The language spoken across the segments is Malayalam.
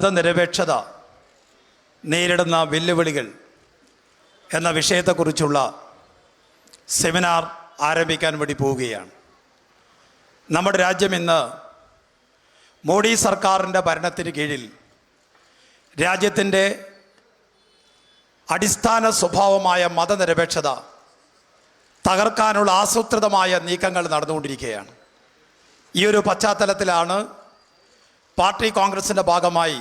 മതനിരപേക്ഷത നേരിടുന്ന വെല്ലുവിളികൾ എന്ന വിഷയത്തെക്കുറിച്ചുള്ള സെമിനാർ ആരംഭിക്കാൻ വേണ്ടി പോവുകയാണ്. നമ്മുടെ രാജ്യം ഇന്ന് മോഡി സർക്കാരിൻ്റെ ഭരണത്തിന് കീഴിൽ രാജ്യത്തിൻ്റെ അടിസ്ഥാന സ്വഭാവമായ മതനിരപേക്ഷത തകർക്കാനുള്ള ആസൂത്രിതമായ നീക്കങ്ങൾ നടന്നുകൊണ്ടിരിക്കുകയാണ്. ഈ ഒരു പശ്ചാത്തലത്തിലാണ് പാർട്ടി കോൺഗ്രസിൻ്റെ ഭാഗമായി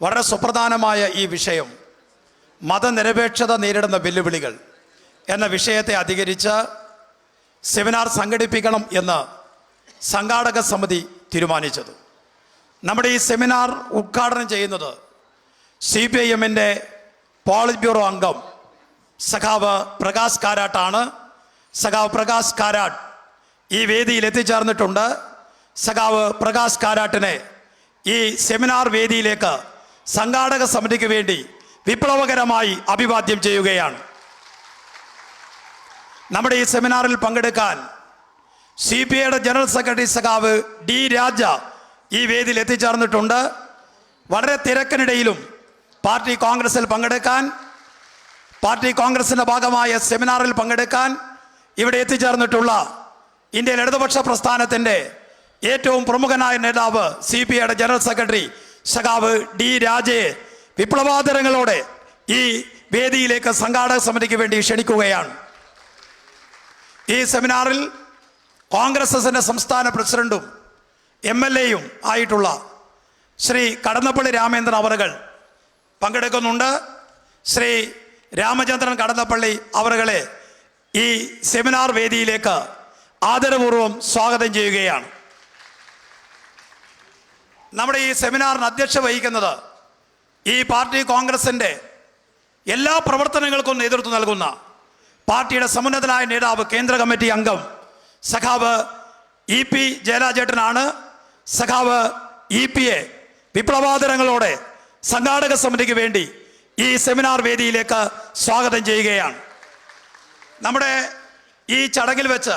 വളരെ സുപ്രധാനമായ ഈ വിഷയം മതനിരപേക്ഷത നേരിടുന്ന വെല്ലുവിളികൾ എന്ന വിഷയത്തെ അധികരിച്ച് സെമിനാർ സംഘടിപ്പിക്കണം എന്ന് സംഘാടക സമിതി തീരുമാനിച്ചത്. നമ്മുടെ ഈ സെമിനാർ ഉദ്ഘാടനം ചെയ്യുന്നത് CPIMൻ്റെ പോളിറ്റ് ബ്യൂറോ അംഗം സഖാവ് പ്രകാശ് കാരാട്ടാണ്. സഖാവ് പ്രകാശ് കാരാട്ട് ഈ വേദിയിൽ എത്തിച്ചേർന്നിട്ടുണ്ട്. സഖാവ് പ്രകാശ് കാരാട്ടിനെ ഈ സെമിനാർ വേദിയിലേക്ക് സംഘാടക സമിതിക്ക് വേണ്ടി വിപ്ലവകരമായി അഭിവാദ്യം ചെയ്യുകയാണ്. നമ്മുടെ ഈ സെമിനാറിൽ പങ്കെടുക്കാൻ CPIയുടെ ജനറൽ സെക്രട്ടറി സഖാവ് D രാജ ഈ വേദിയിൽ എത്തിച്ചേർന്നിട്ടുണ്ട്. വളരെ തിരക്കിനിടയിലും പാർട്ടി കോൺഗ്രസിൽ പങ്കെടുക്കാൻ, പാർട്ടി കോൺഗ്രസിൻ്റെ ഭാഗമായ സെമിനാറിൽ പങ്കെടുക്കാൻ ഇവിടെ എത്തിച്ചേർന്നിട്ടുള്ള ഇന്ത്യൻ ഇടതുപക്ഷ പ്രസ്ഥാനത്തിൻ്റെ ഏറ്റവും പ്രമുഖനായ നേതാവ് CPIയുടെ ജനറൽ സെക്രട്ടറി സഖാവ് D രാജയെ വിപ്ലവാദരങ്ങളോടെ ഈ വേദിയിലേക്ക് സംഘാടക സമിതിക്ക് വേണ്ടി ക്ഷണിക്കുകയാണ്. ഈ സെമിനാറിൽ കോൺഗ്രസിൻ്റെ സംസ്ഥാന പ്രസിഡന്റും MLAയും ആയിട്ടുള്ള ശ്രീ കടന്നപ്പള്ളി രാമേന്ദ്രൻ അവറുകൾ പങ്കെടുക്കുന്നുണ്ട്. ശ്രീ രാമചന്ദ്രൻ കടന്നപ്പള്ളി അവറുകളെ ഈ സെമിനാർ വേദിയിലേക്ക് ആദരപൂർവ്വം സ്വാഗതം ചെയ്യുകയാണ്. നമ്മുടെ ഈ സെമിനാറിന് അധ്യക്ഷത വഹിക്കുന്നത് ഈ പാർട്ടി കോൺഗ്രസിൻ്റെ എല്ലാ പ്രവർത്തനങ്ങൾക്കും നേതൃത്വം നൽകുന്ന പാർട്ടിയുടെ സമുന്നതനായ നേതാവ്, കേന്ദ്ര കമ്മിറ്റി അംഗം സഖാവ് EP ജയരാജേട്ടനാണ്. സഖാവ് EP-യെ വിപ്ലവാദരങ്ങളോടെ സംഘാടക സമിതിക്ക് വേണ്ടി ഈ സെമിനാർ വേദിയിലേക്ക് സ്വാഗതം ചെയ്യുകയാണ്. നമ്മുടെ ഈ ചടങ്ങിൽ വെച്ച്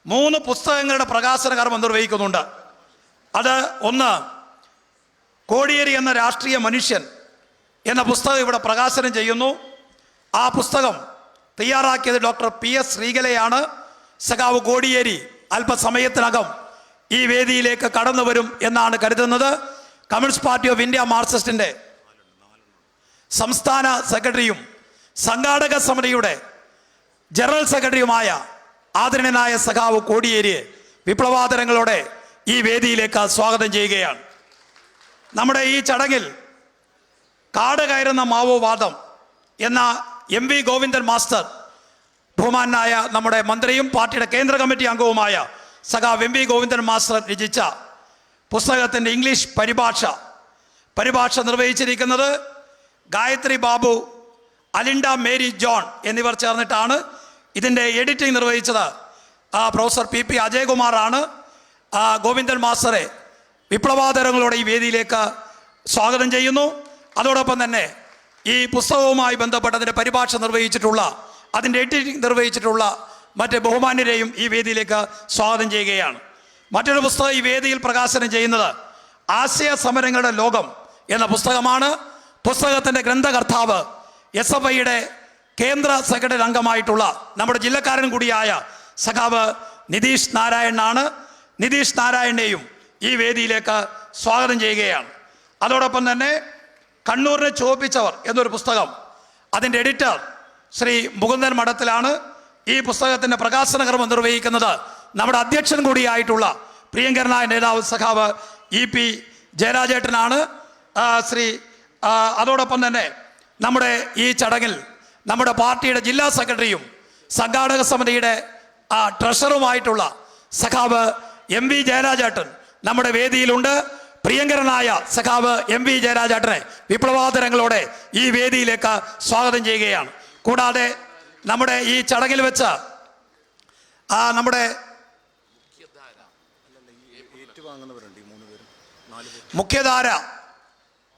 3 പുസ്തകങ്ങളുടെ പ്രകാശന കർമ്മം നിർവഹിക്കുന്നുണ്ട്. അത് ഒന്ന്, കോടിയേരി എന്ന രാഷ്ട്രീയ മനുഷ്യൻ എന്ന പുസ്തകം ഇവിടെ പ്രകാശനം ചെയ്യുന്നു. ആ പുസ്തകം തയ്യാറാക്കിയത് ഡോക്ടർ PS ശ്രീകലയാണ്. സഖാവ് കോടിയേരി അല്പസമയത്തിനകം ഈ വേദിയിലേക്ക് കടന്നു വരും എന്നാണ് കരുതുന്നത്. കമ്മ്യൂണിസ്റ്റ് പാർട്ടി ഓഫ് ഇന്ത്യ മാർക്സിസ്റ്റിൻ്റെ സംസ്ഥാന സെക്രട്ടറിയും സംഘാടക സമിതിയുടെ ജനറൽ സെക്രട്ടറിയുമായ ആദരണീയനായ സഖാവ് കോടിയേരിയെ വിപ്ലവാദരങ്ങളോടെ ഈ വേദിയിലേക്ക് സ്വാഗതം ചെയ്യുകയാണ്. നമ്മുടെ ഈ ചടങ്ങിൽ കാട് കയറുന്ന മാവോവാദം എന്ന MV ഗോവിന്ദൻ മാസ്റ്റർ, ബഹുമാനായ നമ്മുടെ മന്ത്രിയും പാർട്ടിയുടെ കേന്ദ്ര കമ്മിറ്റി അംഗവുമായ സഖാവ് MV ഗോവിന്ദൻ മാസ്റ്റർ രചിച്ച പുസ്തകത്തിൻ്റെ ഇംഗ്ലീഷ് പരിഭാഷ നിർവഹിച്ചിരിക്കുന്നത് ഗായത്രി ബാബു, അലിൻഡ മേരി ജോൺ എന്നിവർ ചേർന്നിട്ടാണ്. ഇതിൻ്റെ എഡിറ്റിംഗ് നിർവഹിച്ചത് പ്രൊഫസർ PP അജയകുമാറാണ്. ഗോവിന്ദൻ മാസ്റ്ററെ വിപ്ലവാദരങ്ങളോടെ ഈ വേദിയിലേക്ക് സ്വാഗതം ചെയ്യുന്നു. അതോടൊപ്പം തന്നെ ഈ പുസ്തകവുമായി ബന്ധപ്പെട്ടതിൻ്റെ പരിഭാഷ നിർവഹിച്ചിട്ടുള്ള, അതിൻ്റെ എഡിറ്റിംഗ് നിർവഹിച്ചിട്ടുള്ള മറ്റ് ബഹുമാന്യരെയും ഈ വേദിയിലേക്ക് സ്വാഗതം ചെയ്യുകയാണ്. മറ്റൊരു പുസ്തകം ഈ വേദിയിൽ പ്രകാശനം ചെയ്യുന്നത് ആശയ സമരങ്ങളുടെ ലോകം എന്ന പുസ്തകമാണ്. പുസ്തകത്തിൻ്റെ ഗ്രന്ഥകർത്താവ് SFIയുടെ കേന്ദ്ര സെക്രട്ടറി അംഗമായിട്ടുള്ള നമ്മുടെ ജില്ലക്കാരൻ കൂടിയായ സഖാവ് നിതീഷ് നാരായണനാണ്. നിതീഷ് നാരായണനെയും ഈ വേദിയിലേക്ക് സ്വാഗതം ചെയ്യുകയാണ്. അതോടൊപ്പം തന്നെ കണ്ണൂരിനെ ചോപ്പിച്ചവർ എന്നൊരു പുസ്തകം, അതിൻ്റെ എഡിറ്റർ ശ്രീ മുകുന്ദൻ മഠത്തിലാണ്. ഈ പുസ്തകത്തിൻ്റെ പ്രകാശന കർമ്മം നിർവഹിക്കുന്നത് നമ്മുടെ അധ്യക്ഷൻ കൂടിയായിട്ടുള്ള പ്രിയങ്കരനായ നേതാവ് സഖാവ് EP ജയരാജേട്ടനാണ്. അതോടൊപ്പം തന്നെ നമ്മുടെ ഈ ചടങ്ങിൽ നമ്മുടെ പാർട്ടിയുടെ ജില്ലാ സെക്രട്ടറിയും സംഘാടക സമിതിയുടെ ട്രഷറുമായിട്ടുള്ള സഖാവ് MV ജയരാജേട്ടൻ നമ്മുടെ വേദിയിലുണ്ട്. പ്രിയങ്കരനായ സഖാവ് MV ജയരാജേട്ടനെ വിപ്ലവാദരങ്ങളോടെ ഈ വേദിയിലേക്ക് സ്വാഗതം ചെയ്യുകയാണ്. കൂടാതെ നമ്മുടെ ഈ ചടങ്ങിൽ വെച്ച്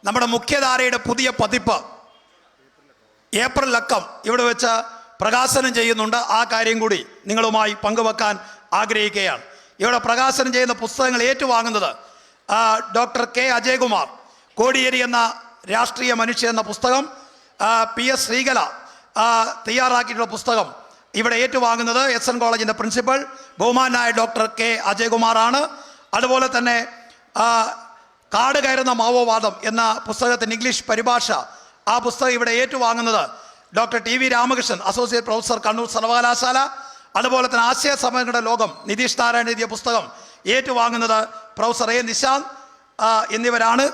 നമ്മുടെ മുഖ്യധാരയുടെ പുതിയ പതിപ്പ് ഏപ്രിൽ അക്കം ഇവിടെ വെച്ച് പ്രകാശനം ചെയ്യുന്നുണ്ട്. ആ കാര്യം കൂടി നിങ്ങളുമായി പങ്കുവെക്കാൻ ആഗ്രഹിക്കുകയാണ്. ഇവിടെ പ്രകാശനം ചെയ്യുന്ന പുസ്തകങ്ങൾ ഏറ്റുവാങ്ങുന്നത് ഡോക്ടർ K അജയകുമാർ, കോടിയേരി എന്ന രാഷ്ട്രീയ മനുഷ്യൻ എന്ന പുസ്തകം PS ശ്രീകല തയ്യാറാക്കിയിട്ടുള്ള പുസ്തകം ഇവിടെ ഏറ്റുവാങ്ങുന്നത് SN കോളേജിൻ്റെ പ്രിൻസിപ്പൽ ബഹുമാനായ ഡോക്ടർ K അജയകുമാറാണ്. അതുപോലെ തന്നെ കാട് കയറുന്ന മാവോവാദം എന്ന പുസ്തകത്തിൻ്റെ ഇംഗ്ലീഷ് പരിഭാഷ ആ പുസ്തകം ഇവിടെ ഏറ്റുവാങ്ങുന്നത് doctor TV Ramakrishnan, associate professor, Kannur സർവകലാശാല. അതുപോലെ തന്നെ ആശയ സമരങ്ങളുടെ ലോകം നിതീഷ് നാരായൺ എഴുതിയ പുസ്തകം ഏറ്റുവാങ്ങുന്നത് പ്രൊഫസർ A നിശാന്ത് എന്നിവരാണ്.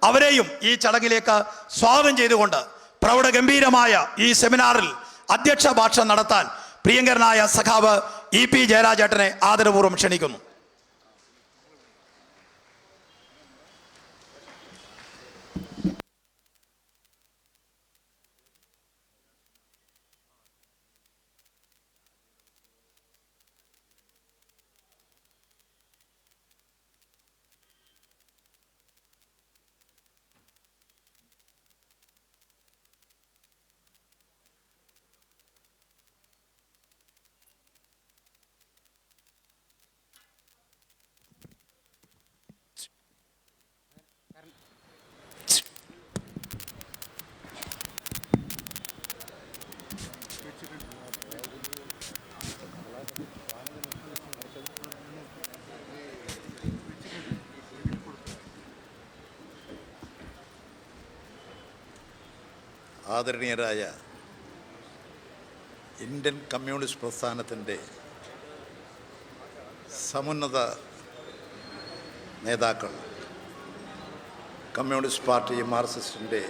അവരെയും ഈ ചടങ്ങിലേക്ക് സ്വാഗതം ചെയ്തുകൊണ്ട് പ്രൗഢഗംഭീരമായ ഈ സെമിനാറിൽ അധ്യക്ഷ ഭാഷണം നടത്താൻ പ്രിയങ്കരനായ സഖാവ് EP ജയരാജേട്ടനെ ആദരപൂർവ്വം ക്ഷണിക്കുന്നു. ആദരണീയരായ ഇന്ത്യൻ കമ്മ്യൂണിസ്റ്റ് പ്രസ്ഥാനത്തിൻ്റെ സമുന്നത നേതാക്കൾ, കമ്മ്യൂണിസ്റ്റ് പാർട്ടി മാർക്സിസ്റ്റിൻ്റെ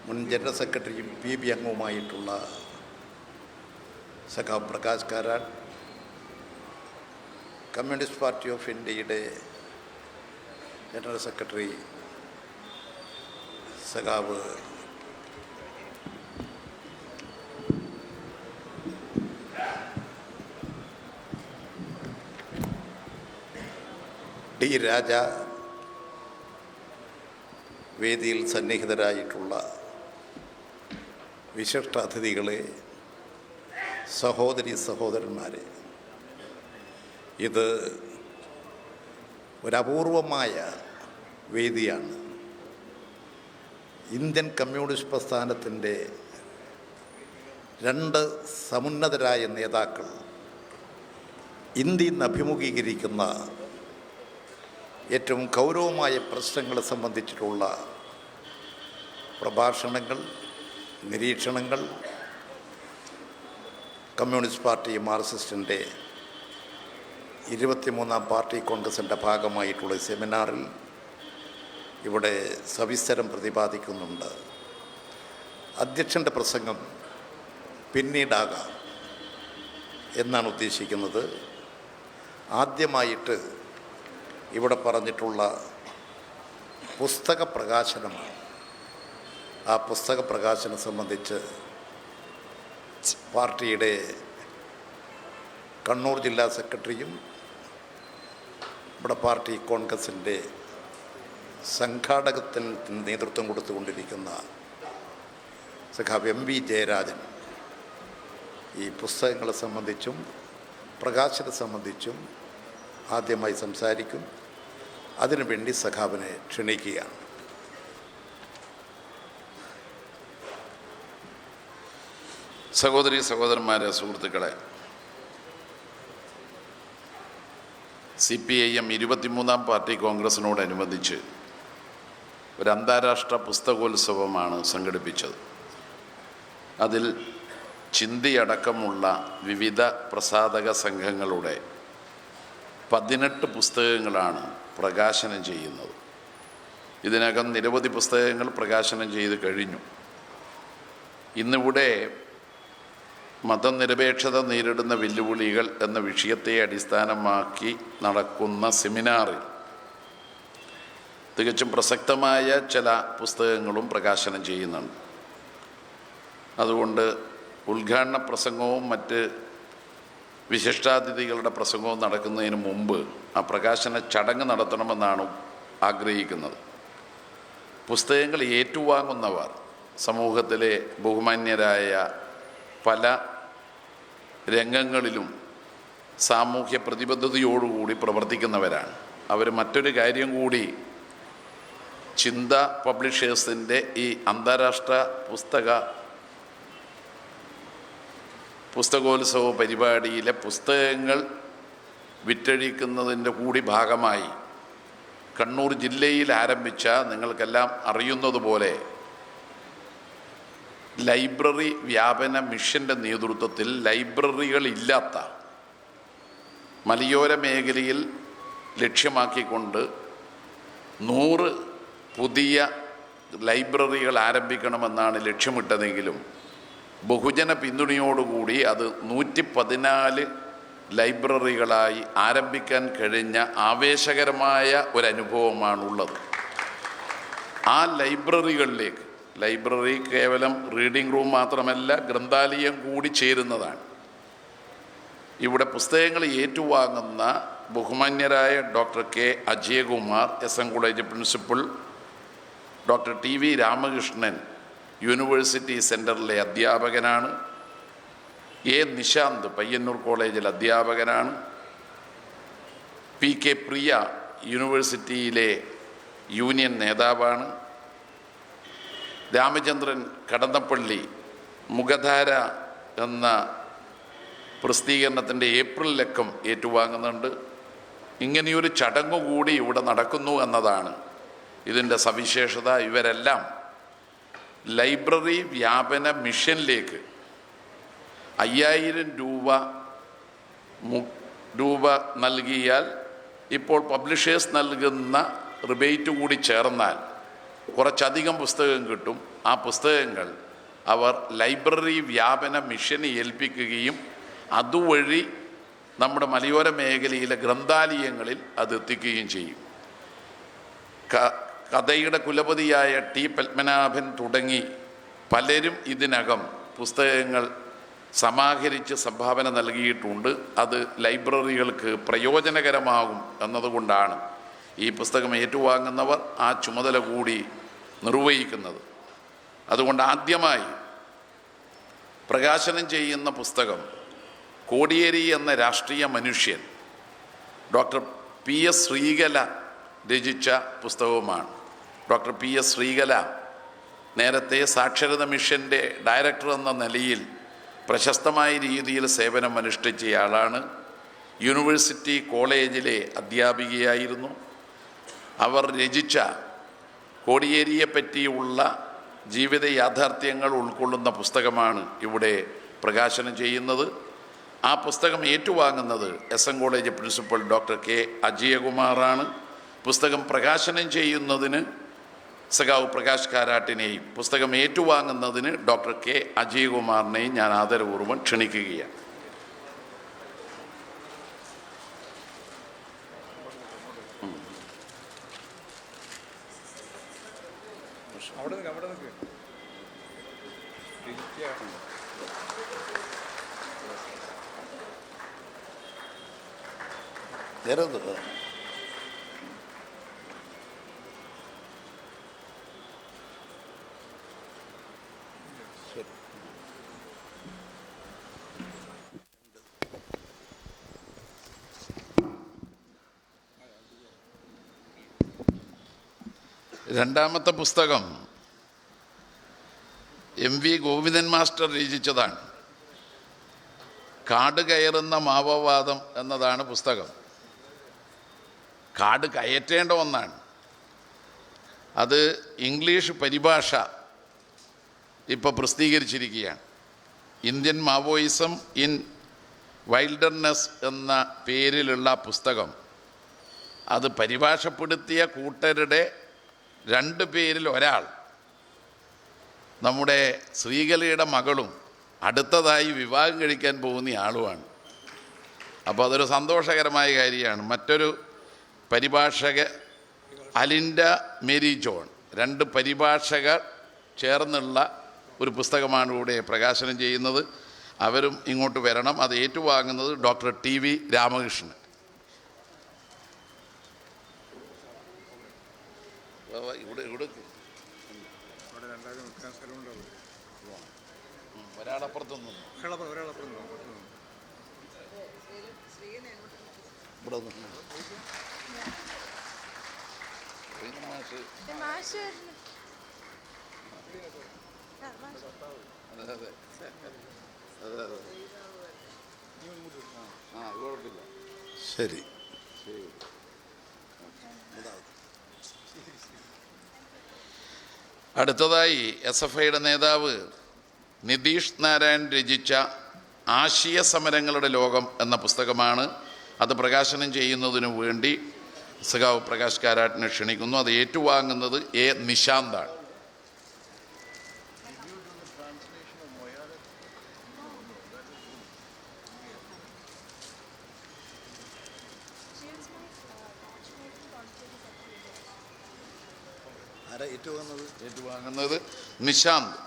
മുൻ ജനറൽ സെക്രട്ടറിയും PB അംഗവുമായിട്ടുള്ള സഖാവ് Prakash Karat, communist party of ഇന്ത്യയുടെ ജനറൽ സെക്രട്ടറി സഖാവ് D രാജ, വേദിയിൽ സന്നിഹിതരായിട്ടുള്ള വിശിഷ്ട അതിഥികളെ, സഹോദരി സഹോദരന്മാരെ, ഇത് ഒരപൂർവമായ വേദിയാണ്. ഇന്ത്യൻ കമ്മ്യൂണിസ്റ്റ് പ്രസ്ഥാനത്തിൻ്റെ രണ്ട് സമുന്നതരായ നേതാക്കൾ ഇന്ത്യയിൽ നിന്ന് അഭിമുഖീകരിക്കുന്ന ഏറ്റവും ഗൗരവമായ പ്രശ്നങ്ങളെ സംബന്ധിച്ചിട്ടുള്ള പ്രഭാഷണങ്ങൾ, നിരീക്ഷണങ്ങൾ കമ്മ്യൂണിസ്റ്റ് പാർട്ടി മാർക്സിസ്റ്റിൻ്റെ 23ാം പാർട്ടി കോൺഗ്രസിൻ്റെ ഭാഗമായിട്ടുള്ള സെമിനാറിൽ ഇവിടെ സവിസ്തരം പ്രതിപാദിക്കുന്നുണ്ട്. അധ്യക്ഷൻ്റെ പ്രസംഗം പിന്നീടാകാം എന്നാണ് ഉദ്ദേശിക്കുന്നത്. ആദ്യമായിട്ട് ഇവിടെ പറഞ്ഞിട്ടുള്ള പുസ്തക പ്രകാശനമാണ്. ആ പുസ്തക പ്രകാശനം സംബന്ധിച്ച് പാർട്ടിയുടെ കണ്ണൂർ ജില്ലാ സെക്രട്ടറിയും ഇവിടെ പാർട്ടി കോൺഗ്രസിൻ്റെ സംഘാടകത്തിന് നേതൃത്വം കൊടുത്തുകൊണ്ടിരിക്കുന്ന സഖാവ് MV ജയരാജൻ ഈ പുസ്തകങ്ങളെ സംബന്ധിച്ചും പ്രകാശനത്തെ സംബന്ധിച്ചും ആദ്യമായി സംസാരിക്കും. അതിനുവേണ്ടി സഖാവിനെ ക്ഷണിക്കുകയാണ്. സഹോദരി സഹോദരന്മാരെ, സുഹൃത്തുക്കളെ, CPIM 23ാം പാർട്ടി കോൺഗ്രസിനോടനുബന്ധിച്ച് ഒരു അന്താരാഷ്ട്ര പുസ്തകോത്സവമാണ് സംഘടിപ്പിച്ചത്. അതിൽ ചിന്തിയടക്കമുള്ള വിവിധ പ്രസാധക സംഘങ്ങളുടെ 18 പുസ്തകങ്ങളാണ് പ്രകാശനം ചെയ്യുന്നത്. ഇതിനകം നിരവധി പുസ്തകങ്ങൾ പ്രകാശനം ചെയ്ത് കഴിഞ്ഞു. ഇന്നിവിടെ മതനിരപേക്ഷത നേരിടുന്ന വെല്ലുവിളികൾ എന്ന വിഷയത്തെ അടിസ്ഥാനമാക്കി നടക്കുന്ന സെമിനാറിൽ തികച്ചും പ്രസക്തമായ ചില പുസ്തകങ്ങളും പ്രകാശനം ചെയ്യുന്നുണ്ട്. അതുകൊണ്ട് ഉദ്ഘാടന പ്രസംഗവും മറ്റ് വിശിഷ്ടാതിഥികളുടെ പ്രസംഗവും നടക്കുന്നതിന് മുമ്പ് ആ പ്രകാശന ചടങ്ങ് നടത്തണമെന്നാണ് ആഗ്രഹിക്കുന്നത്. പുസ്തകങ്ങൾ ഏറ്റുവാങ്ങുന്നവർ സമൂഹത്തിലെ ബഹുമാന്യരായ പല രംഗങ്ങളിലും സാമൂഹ്യ പ്രതിബദ്ധതയോടുകൂടി പ്രവർത്തിക്കുന്നവരാണ്. അവർ മറ്റൊരു കാര്യം കൂടി ചിന്ത പബ്ലിഷേഴ്സിൻ്റെ ഈ അന്താരാഷ്ട്ര പുസ്തകോത്സവ പരിപാടിയിലെ പുസ്തകങ്ങൾ വിറ്റഴിക്കുന്നതിൻ്റെ കൂടി ഭാഗമായി കണ്ണൂർ ജില്ലയിൽ ആരംഭിച്ച, നിങ്ങൾക്കെല്ലാം അറിയുന്നതുപോലെ, ലൈബ്രറി വ്യാപന മിഷൻ്റെ നേതൃത്വത്തിൽ ലൈബ്രറികളില്ലാത്ത മലയോര മേഖലയിൽ ലക്ഷ്യമാക്കിക്കൊണ്ട് 100 പുതിയ ലൈബ്രറികൾ ആരംഭിക്കണമെന്നാണ് ലക്ഷ്യമിട്ടതെങ്കിലും ബഹുജന പിന്തുണയോടുകൂടി അത് 114 ലൈബ്രറികളായി ആരംഭിക്കാൻ കഴിഞ്ഞ ആവേശകരമായ ഒരനുഭവമാണുള്ളത്. ആ ലൈബ്രറികളിലേക്ക്, ലൈബ്രറി കേവലം റീഡിംഗ് റൂം മാത്രമല്ല, ഗ്രന്ഥാലയം കൂടി ചേരുന്നതാണ്. ഇവിടെ പുസ്തകങ്ങൾ ഏറ്റുവാങ്ങുന്ന ബഹുമാന്യരായ doctor K Ajayakumar, SM college principal, doctor TV Ramakrishnan university സെൻറ്ററിലെ അധ്യാപകനാണ്. നിശാന്ത് പയ്യന്നൂർ കോളേജിൽ അധ്യാപകനാണ്. PK പ്രിയ യൂണിവേഴ്സിറ്റിയിലെ യൂണിയൻ നേതാവാണ്. രാമചന്ദ്രൻ കടന്നപ്പള്ളി മുഖധാര എന്ന പ്രസിദ്ധീകരണത്തിൻ്റെ ഏപ്രിൽ ലക്കം ഏറ്റുവാങ്ങുന്നുണ്ട്. ഇങ്ങനെയൊരു ചടങ്ങ് കൂടി ഇവിടെ നടക്കുന്നു എന്നതാണ് ഇതിൻ്റെ സവിശേഷത. ഇവരെല്ലാം ലൈബ്രറി വ്യാപന മിഷനിലേക്ക് 5000 രൂപ നൽകിയാൽ, ഇപ്പോൾ പബ്ലിഷേഴ്സ് നൽകുന്ന റിബേറ്റ് കൂടി ചേർന്നാൽ കുറച്ചധികം പുസ്തകം കിട്ടും. ആ പുസ്തകങ്ങൾ അവർ ലൈബ്രറി വ്യാപന മിഷനെ ഏൽപ്പിക്കുകയും അതുവഴി നമ്മുടെ മലയോര മേഖലയിലെ ഗ്രന്ഥാലയങ്ങളിൽ അത് എത്തിക്കുകയും ചെയ്യും. കഥയുടെ കുലപതിയായ T പത്മനാഭൻ തുടങ്ങി പലരും ഇതിനകം പുസ്തകങ്ങൾ സമാഹരിച്ച് സംഭാവന നൽകിയിട്ടുണ്ട്. അത് ലൈബ്രറികൾക്ക് പ്രയോജനകരമാകും എന്നതുകൊണ്ടാണ് ഈ പുസ്തകം ഏറ്റുവാങ്ങുന്നവർ ആ ചുമതല കൂടി നിർവഹിക്കുന്നത്. അതുകൊണ്ട് ആദ്യമായി പ്രകാശനം ചെയ്യുന്ന പുസ്തകം കോടിയേരി എന്ന രാഷ്ട്രീയ മനുഷ്യൻ ഡോക്ടർ PS ശ്രീകല രചിച്ച പുസ്തകവുമാണ്. ഡോക്ടർ PS ശ്രീകല നേരത്തെ സാക്ഷരത മിഷൻ്റെ ഡയറക്ടർ എന്ന നിലയിൽ പ്രശസ്തമായ രീതിയിൽ സേവനം അനുഷ്ഠിച്ചയാളാണ്. യൂണിവേഴ്സിറ്റി കോളേജിലെ അധ്യാപികയായിരുന്നു. അവർ രചിച്ച കോടിയേരിയെ പറ്റിയുള്ള ജീവിത യാഥാർത്ഥ്യങ്ങൾ ഉൾക്കൊള്ളുന്ന പുസ്തകമാണ് ഇവിടെ പ്രകാശനം ചെയ്യുന്നത്. ആ പുസ്തകം ഏറ്റുവാങ്ങുന്നത് SM college principal doctor K അജയകുമാറാണ്. പുസ്തകം പ്രകാശനം ചെയ്യുന്നതിന് സഖാവ് പ്രകാശ് കാരാട്ടിനെയും പുസ്തകം ഏറ്റുവാങ്ങുന്നതിന് ഡോക്ടർ K അജയകുമാറിനെയും ഞാൻ ആദരപൂർവ്വം ക്ഷണിക്കുകയാണ്. രണ്ടാമത്തെ പുസ്തകം MV ഗോവിന്ദൻ മാസ്റ്റർ രചിച്ചതാണ്. കാട് കയറുന്ന മാവോവാദം എന്നതാണ് പുസ്തകം. കാട് കയറ്റേണ്ട ഒന്നാണ്. അത് ഇംഗ്ലീഷ് പരിഭാഷ ഇപ്പോൾ പ്രസിദ്ധീകരിച്ചിരിക്കുകയാണ്. ഇന്ത്യൻ മാവോയിസം ഇൻ വൈൽഡർനെസ് എന്ന പേരിലുള്ള പുസ്തകം അത് പരിഭാഷപ്പെടുത്തിയ കൂട്ടരുടെ 2 പേരിൽ ഒരാൾ നമ്മുടെ ശ്രീകലയുടെ മകളും അടുത്തതായി വിവാഹം കഴിക്കാൻ പോകുന്ന ആളുമാണ്. അപ്പോൾ അതൊരു സന്തോഷകരമായ കാര്യമാണ്. മറ്റൊരു പരിഭാഷക അലിൻഡ മേരി ജോൺ, 2 പരിഭാഷകർ ചേർന്നുള്ള ഒരു പുസ്തകമാണ് ഇവിടെ പ്രകാശനം ചെയ്യുന്നത്. അവരും ഇങ്ങോട്ട് വരണം. അത് ഏറ്റുവാങ്ങുന്നത് ഡോക്ടർ TV രാമകൃഷ്ണൻ. ഒരാളപ്പുറത്തൊന്നും ഇവിടെ ശരി. അടുത്തതായി SFIയുടെ നേതാവ് നിതീഷ് നാരായൺ രചിച്ച ആശയ സമരങ്ങളുടെ ലോകം എന്ന പുസ്തകമാണ്. അത് പ്രകാശനം ചെയ്യുന്നതിനു വേണ്ടി സഖാവ് പ്രകാശ് കാരാട്ടിനെ ക്ഷണിക്കുന്നു. അത് ഏറ്റുവാങ്ങുന്നത് നിശാന്താണ്. ഏറ്റുവാങ്ങുന്നത് നിശാന്ത്.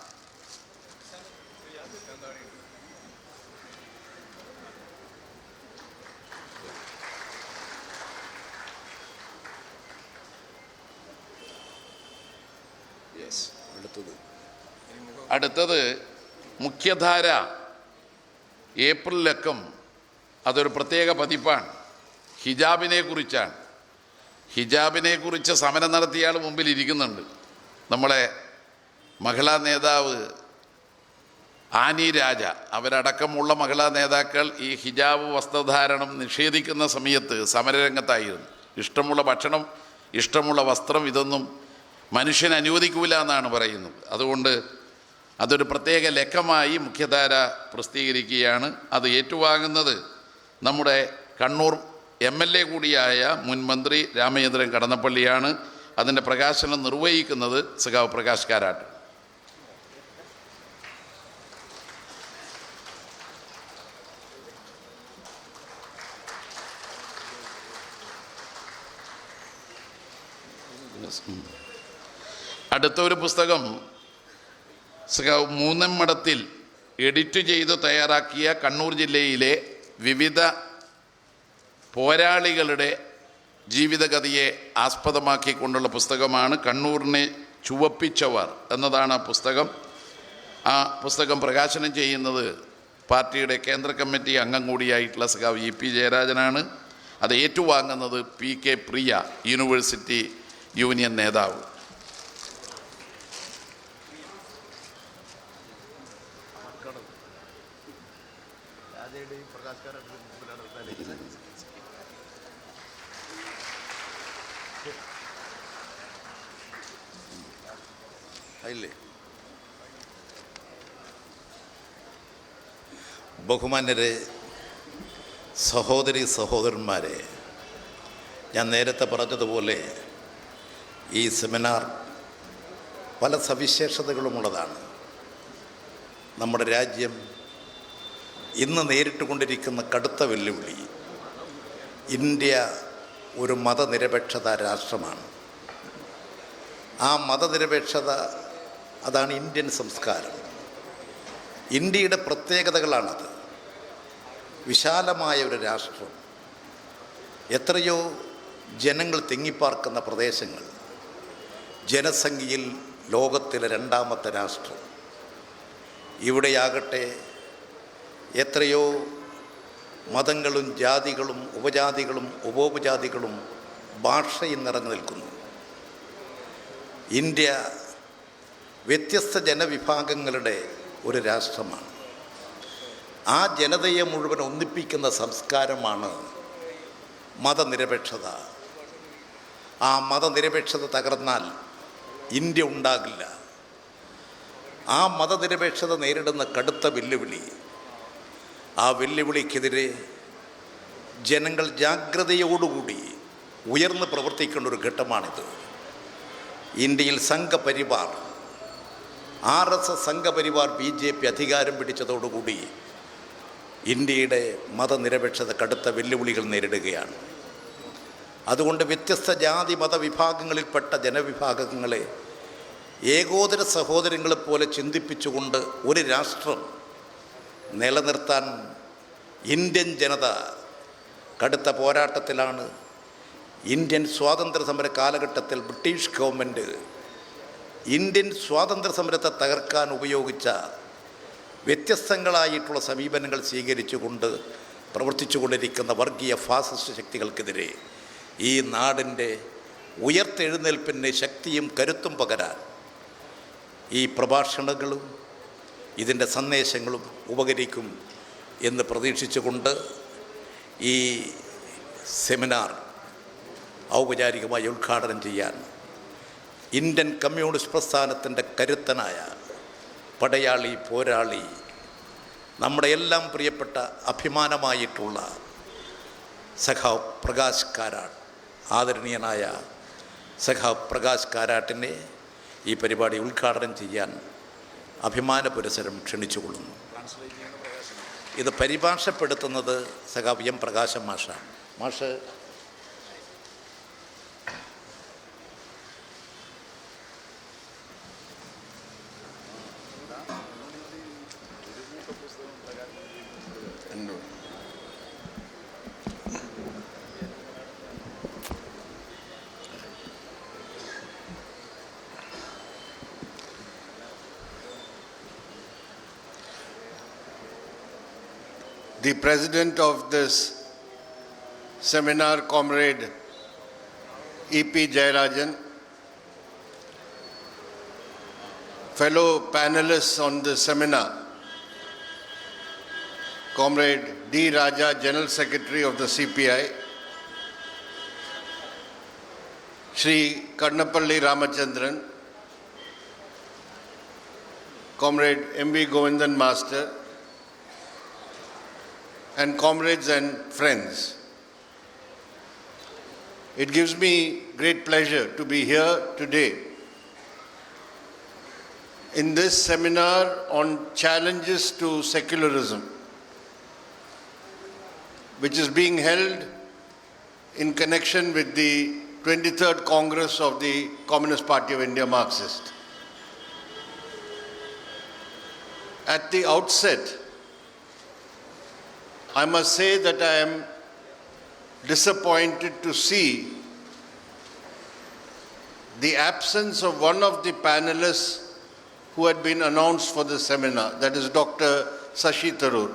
അടുത്തത് മുഖ്യധാര ഏപ്രിലക്കം. അതൊരു പ്രത്യേക പതിപ്പാണ്. ഹിജാബിനെ കുറിച്ചാണ്. ഹിജാബിനെ കുറിച്ച് സമരം നടത്തിയ ആൾ മുമ്പിൽ ഇരിക്കുന്നുണ്ട്. നമ്മളെ മഹിളാ നേതാവ് ആനി രാജ, അവരടക്കമുള്ള മഹിളാ നേതാക്കൾ ഈ ഹിജാബ് വസ്ത്രധാരണം നിഷേധിക്കുന്ന സമയത്ത് സമരരംഗത്തായിരുന്നു. ഇഷ്ടമുള്ള ഭക്ഷണം, ഇഷ്ടമുള്ള വസ്ത്രം, ഇതൊന്നും മനുഷ്യൻ അനുവദിക്കൂല എന്നാണ് പറയുന്നത്. അതുകൊണ്ട് അതൊരു പ്രത്യേക ലക്കമായി മുഖ്യധാര പ്രസിദ്ധീകരിക്കുകയാണ്. അത് ഏറ്റുവാങ്ങുന്നത് നമ്മുടെ കണ്ണൂർ MLA കൂടിയായ മുൻ മന്ത്രി രാമചന്ദ്രൻ കടന്നപ്പള്ളിയാണ്. അതിൻ്റെ പ്രകാശനം നിർവഹിക്കുന്നത് സഖാവ് പ്രകാശ് കാരാട്ട്. അടുത്ത ഒരു പുസ്തകം സഖാവ് മൂന്നമ്മടത്തിൽ എഡിറ്റ് ചെയ്ത് തയ്യാറാക്കിയ കണ്ണൂർ ജില്ലയിലെ വിവിധ പോരാളികളുടെ ജീവിതകഥയെ ആസ്പദമാക്കിക്കൊണ്ടുള്ള പുസ്തകമാണ്. കണ്ണൂരിനെ ചുവപ്പിച്ചവർ എന്നതാണ് ആ പുസ്തകം. ആ പുസ്തകം പ്രകാശനം ചെയ്യുന്നത് പാർട്ടിയുടെ കേന്ദ്ര കമ്മിറ്റി അംഗം കൂടിയായിട്ടുള്ള സഖാവ് EP ജയരാജനാണ്. അത് ഏറ്റുവാങ്ങുന്നത് PK പ്രിയ, യൂണിവേഴ്സിറ്റി യൂണിയൻ നേതാവ്. ബഹുമാന്യരെ, സഹോദരി സഹോദരന്മാരെ, ഞാൻ നേരത്തെ പറഞ്ഞതുപോലെ ഈ സെമിനാർ പല സവിശേഷതകളുമുള്ളതാണ്. നമ്മുടെ രാജ്യം ഇന്ന് നേരിട്ടുകൊണ്ടിരിക്കുന്ന കടുത്ത വെല്ലുവിളി, ഇന്ത്യ ഒരു മതനിരപേക്ഷത രാഷ്ട്രമാണ്. ആ മതനിരപേക്ഷത, അതാണ് ഇന്ത്യൻ സംസ്കാരം. ഇന്ത്യയുടെ പ്രത്യേകതകളാണത്. വിശാലമായ ഒരു രാഷ്ട്രം, എത്രയോ ജനങ്ങൾ തിങ്ങിപ്പാർക്കുന്ന പ്രദേശങ്ങൾ, ജനസംഖ്യയിൽ ലോകത്തിലെ രണ്ടാമത്തെ രാഷ്ട്രം. ഇവിടെയാകട്ടെ എത്രയോ മതങ്ങളും ജാതികളും ഉപജാതികളും ഉപോപജാതികളും ഭാഷയും നിറഞ്ഞു നിൽക്കുന്നു. ഇന്ത്യ വ്യത്യസ്ത ജനവിഭാഗങ്ങളുടെ ഒരു രാഷ്ട്രമാണ്. ആ ജനതയെ മുഴുവൻ ഒന്നിപ്പിക്കുന്ന സംസ്കാരമാണ് മതനിരപേക്ഷത. ആ മതനിരപേക്ഷത തകർന്നാൽ ഇന്ത്യ ഉണ്ടാകില്ല. ആ മതനിരപേക്ഷത നേരിടുന്ന കടുത്ത വെല്ലുവിളി, ആ വെല്ലുവിളിക്കെതിരെ ജനങ്ങൾ ജാഗ്രതയോടുകൂടി ഉയർന്ന് പ്രവർത്തിക്കേണ്ട ഒരു ഘട്ടമാണിത്. ഇന്ത്യയിൽ സംഘപരിവാർ, RSS സംഘപരിവാർ BJP അധികാരം പിടിച്ചതോടുകൂടി ഇന്ത്യയുടെ മതനിരപേക്ഷത കടുത്ത വെല്ലുവിളികൾ നേരിടുകയാണ്. അതുകൊണ്ട് വ്യത്യസ്ത ജാതി മതവിഭാഗങ്ങളിൽപ്പെട്ട ജനവിഭാഗങ്ങളെ ഏകോദര സഹോദരങ്ങളെപ്പോലെ ചിന്തിപ്പിച്ചുകൊണ്ട് ഒരു രാഷ്ട്രം നിലനിർത്താൻ ഇന്ത്യൻ ജനത കടുത്ത പോരാട്ടത്തിലാണ്. ഇന്ത്യൻ സ്വാതന്ത്ര്യ സമര കാലഘട്ടത്തിൽ ബ്രിട്ടീഷ് ഗവൺമെൻറ് ഇന്ത്യൻ സ്വാതന്ത്ര്യ സമരത്തെ തകർക്കാൻ ഉപയോഗിച്ച വ്യത്യസ്തങ്ങളായിട്ടുള്ള സമീപനങ്ങൾ സ്വീകരിച്ചുകൊണ്ട് പ്രവർത്തിച്ചു കൊണ്ടിരിക്കുന്ന വർഗീയ ഫാസിസ്റ്റ് ശക്തികൾക്കെതിരെ ഈ നാടിൻ്റെ ഉയർത്തെഴുന്നേൽപ്പിന് ശക്തിയും കരുത്തും പകരാൻ ഈ പ്രഭാഷണങ്ങളും ഇതിൻ്റെ സന്ദേശങ്ങളും ഉപകരിക്കും എന്ന് പ്രതീക്ഷിച്ചുകൊണ്ട് ഈ സെമിനാർ ഔപചാരികമായി ഉദ്ഘാടനം ചെയ്യാൻ ഇന്ത്യൻ കമ്മ്യൂണിസ്റ്റ് പ്രസ്ഥാനത്തിൻ്റെ കരുത്തനായ പടയാളി പോരാളി നമ്മുടെ എല്ലാം പ്രിയപ്പെട്ട അഭിമാനമായിട്ടുള്ള സഖാവ് പ്രകാശ് കാരാട്ട്, ആദരണീയനായ സഖാവ് പ്രകാശ് കാരാട്ടിനെ ഈ പരിപാടി ഉദ്ഘാടനം ചെയ്യാൻ അഭിമാന പുരസരം ക്ഷണിച്ചുകൊള്ളുന്നു. ഇത് പരിഭാഷപ്പെടുത്തുന്നത് സഖാവ് എം പ്രകാശം മാഷാണ്. മാഷ് The president of this seminar, Comrade E.P. Jayarajan, fellow panelists on the seminar, Comrade D. Raja, General Secretary of the CPI, Shri Karnapalli Ramachandran, Comrade M.V. Govindan Master, and comrades and friends. It gives me great pleasure to be here today in this seminar on challenges to secularism, which is being held in connection with the 23rd Congress of the Communist Party of India Marxist. At the outset, I must say that I am disappointed to see the absence of one of the panelists who had been announced for the seminar, that is Dr. Shashi Tharoor.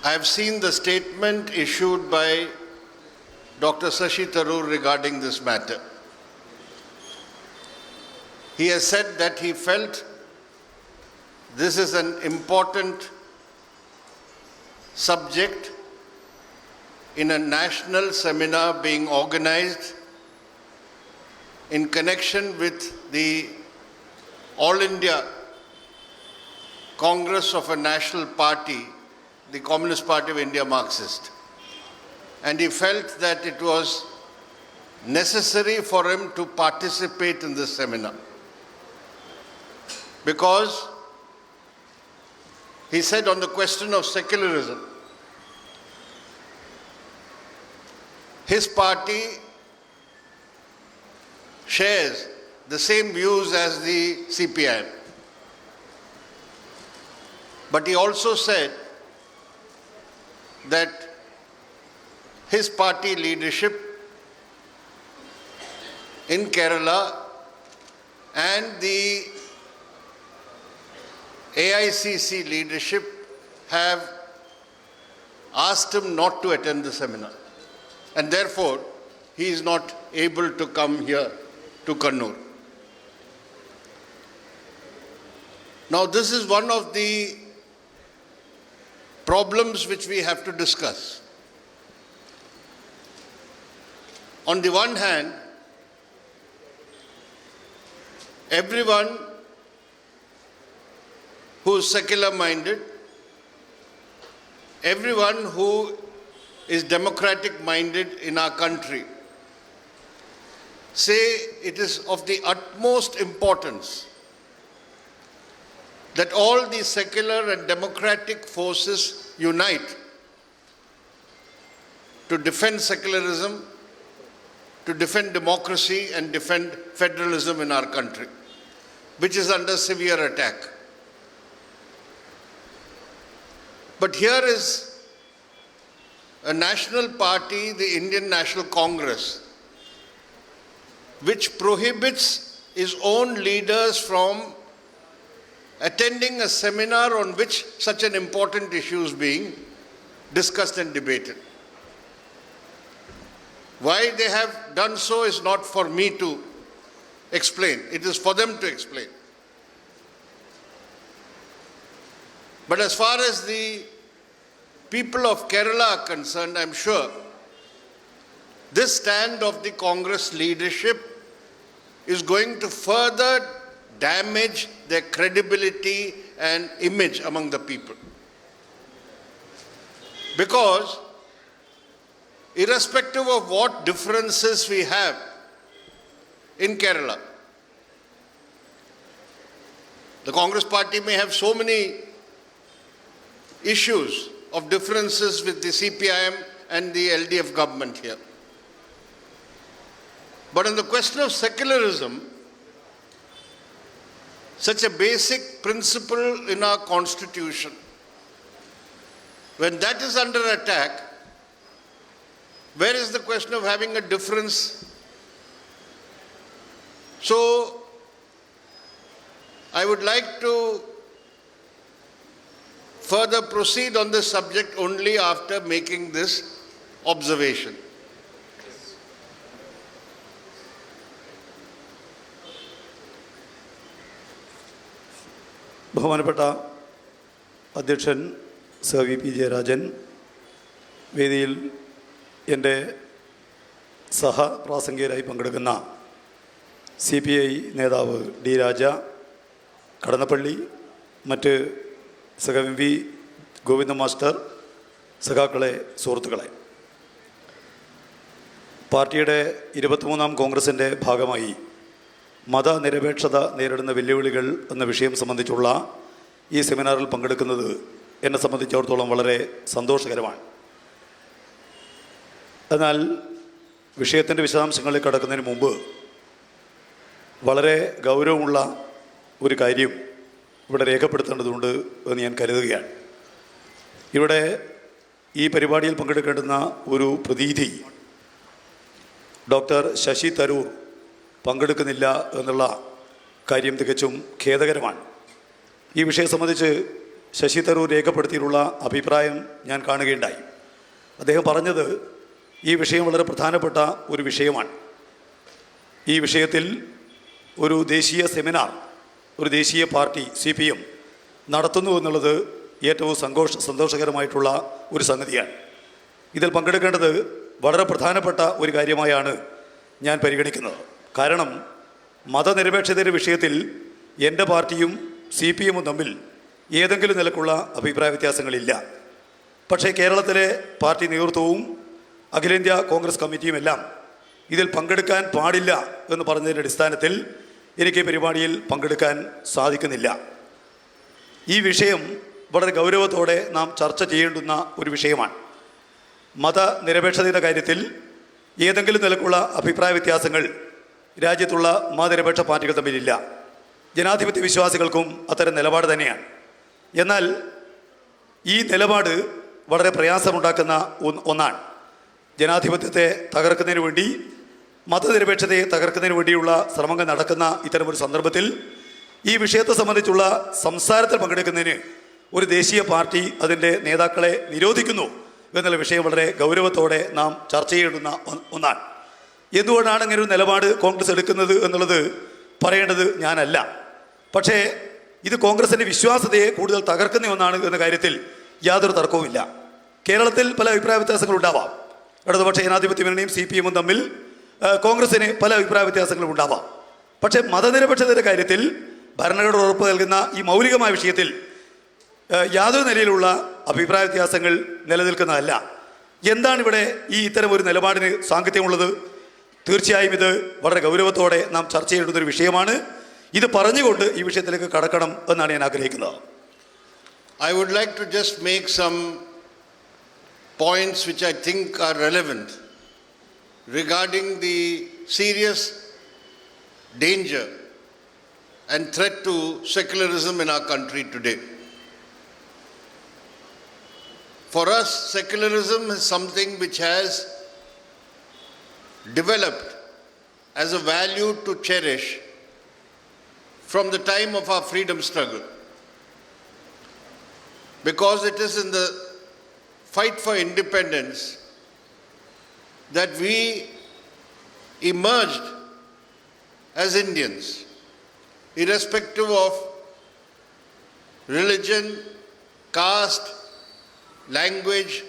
I have seen the statement issued by Dr. Shashi Tharoor regarding this matter. He has said that he felt this is an important subject in a national seminar being organized in connection with the All India Congress of a national party, the Communist Party of India Marxist. And he felt that it was necessary for him to participate in this seminar because he said on the question of secularism, his party shares the same views as the CPIM. But he also said that his party leadership in Kerala and the AICC leadership have asked him not to attend the seminar, and therefore he is not able to come here to Kannur. Now this is one of the problems which we have to discuss. On the one hand, everyone who is secular-minded, everyone who is democratic-minded in our country, say it is of the utmost importance that all the secular and democratic forces unite to defend secularism, to defend democracy and defend federalism in our country, which is under severe attack. But here is a national party, the Indian National Congress, which prohibits its own leaders from attending a seminar on which such an important issue is being discussed and debated. Why they have done so is not for me to explain. It is for them to explain. But as far as the people of Kerala are concerned, I'm sure this stand of the Congress leadership is going to further damage their credibility and image among the people. Because irrespective of what differences we have in Kerala, the Congress party may have so many issues of differences with the CPIM and the LDF government here. But on the question of secularism, such a basic principle in our constitution, when that is under attack, where is the question of having a difference? So, I would like to further proceed on this subject only after making this observation. ബഹുമാനപ്പെട്ട അധ്യക്ഷൻ സർ വി പി ജയരാജൻ, വേദിയിൽ എൻ്റെ സഹപ്രാസംഗികരായി പങ്കെടുക്കുന്ന CPI നേതാവ് ഡി രാജ, കടന്നപ്പള്ളി, മറ്റ് സഖ എം വി ഗോവിന്ദ മാസ്റ്റർ, സഖാക്കളെ, സുഹൃത്തുക്കളെ, പാർട്ടിയുടെ 23-ാം കോൺഗ്രസിൻ്റെ ഭാഗമായി മതനിരപേക്ഷത നേരിടുന്ന വെല്ലുവിളികൾ എന്ന വിഷയം സംബന്ധിച്ചുള്ള ഈ സെമിനാറിൽ പങ്കെടുക്കുന്നത് എന്നെ സംബന്ധിച്ചിടത്തോളം വളരെ സന്തോഷകരമാണ്. എന്നാൽ വിഷയത്തിൻ്റെ വിശദാംശങ്ങളിൽ കടക്കുന്നതിന് മുമ്പ് വളരെ ഗൗരവമുള്ള ഒരു കാര്യം ഇവിടെ രേഖപ്പെടുത്തേണ്ടതുണ്ട് എന്ന് ഞാൻ കരുതുകയാണ്. ഇവിടെ ഈ പരിപാടിയിൽ പങ്കെടുക്കേണ്ടുന്ന ഒരു പ്രതീതി ഡോക്ടർ ശശി തരൂർ പങ്കെടുക്കുന്നില്ല എന്നുള്ള കാര്യം തികച്ചും ഖേദകരമാണ്. ഈ വിഷയം സംബന്ധിച്ച് ശശി തരൂർ രേഖപ്പെടുത്തിയിട്ടുള്ള അഭിപ്രായം ഞാൻ കാണുകയുണ്ടായി. അദ്ദേഹം പറഞ്ഞത് ഈ വിഷയം വളരെ പ്രധാനപ്പെട്ട ഒരു വിഷയമാണ്. ഈ വിഷയത്തിൽ ഒരു ദേശീയ സെമിനാർ ഒരു ദേശീയ പാർട്ടി CPM നടത്തുന്നു എന്നുള്ളത് ഏറ്റവും സന്തോഷകരമായിട്ടുള്ള ഒരു സംഗതിയാണ്. ഇതിൽ പങ്കെടുക്കേണ്ടത് വളരെ പ്രധാനപ്പെട്ട ഒരു കാര്യമായാണ് ഞാൻ പരിഗണിക്കുന്നത്. കാരണം മതനിരപേക്ഷതയുടെ വിഷയത്തിൽ എൻ്റെ പാർട്ടിയും CPM തമ്മിൽ ഏതെങ്കിലും നിലക്കുള്ള അഭിപ്രായ വ്യത്യാസങ്ങളില്ല. പക്ഷേ കേരളത്തിലെ പാർട്ടി നേതൃത്വവും അഖിലേന്ത്യാ കോൺഗ്രസ് കമ്മിറ്റിയുമെല്ലാം ഇതിൽ പങ്കെടുക്കാൻ പാടില്ല എന്ന് പറഞ്ഞതിൻ്റെ അടിസ്ഥാനത്തിൽ എനിക്ക് പരിപാടിയിൽ പങ്കെടുക്കാൻ സാധിക്കുന്നില്ല. ഈ വിഷയം വളരെ ഗൗരവത്തോടെ നാം ചർച്ച ചെയ്യേണ്ടുന്ന ഒരു വിഷയമാണ്. മതനിരപേക്ഷതയുടെ കാര്യത്തിൽ ഏതെങ്കിലും നിലക്കുള്ള അഭിപ്രായ വ്യത്യാസങ്ങൾ രാജ്യത്തുള്ള മതനിരപേക്ഷ പാർട്ടികൾ തമ്മിലില്ല. ജനാധിപത്യ വിശ്വാസികൾക്കും അത്തരം നിലപാട് തന്നെയാണ്. എന്നാൽ ഈ നിലപാട് വളരെ പ്രയാസമുണ്ടാക്കുന്ന ഒന്നാണ്. ജനാധിപത്യത്തെ തകർക്കുന്നതിന് വേണ്ടി, മതനിരപേക്ഷതയെ തകർക്കുന്നതിന് വേണ്ടിയുള്ള ശ്രമങ്ങൾ നടക്കുന്ന ഇത്തരമൊരു സന്ദർഭത്തിൽ ഈ വിഷയത്തെ സംബന്ധിച്ചുള്ള സംസാരത്തിൽ പങ്കെടുക്കുന്നതിന് ഒരു ദേശീയ പാർട്ടി അതിൻ്റെ നേതാക്കളെ നിരോധിക്കുന്നു എന്നുള്ള വിഷയം വളരെ ഗൗരവത്തോടെ നാം ചർച്ച ചെയ്യേണ്ടുന്ന ഒന്നാണ്. എന്തുകൊണ്ടാണ് ഇങ്ങനെ ഒരു നിലപാട് കോൺഗ്രസ് എടുക്കുന്നത് എന്നുള്ളത് പറയേണ്ടത് ഞാനല്ല. പക്ഷേ ഇത് കോൺഗ്രസിൻ്റെ വിശ്വാസ്യതയെ കൂടുതൽ തകർക്കുന്ന ഒന്നാണ് എന്ന കാര്യത്തിൽ യാതൊരു തർക്കവുമില്ല. കേരളത്തിൽ പല അഭിപ്രായ വ്യത്യാസങ്ങളുണ്ടാവാം. ഇടതുപക്ഷ ജനാധിപത്യ മുന്നണിയും CPM തമ്മിൽ കോൺഗ്രസിന് പല അഭിപ്രായ വ്യത്യാസങ്ങളും ഉണ്ടാവാം. പക്ഷേ മതനിരപേക്ഷതയുടെ കാര്യത്തിൽ ഭരണഘടന ഉറപ്പ് നൽകുന്ന ഈ മൗലികമായ വിഷയത്തിൽ യാതൊരു നിലയിലുള്ള അഭിപ്രായ വ്യത്യാസങ്ങൾ നിലനിൽക്കുന്നതല്ല. എന്താണ് ഇവിടെ ഈ ഇത്തരം ഒരു നിലപാടിന് സാങ്കത്യമുള്ളത്? തീർച്ചയായും ഇത് വളരെ ഗൗരവത്തോടെ നാം ചർച്ച ചെയ്യേണ്ടുന്നൊരു വിഷയമാണ്. ഇത് പറഞ്ഞുകൊണ്ട് ഈ വിഷയത്തിലേക്ക് കടക്കണം എന്നാണ് ഞാൻ ആഗ്രഹിക്കുന്നത്. I would like to just make some points which I think are relevant regarding the serious danger and threat to secularism in our country today. For us, secularism is something which has developed as a value to cherish from the time of our freedom struggle, because it is in the fight for independence that we emerged as Indians, irrespective of religion, caste, language,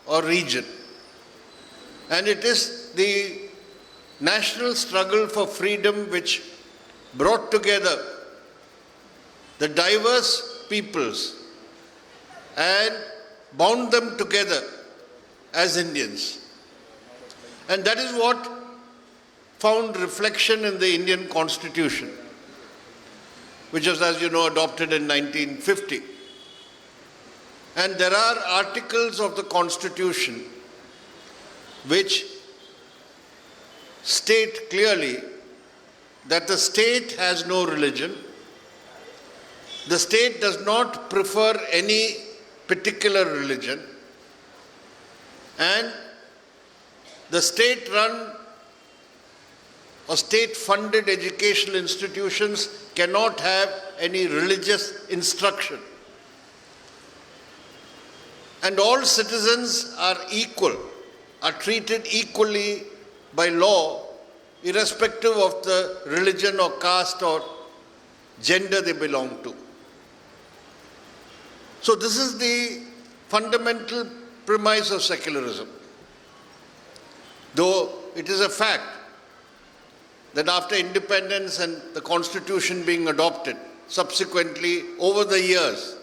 or region. And it is the national struggle for freedom which brought together the diverse peoples and bound them together as Indians. And that is what found reflection in the Indian Constitution, which was, as you know, adopted in 1950. And there are articles of the Constitution which state clearly that the state has no religion, the state does not prefer any particular religion, and the state-run or state-funded educational institutions cannot have any religious instruction. And all citizens are equal, are treated equally by law, irrespective of the religion or caste or gender they belong to. So this is the fundamental premise of secularism. Though it is a fact that after independence and the Constitution being adopted, subsequently over the years,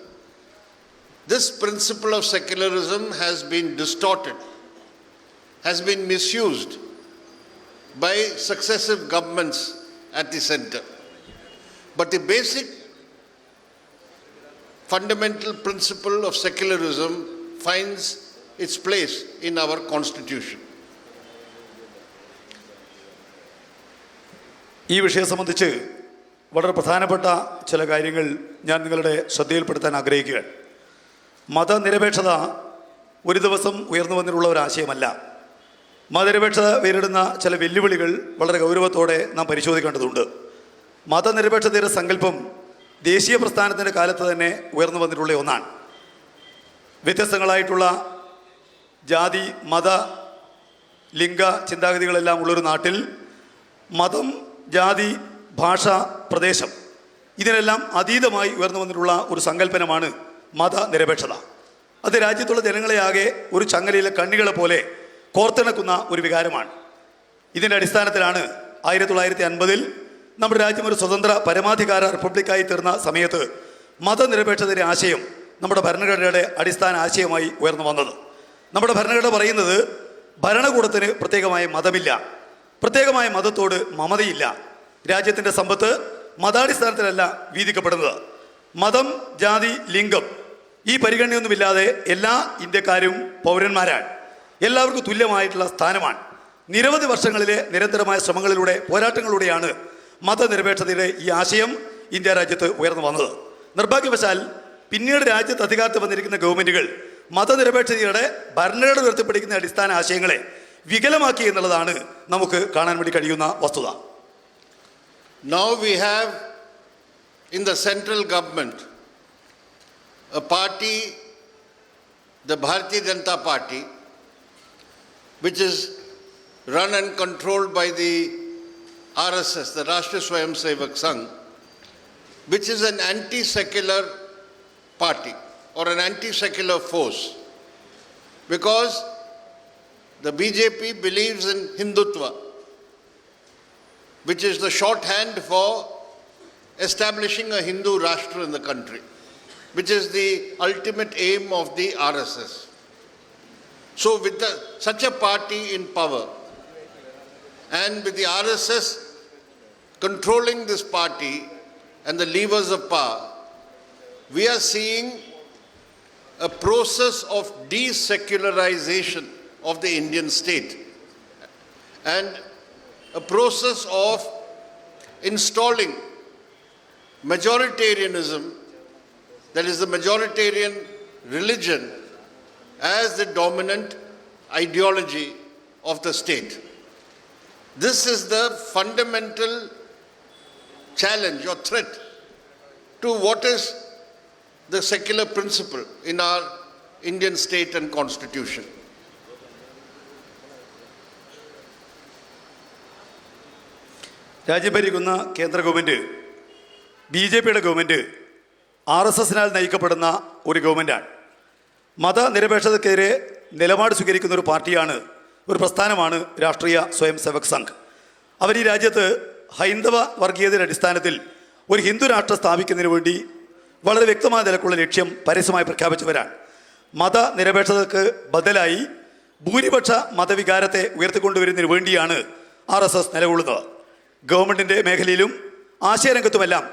this principle of secularism has been distorted, has been misused by successive governments at the center. But the basic fundamental principle of secularism finds its place in our Constitution. ഈ വിഷയം സംബന്ധിച്ച് വളരെ പ്രധാനപ്പെട്ട ചില കാര്യങ്ങൾ ഞാൻ നിങ്ങളുടെ ശ്രദ്ധയിൽപ്പെടുത്താൻ ആഗ്രഹിക്കുകയാണ്. മതനിരപേക്ഷത ഒരു ദിവസം ഉയർന്നു വന്നിട്ടുള്ള ഒരാശയമല്ല. മതനിരപേക്ഷത നേരിടുന്ന ചില വെല്ലുവിളികൾ വളരെ ഗൗരവത്തോടെ നാം പരിശോധിക്കേണ്ടതുണ്ട്. മതനിരപേക്ഷതയുടെ സങ്കല്പം ദേശീയ പ്രസ്ഥാനത്തിൻ്റെ കാലത്ത് തന്നെ ഉയർന്നു വന്നിട്ടുള്ള ഒന്നാണ്. വ്യത്യസ്തങ്ങളായിട്ടുള്ള ജാതി, മത, ലിംഗ ചിന്താഗതികളെല്ലാം ഉള്ളൊരു നാട്ടിൽ മതം, ജാതി, ഭാഷ, പ്രദേശം ഇതിനെല്ലാം അതീതമായി ഉയർന്നു വന്നിട്ടുള്ള ഒരു സങ്കല്പനമാണ് മതനിരപേക്ഷത. അത് രാജ്യത്തുള്ള ജനങ്ങളെയാകെ ഒരു ചങ്ങലയിലെ കണ്ണികളെ പോലെ കോർത്തിണക്കുന്ന ഒരു വികാരമാണ്. ഇതിൻ്റെ അടിസ്ഥാനത്തിലാണ് 1950 നമ്മുടെ രാജ്യം ഒരു സ്വതന്ത്ര പരമാധികാര റിപ്പബ്ലിക്കായി തീർന്ന സമയത്ത് മതനിരപേക്ഷതയുടെ ആശയം നമ്മുടെ ഭരണഘടനയുടെ അടിസ്ഥാന ആശയമായി ഉയർന്നു വന്നത്. നമ്മുടെ ഭരണഘടന പറയുന്നത് ഭരണകൂടത്തിന് പ്രത്യേകമായ മതമില്ല, പ്രത്യേകമായ മതത്തോട് മമതയില്ല. രാജ്യത്തിൻ്റെ സമ്പത്ത് മതാടിസ്ഥാനത്തിലല്ല വീതിക്കപ്പെടുന്നത്. മതം, ജാതി, ലിംഗം ഈ പരിഗണനയൊന്നുമില്ലാതെ എല്ലാ ഇന്ത്യക്കാരും പൗരന്മാരാണ്. എല്ലാവർക്കും തുല്യമായിട്ടുള്ള സ്ഥാനമാണ്. നിരവധി വർഷങ്ങളിലെ നിരന്തരമായ ശ്രമങ്ങളിലൂടെ, പോരാട്ടങ്ങളിലൂടെയാണ് മതനിരപേക്ഷതയുടെ ഈ ആശയം ഇന്ത്യ രാജ്യത്ത് ഉയർന്നു വന്നത്. നിർഭാഗ്യവശാൽ പിന്നീട് രാജ്യത്ത് അധികാരത്തിൽ വന്നിരിക്കുന്ന ഗവൺമെൻറ്റുകൾ മതനിരപേക്ഷതയുടെ ഭരണഘടന ഉയർത്തിപ്പിടിക്കുന്ന അടിസ്ഥാന ആശയങ്ങളെ വികലമാക്കി എന്നുള്ളതാണ് നമുക്ക് കാണാൻ വേണ്ടി കഴിയുന്ന വസ്തുത. Now we have in the central government a party, the Bharatiya Janata Party, which is run and controlled by the RSS, the Rashtriya Swayamsevak Sangh, which is an anti-secular party or an anti-secular force, because the BJP believes in Hindutva, which is the shorthand for establishing a Hindu Rashtra in the country, which is the ultimate aim of the RSS. So with such a party in power and with the RSS controlling this party and the levers of power, we are seeing a process of desecularization of the Indian state and a process of installing majoritarianism, that is the majoritarian religion, as the dominant ideology of the state. This is the fundamental challenge or threat to what is the secular principle in our Indian state and constitution. രാജ്യം ഭരിക്കുന്ന കേന്ദ്ര ഗവൺമെൻറ് BJPയുടെ ഗവൺമെൻറ് RSSനാൽ നയിക്കപ്പെടുന്ന ഒരു ഗവൺമെൻറ്റാണ്. മതനിരപേക്ഷതയ്ക്കെതിരെ നിലപാട് സ്വീകരിക്കുന്ന ഒരു പാർട്ടിയാണ്, ഒരു പ്രസ്ഥാനമാണ് രാഷ്ട്രീയ സ്വയം സേവക് സംഘ്. അവർ ഈ രാജ്യത്ത് ഹൈന്ദവ വർഗീയതയുടെ അടിസ്ഥാനത്തിൽ ഒരു ഹിന്ദു രാഷ്ട്രം സ്ഥാപിക്കുന്നതിന് വേണ്ടി വളരെ വ്യക്തമായ നിലക്കുള്ള ലക്ഷ്യം പരസ്യമായി പ്രഖ്യാപിച്ചവരാണ്. മതനിരപേക്ഷതയ്ക്ക് ബദലായി ഭൂരിപക്ഷ മതവികാരത്തെ ഉയർത്തിക്കൊണ്ടുവരുന്നതിന് വേണ്ടിയാണ് RSS നിലകൊള്ളുന്നത്. ഗവൺമെൻറ്റിൻ്റെ മേഖലയിലും ആശയരംഗത്തുമെല്ലാം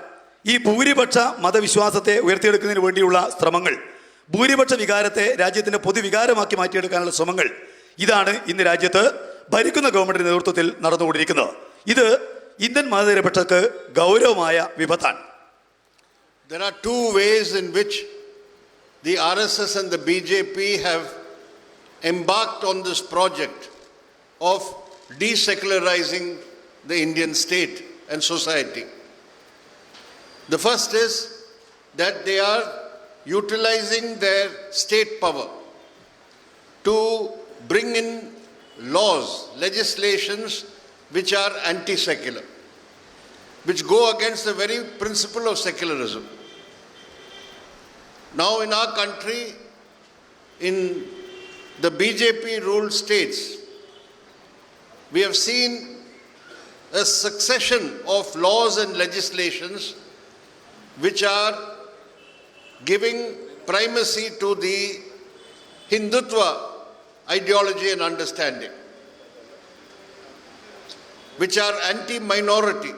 ഈ ഭൂരിപക്ഷ മതവിശ്വാസത്തെ ഉയർത്തിയെടുക്കുന്നതിന് വേണ്ടിയുള്ള ശ്രമങ്ങൾ, ഭൂരിപക്ഷ വികാരത്തെ രാജ്യത്തിൻ്റെ പൊതുവികാരമാക്കി മാറ്റിയെടുക്കാനുള്ള ശ്രമങ്ങൾ, ഇതാണ് ഇന്ന് രാജ്യത്ത് ഭരിക്കുന്ന ഗവൺമെൻറ്റിൻ്റെ നേതൃത്വത്തിൽ നടന്നുകൊണ്ടിരിക്കുന്നത്. ഇത് ഇന്ത്യൻ മതനിരപേക്ഷതയ്ക്ക് ഗൗരവമായ വിപത്താണ്. There are two ways in which the RSS and the BJP have embarked on this project of desecularizing the Indian state and society. The first is that they are utilizing their state power to bring in laws, legislations which are anti-secular, which go against the very principle of secularism. Now in our country, in the BJP-ruled states, we have seen a succession of laws and legislations which are giving primacy to the Hindutva ideology and understanding, which are anti-minority,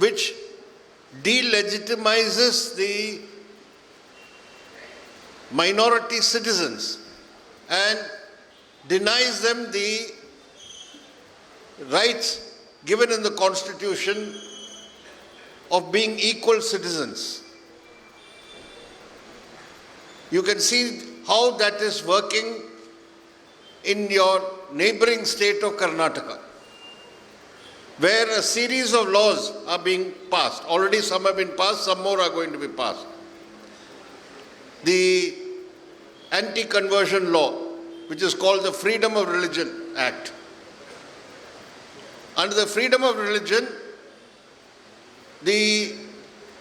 which delegitimizes the minority citizens and denies them the rights given in the Constitution of being equal citizens. You can see how that is working in your neighboring state of Karnataka, where a series of laws are being passed. Already some have been passed, some more are going to be passed. The anti-conversion law, which is called the Freedom of Religion Act. Under the freedom of religion, the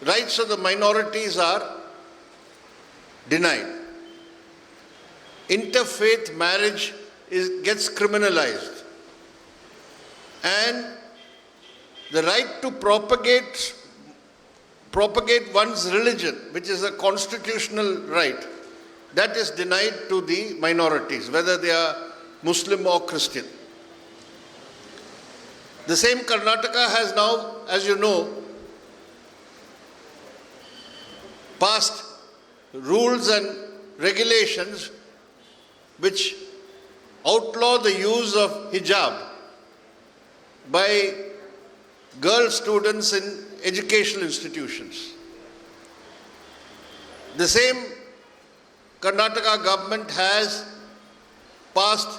rights of the minorities are denied. Interfaith marriage gets criminalized. And the right to propagate one's religion, which is a constitutional right, that is denied to the minorities, whether they are Muslim or Christian. The same Karnataka has now, as you know, passed rules and regulations which outlaw the use of hijab by girl students in educational institutions. The same Karnataka government has passed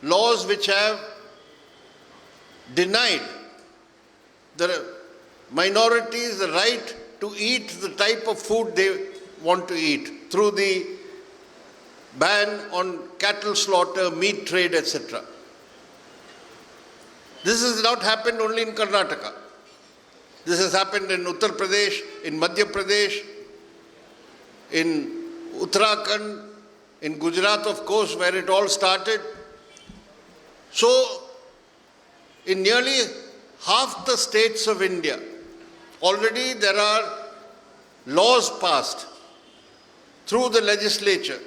laws which have denied the minorities the right to eat the type of food they want to eat through the ban on cattle slaughter, meat trade, etc. This has not happened only in Karnataka. This has happened in Uttar Pradesh, in Madhya Pradesh, in Uttarakhand, in Gujarat, of course, where it all started. So, in nearly half the states of India, already there are laws passed through the legislature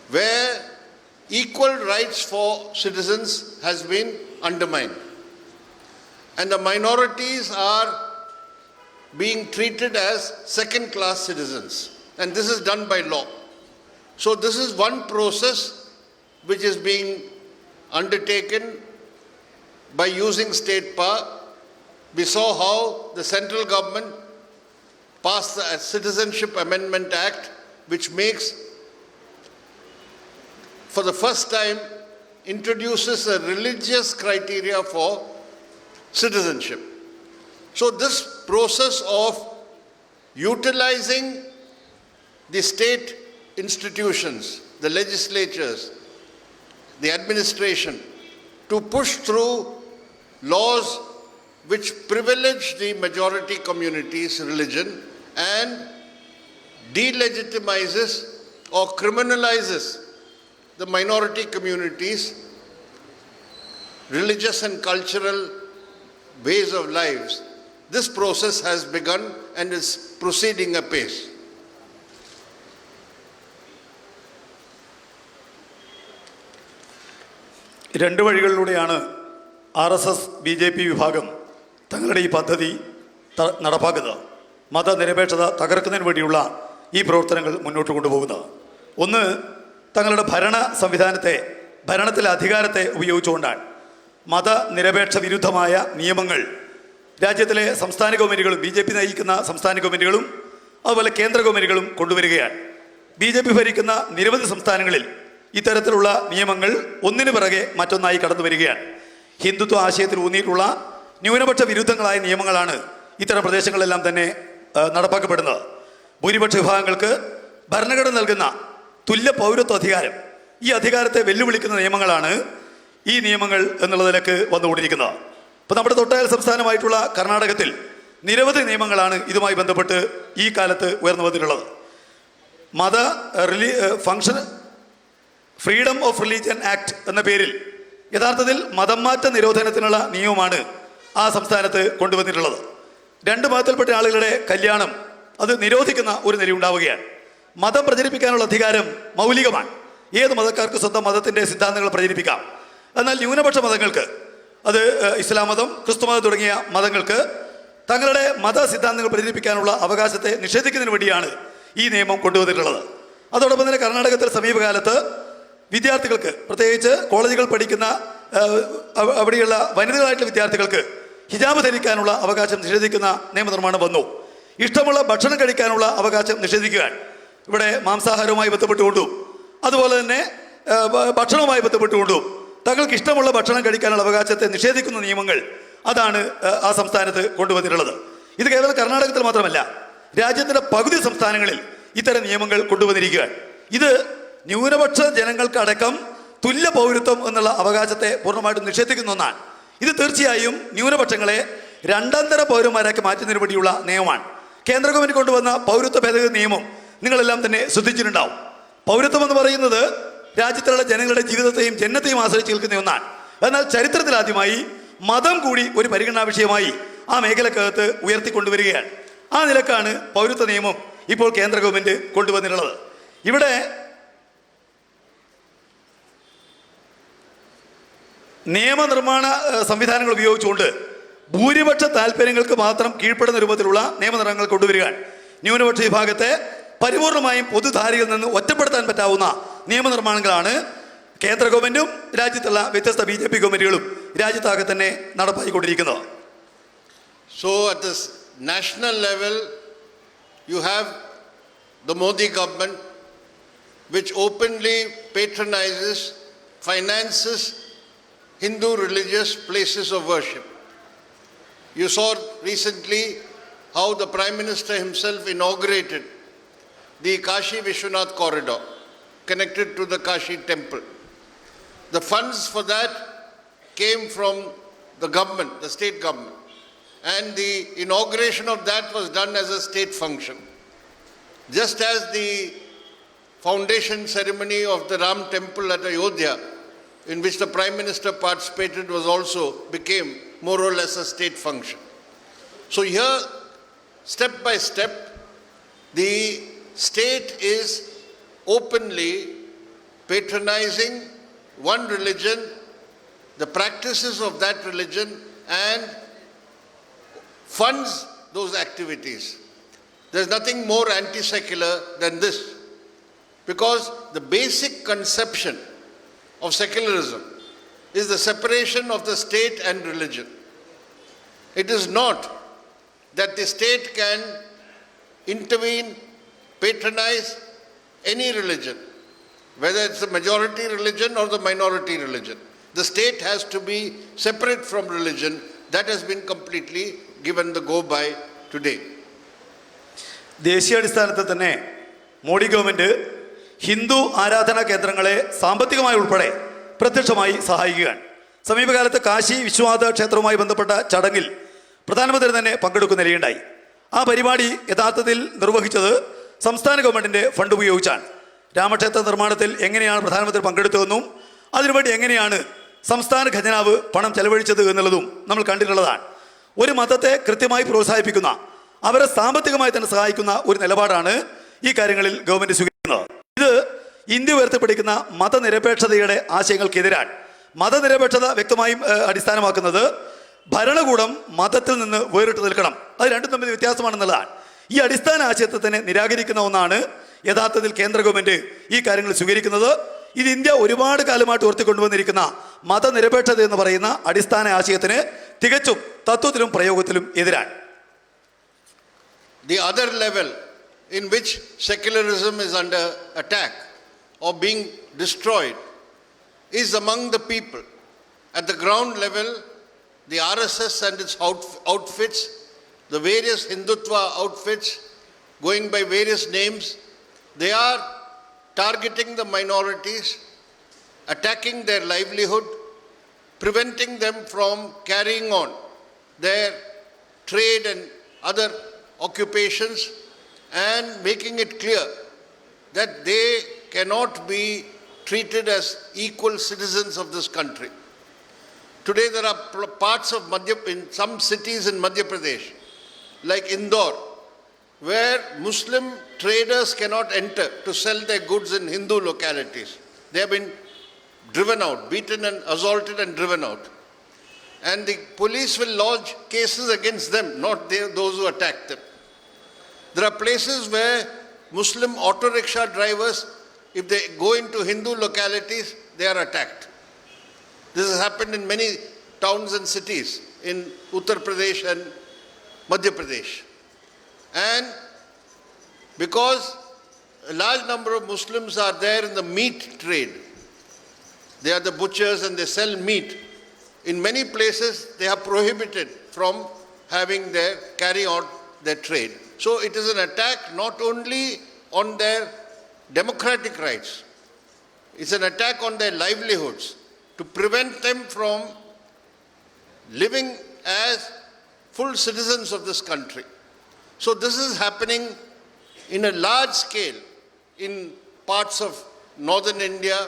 where equal rights for citizens has been undermined. And the minorities are being treated as second-class citizens. And this is done by law. So this is one process which is being undertaken by using state power. We saw how the central government passed the Citizenship Amendment Act, which makes, for the first time, introduces a religious criteria for citizenship. So this process of utilizing the state institutions, the legislatures, the administration, to push through laws which privilege the majority community's religion and delegitimizes or criminalizes the minority community's religious and cultural ways of lives. This process has begun and is proceeding apace. രണ്ട് വഴികളിലൂടെയാണ് RSS BJP വിഭാഗം തങ്ങളുടെ ഈ പദ്ധതി നടപ്പാക്കുന്നത്. മതനിരപേക്ഷത തകർക്കുന്നതിന് വേണ്ടിയുള്ള ഈ പ്രവർത്തനങ്ങൾ മുന്നോട്ട് കൊണ്ടുപോകുന്നത്. ഒന്ന്, തങ്ങളുടെ ഭരണ സംവിധാനത്തെ, ഭരണത്തിലെ അധികാരത്തെ ഉപയോഗിച്ചുകൊണ്ടാണ് മതനിരപേക്ഷ വിരുദ്ധമായ നിയമങ്ങൾ രാജ്യത്തിലെ സംസ്ഥാന ഗവൺമെൻറ്റുകളും BJP നയിക്കുന്ന സംസ്ഥാന ഗവൺമെൻറ്റുകളും അതുപോലെ കേന്ദ്ര ഗവൺമെൻറ്റുകളും കൊണ്ടുവരികയാണ്. BJP ഭരിക്കുന്ന നിരവധി സംസ്ഥാനങ്ങളിൽ ഇത്തരത്തിലുള്ള നിയമങ്ങൾ ഒന്നിനു പിറകെ മറ്റൊന്നായി കടന്നു വരികയാണ്. ഹിന്ദുത്വ ആശയത്തിൽ ഊന്നിയിട്ടുള്ള ന്യൂനപക്ഷ വിരുദ്ധങ്ങളായ നിയമങ്ങളാണ് ഇത്തരം പ്രദേശങ്ങളിലെല്ലാം തന്നെ നടപ്പാക്കപ്പെടുന്നത്. ഭൂരിപക്ഷ വിഭാഗങ്ങൾക്ക് ഭരണഘടന നൽകുന്ന തുല്യ പൗരത്വ അധികാരം, ഈ അധികാരത്തെ വെല്ലുവിളിക്കുന്ന നിയമങ്ങളാണ് ഈ നിയമങ്ങൾ എന്നുള്ള നിലക്ക് വന്നുകൊണ്ടിരിക്കുന്നത്. ഇപ്പോൾ നമ്മുടെ തൊട്ടയൽ സംസ്ഥാനമായിട്ടുള്ള കർണാടകത്തിൽ നിരവധി നിയമങ്ങളാണ് ഇതുമായി ബന്ധപ്പെട്ട് ഈ കാലത്ത് ഉയർന്നു വന്നിട്ടുള്ളത്. ഫ്രീഡം ഓഫ് റിലീജിയൻ ആക്ട് എന്ന പേരിൽ യഥാർത്ഥത്തിൽ മതം മാറ്റ നിരോധനത്തിനുള്ള നിയമമാണ് ആ സംസ്ഥാനത്ത് കൊണ്ടുവന്നിട്ടുള്ളത്. രണ്ട് മതത്തിൽപ്പെട്ട ആളുകളുടെ കല്യാണം അത് നിരോധിക്കുന്ന ഒരു നില ഉണ്ടാവുകയാണ്. മതം പ്രചരിപ്പിക്കാനുള്ള അധികാരം മൗലികമാണ്. ഏത് മതക്കാർക്ക് സ്വന്തം മതത്തിൻ്റെ സിദ്ധാന്തങ്ങൾ പ്രചരിപ്പിക്കാം. എന്നാൽ ന്യൂനപക്ഷ മതങ്ങൾക്ക്, അത് ഇസ്ലാം മതം, ക്രിസ്തു മതം തുടങ്ങിയ മതങ്ങൾക്ക് തങ്ങളുടെ മത സിദ്ധാന്തങ്ങൾ പ്രചരിപ്പിക്കാനുള്ള അവകാശത്തെ നിഷേധിക്കുന്നതിന് വേണ്ടിയാണ് ഈ നിയമം കൊണ്ടുവന്നിട്ടുള്ളത്. അതോടൊപ്പം തന്നെ കർണാടകത്തിൽ സമീപകാലത്ത് വിദ്യാർത്ഥികൾക്ക്, പ്രത്യേകിച്ച് കോളേജുകൾ പഠിക്കുന്ന അവിടെയുള്ള വനിതകളായിട്ടുള്ള വിദ്യാർത്ഥികൾക്ക് ഹിജാബ് ധരിക്കാനുള്ള അവകാശം നിഷേധിക്കുന്ന നിയമനിർമ്മാണം വന്നു. ഇഷ്ടമുള്ള ഭക്ഷണം കഴിക്കാനുള്ള അവകാശം നിഷേധിക്കുകയാണ്. ഇവിടെ മാംസാഹാരവുമായി ബന്ധപ്പെട്ടുകൊണ്ടും അതുപോലെ തന്നെ ഭക്ഷണവുമായി ബന്ധപ്പെട്ടുകൊണ്ടും തങ്ങൾക്ക് ഇഷ്ടമുള്ള ഭക്ഷണം കഴിക്കാനുള്ള അവകാശത്തെ നിഷേധിക്കുന്ന നിയമങ്ങൾ അതാണ് ആ സംസ്ഥാനത്ത് കൊണ്ടുവന്നിട്ടുള്ളത്. ഇത് കേവലം കർണാടകത്തിൽ മാത്രമല്ല, രാജ്യത്തിൻ്റെ പകുതി സംസ്ഥാനങ്ങളിൽ ഇത്തരം നിയമങ്ങൾ കൊണ്ടുവന്നിരിക്കുകയാണ്. ഇത് ന്യൂനപക്ഷ ജനങ്ങൾക്കടക്കം തുല്യ പൗരത്വം എന്നുള്ള അവകാശത്തെ പൂർണ്ണമായിട്ടും നിഷേധിക്കുന്ന ഒന്നാണ്. ഇത് തീർച്ചയായും ന്യൂനപക്ഷങ്ങളെ രണ്ടാന്തര പൗരന്മാരാക്കി മാറ്റുന്നതിന് വേണ്ടിയുള്ള നിയമമാണ്. കേന്ദ്ര ഗവൺമെൻറ് കൊണ്ടുവന്ന പൗരത്വ ഭേദഗതി നിയമം നിങ്ങളെല്ലാം തന്നെ ശ്രദ്ധിച്ചിട്ടുണ്ടാവും. പൗരത്വം എന്ന് പറയുന്നത് രാജ്യത്തുള്ള ജനങ്ങളുടെ ജീവിതത്തെയും ജനത്തെയും ആശ്രയിച്ച് നിൽക്കുന്ന ഒന്നാണ്. എന്നാൽ ചരിത്രത്തിലാദ്യമായി മതം കൂടി ഒരു പരിഗണനാ വിഷയമായി ആ മേഖലക്കകത്ത് ഉയർത്തിക്കൊണ്ടുവരികയാണ്. ആ നിലക്കാണ് പൗരത്വ നിയമം ഇപ്പോൾ കേന്ദ്ര ഗവൺമെൻറ് കൊണ്ടുവന്നിട്ടുള്ളത്. ഇവിടെ നിയമനിർമ്മാണ സംവിധാനങ്ങൾ ഉപയോഗിച്ചുകൊണ്ട് ഭൂരിപക്ഷ താല്പര്യങ്ങൾക്ക് മാത്രം കീഴ്പ്പെടുന്ന രൂപത്തിലുള്ള നിയമനിർമ്മാണങ്ങൾ കൊണ്ടുവരികയാണ്. ന്യൂനപക്ഷ വിഭാഗത്തെ പരിപൂർണമായും പൊതുധാരയിൽ നിന്ന് ഒറ്റപ്പെടുത്താൻ പറ്റാവുന്ന നിയമനിർമ്മാണങ്ങളാണ് കേന്ദ്ര ഗവൺമെൻറ്റും രാജ്യത്തുള്ള വ്യത്യസ്ത BJP ഗവൺമെൻറ്റുകളും രാജ്യത്താകെ തന്നെ നടപ്പാക്കിക്കൊണ്ടിരിക്കുന്നത്. So at this national level, you have the Modi government which openly patronizes, finances Hindu religious places of worship. You saw recently how the Prime Minister himself inaugurated the Kashi Vishwanath corridor connected to the Kashi temple. The funds for that came from the government, the state government, and the inauguration of that was done as a state function. Just as the foundation ceremony of the Ram temple at Ayodhya, in which the Prime Minister participated, was also became more or less a state function. So here, step by step, the state is openly patronizing one religion, the practices of that religion, and funds those activities. There's nothing more anti-secular than this, because the basic conception of secularism is the separation of the state and religion. It is not that the state can intervene, patronize any religion, whether it's the majority religion or the minority religion. The state has to be separate from religion. That has been completely given the go-by today. ദേശീയാടിസ്ഥാനത്തിൽ തന്നെ മോഡി ഗവൺമെൻറ് ഹിന്ദു ആരാധനാ കേന്ദ്രങ്ങളെ സാമ്പത്തികമായി ഉൾപ്പെടെ പ്രത്യക്ഷമായി സഹായിക്കുകയാണ്. സമീപകാലത്ത് കാശി വിശ്വനാഥ ക്ഷേത്രവുമായി ബന്ധപ്പെട്ട ചടങ്ങിൽ പ്രധാനമന്ത്രി തന്നെ പങ്കെടുക്കുന്നിടയുണ്ടായി. ആ പരിപാടി യഥാർത്ഥത്തിൽ നിർവഹിച്ചത് സംസ്ഥാന ഗവൺമെൻറ്റിൻ്റെ ഫണ്ട് ഉപയോഗിച്ചാണ്. രാമക്ഷേത്ര നിർമ്മാണത്തിൽ എങ്ങനെയാണ് പ്രധാനമന്ത്രി പങ്കെടുത്തതെന്നും അതിനുവേണ്ടി എങ്ങനെയാണ് സംസ്ഥാന ഖജനാവ് പണം ചെലവഴിച്ചത് എന്നുള്ളതും നമ്മൾ കണ്ടിട്ടുള്ളതാണ്. ഒരു മതത്തെ കൃത്യമായി പ്രോത്സാഹിപ്പിക്കുന്ന, അവരെ സാമ്പത്തികമായി തന്നെ സഹായിക്കുന്ന ഒരു നിലപാടാണ് ഈ കാര്യങ്ങളിൽ ഗവൺമെൻറ് സ്വീകരിക്കുന്നത്. ഇത് ഇന്ത്യ ഉയർത്തിപ്പിടിക്കുന്ന മതനിരപേക്ഷതയുടെ ആശയങ്ങൾക്കെതിരാണ്. മതനിരപേക്ഷത വ്യക്തമായും അടിസ്ഥാനമാക്കുന്നത് ഭരണകൂടം മതത്തിൽ നിന്ന് വേറിട്ട് നിൽക്കണം, അത് രണ്ടും തമ്മിൽ വ്യത്യാസമാണെന്നുള്ളതാണ്. ഈ അടിസ്ഥാന ആശയത്തെ തന്നെ നിരാകരിക്കുന്ന ഒന്നാണ് യഥാർത്ഥത്തിൽ കേന്ദ്ര ഗവൺമെൻറ് ഈ കാര്യങ്ങൾ സ്വീകരിക്കുന്നത്. ഇത് ഇന്ത്യ ഒരുപാട് കാലമായിട്ട് ഉയർത്തിക്കൊണ്ടുവന്നിരിക്കുന്ന മതനിരപേക്ഷത എന്ന് പറയുന്ന അടിസ്ഥാന ആശയത്തിന് തികച്ചും തത്വത്തിലും പ്രയോഗത്തിലും എതിരാണ്. The other level in which secularism is under attack or being destroyed is among the people. At the ground level, the RSS and its outfits, the various Hindutva outfits going by various names, they are targeting the minorities, attacking their livelihood, preventing them from carrying on their trade and other occupations, and making it clear that they cannot be treated as equal citizens of this country. Today there are parts of in some cities in Madhya Pradesh, like Indore, where Muslim traders cannot enter to sell their goods in Hindu localities. They have been driven out, beaten and assaulted and driven out. And the police will lodge cases against them, not those who attacked them. There are places where Muslim auto rickshaw drivers, if they go into Hindu localities, they are attacked. This has happened in many towns and cities in Uttar Pradesh and Madhya Pradesh. And because a large number of Muslims are there in the meat trade, they are the butchers and they sell meat. In many places, they are prohibited from carry on their trade. So it is an attack not only on their democratic rights, it's an attack on their livelihoods to prevent them from living as full citizens of this country. So this is happening in a large scale in parts of northern India,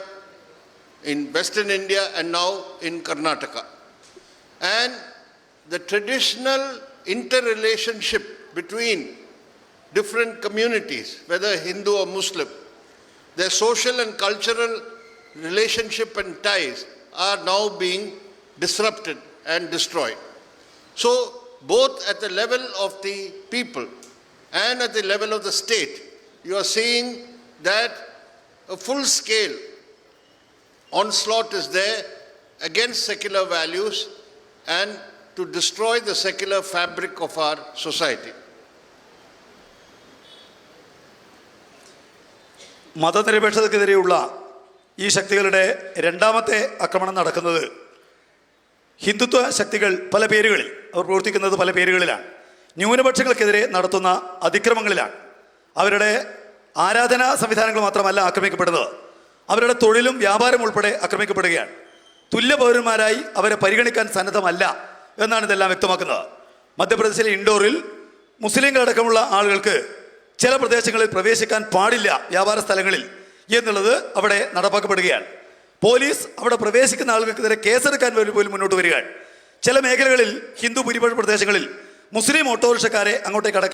in western India, and now in Karnataka. And the traditional interrelationship between different communities, whether Hindu or Muslim, their social and cultural relationship and ties are now being disrupted and destroyed. So both at the level of the people and at the level of the state, you are seeing that a full-scale onslaught is there against secular values and to destroy the secular fabric of our society. മതനിരപേക്ഷതക്കെതിരെയുള്ള ഈ ശക്തികളുടെ രണ്ടാമത്തെ ആക്രമണം നടക്കുന്നത് ഹിന്ദുത്വ ശക്തികൾ പല പേരുകളിൽ, അവർ പ്രവർത്തിക്കുന്നത് പല പേരുകളിലാണ്. ന്യൂനപക്ഷങ്ങൾക്കെതിരെ നടത്തുന്ന അതിക്രമങ്ങളിലാണ്. അവരുടെ ആരാധനാ സംവിധാനങ്ങൾ മാത്രമല്ല ആക്രമിക്കപ്പെടുന്നത്, അവരുടെ തൊഴിലും വ്യാപാരം ഉൾപ്പെടെ ആക്രമിക്കപ്പെടുകയാണ്. തുല്യ പൗരന്മാരായി അവരെ പരിഗണിക്കാൻ സന്നദ്ധമല്ല എന്നാണ് ഇതെല്ലാം വ്യക്തമാക്കുന്നത്. മധ്യപ്രദേശിലെ ഇൻഡോറിൽ മുസ്ലിങ്ങളടക്കമുള്ള ആളുകൾക്ക് ചില പ്രദേശങ്ങളിൽ പ്രവേശിക്കാൻ പാടില്ല വ്യാപാര സ്ഥലങ്ങളിൽ എന്നുള്ളത് അവിടെ നടപ്പാക്കപ്പെടുകയാണ്. പോലീസ് അവിടെ പ്രവേശിക്കുന്ന ആളുകൾക്കെതിരെ കേസെടുക്കാൻ പോലും മുന്നോട്ട് വരികയാണ്. ചില മേഖലകളിൽ ഹിന്ദു ഭൂരിപക്ഷ പ്രദേശങ്ങളിൽ മുസ്ലിം ഓട്ടോറിക്ഷക്കാരെ അങ്ങോട്ടേക്ക് അടക്കം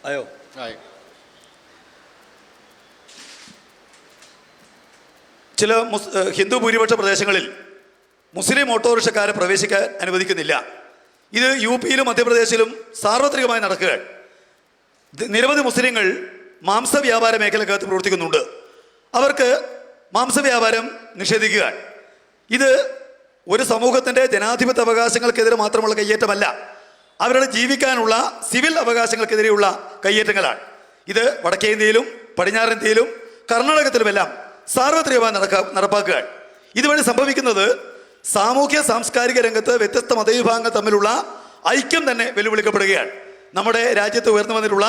അയ്യോ ചില ഹിന്ദു ഭൂരിപക്ഷ പ്രദേശങ്ങളിൽ മുസ്ലിം ഓട്ടോറിക്ഷക്കാരെ പ്രവേശിക്കാൻ അനുവദിക്കുന്നില്ല. ഇത് യു പിയിലും മധ്യപ്രദേശിലും സാർവത്രികമായി നടക്കുകയാണ്. നിരവധി മുസ്ലിങ്ങൾ മാംസവ്യാപാര മേഖലക്കകത്ത് പ്രവർത്തിക്കുന്നുണ്ട്. അവർക്ക് മാംസവ്യാപാരം നിഷേധിക്കുകയാണ്. ഇത് ഒരു സമൂഹത്തിൻ്റെ ജനാധിപത്യ അവകാശങ്ങൾക്കെതിരെ മാത്രമുള്ള കയ്യേറ്റമല്ല, അവരുടെ ജീവിക്കാനുള്ള സിവിൽ അവകാശങ്ങൾക്കെതിരെയുള്ള കയ്യേറ്റങ്ങളാണ്. ഇത് വടക്കേ ഇന്ത്യയിലും പടിഞ്ഞാറൻ ഇന്ത്യയിലും കർണാടകത്തിലുമെല്ലാം സാർവത്രികമായി നടപ്പാക്കുകയാണ്. ഇതുവഴി സംഭവിക്കുന്നത് സാമൂഹ്യ സാംസ്കാരിക രംഗത്ത് വ്യത്യസ്ത മതവിഭാഗങ്ങൾ തമ്മിലുള്ള ഐക്യം തന്നെ വെല്ലുവിളിക്കപ്പെടുകയാണ്. നമ്മുടെ രാജ്യത്ത് ഉയർന്നു വന്നിട്ടുള്ള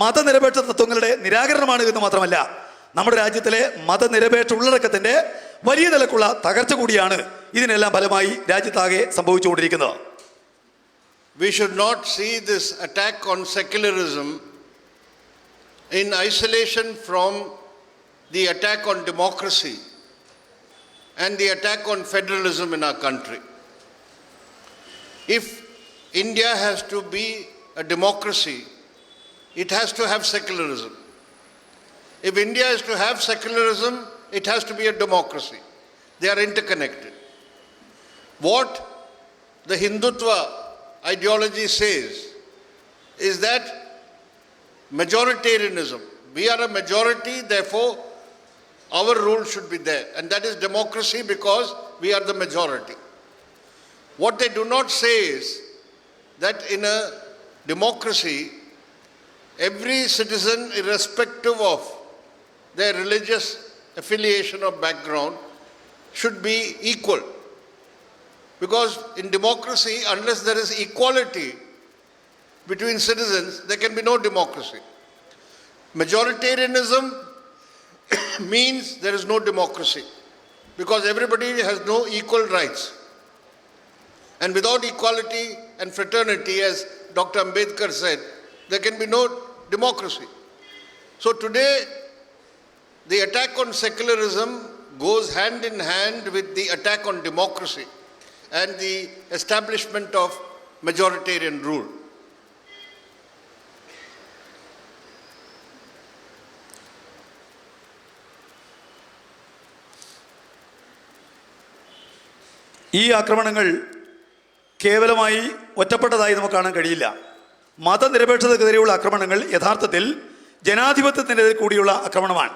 മതനിരപേക്ഷ തത്വങ്ങളുടെ നിരാകരണമാണ് എന്ന് മാത്രമല്ല, നമ്മുടെ രാജ്യത്തിലെ മതനിരപേക്ഷ ഉള്ളടക്കത്തിൻ്റെ വലിയ നിലക്കുള്ള തകർച്ച കൂടിയാണ് ഇതിനെല്ലാം ഫലമായി രാജ്യത്താകെ സംഭവിച്ചുകൊണ്ടിരിക്കുന്നത്. We should not see this attack on secularism in isolation from the attack on democracy and the attack on federalism in our country. If India has to be a democracy, it has to have secularism. If India is to have secularism, it has to be a democracy. They are interconnected. What the Hindutva ideology says is that majoritarianism, we are a majority, therefore our rule should be there, and that is democracy because we are the majority. What they do not say is that in a democracy, every citizen, irrespective of their religious affiliation or background, should be equal. Because in democracy, unless there is equality between citizens, there can be no democracy. Majoritarianism means there is no democracy because everybody has no equal rights. And without equality and fraternity, as Dr. Ambedkar said, there can be no democracy. So today, the attack on secularism goes hand in hand with the attack on democracy and the establishment of majoritarian rule. ഈ ആക്രമണങ്ങൾ കേവലമായി ഒറ്റപ്പെട്ടതായി നമുക്ക് കാണാൻ കഴിയില്ല. മതനിരപേക്ഷതക്കെതിരെയുള്ള ആക്രമണങ്ങൾ യഥാർത്ഥത്തിൽ ജനാധിപത്യത്തിനെതിരെ കൂടിയുള്ള ആക്രമണമാണ്.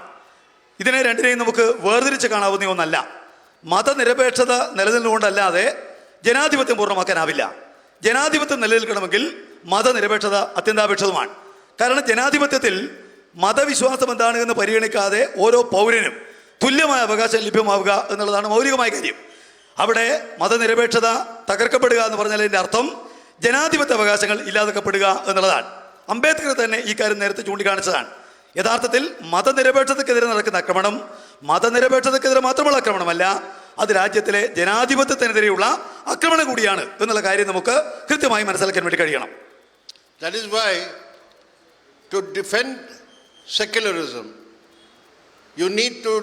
ഇതിനെ രണ്ടിനെയും നമുക്ക് വേർതിരിച്ച് കാണാവുന്ന ഒന്നല്ല. മതനിരപേക്ഷത നിലനിന്നുകൊണ്ടല്ലാതെ ജനാധിപത്യം പൂർണ്ണമാക്കാനാവില്ല. ജനാധിപത്യം നിലനിൽക്കണമെങ്കിൽ മതനിരപേക്ഷത അത്യന്താപേക്ഷിതമാണ്. കാരണം ജനാധിപത്യത്തിൽ മതവിശ്വാസം എന്താണ് എന്ന് പരിഗണിക്കാതെ ഓരോ പൗരനും തുല്യമായ അവകാശം ലഭ്യമാവുക എന്നുള്ളതാണ് മൗലികമായ കാര്യം. അവിടെ മതനിരപേക്ഷത തകർക്കപ്പെടുക എന്ന് പറഞ്ഞാൽ അതിൻ്റെ അർത്ഥം ജനാധിപത്യ അവകാശങ്ങൾ ഇല്ലാതാക്കപ്പെടുക എന്നുള്ളതാണ്. അംബേദ്കർ തന്നെ ഈ കാര്യം നേരത്തെ ചൂണ്ടിക്കാണിച്ചതാണ്. യഥാർത്ഥത്തിൽ മതനിരപേക്ഷതക്കെതിരെ നടക്കുന്ന ആക്രമണം മതനിരപേക്ഷതക്കെതിരെ മാത്രമുള്ള ആക്രമണമല്ല, അത് രാജ്യത്തിലെ ജനാധിപത്യത്തിനെതിരെയുള്ള ആക്രമണം കൂടിയാണ് എന്നുള്ള കാര്യം നമുക്ക് കൃത്യമായി മനസ്സിലാക്കാൻ വേണ്ടി കഴിയണം. That is why to defend secularism, you need to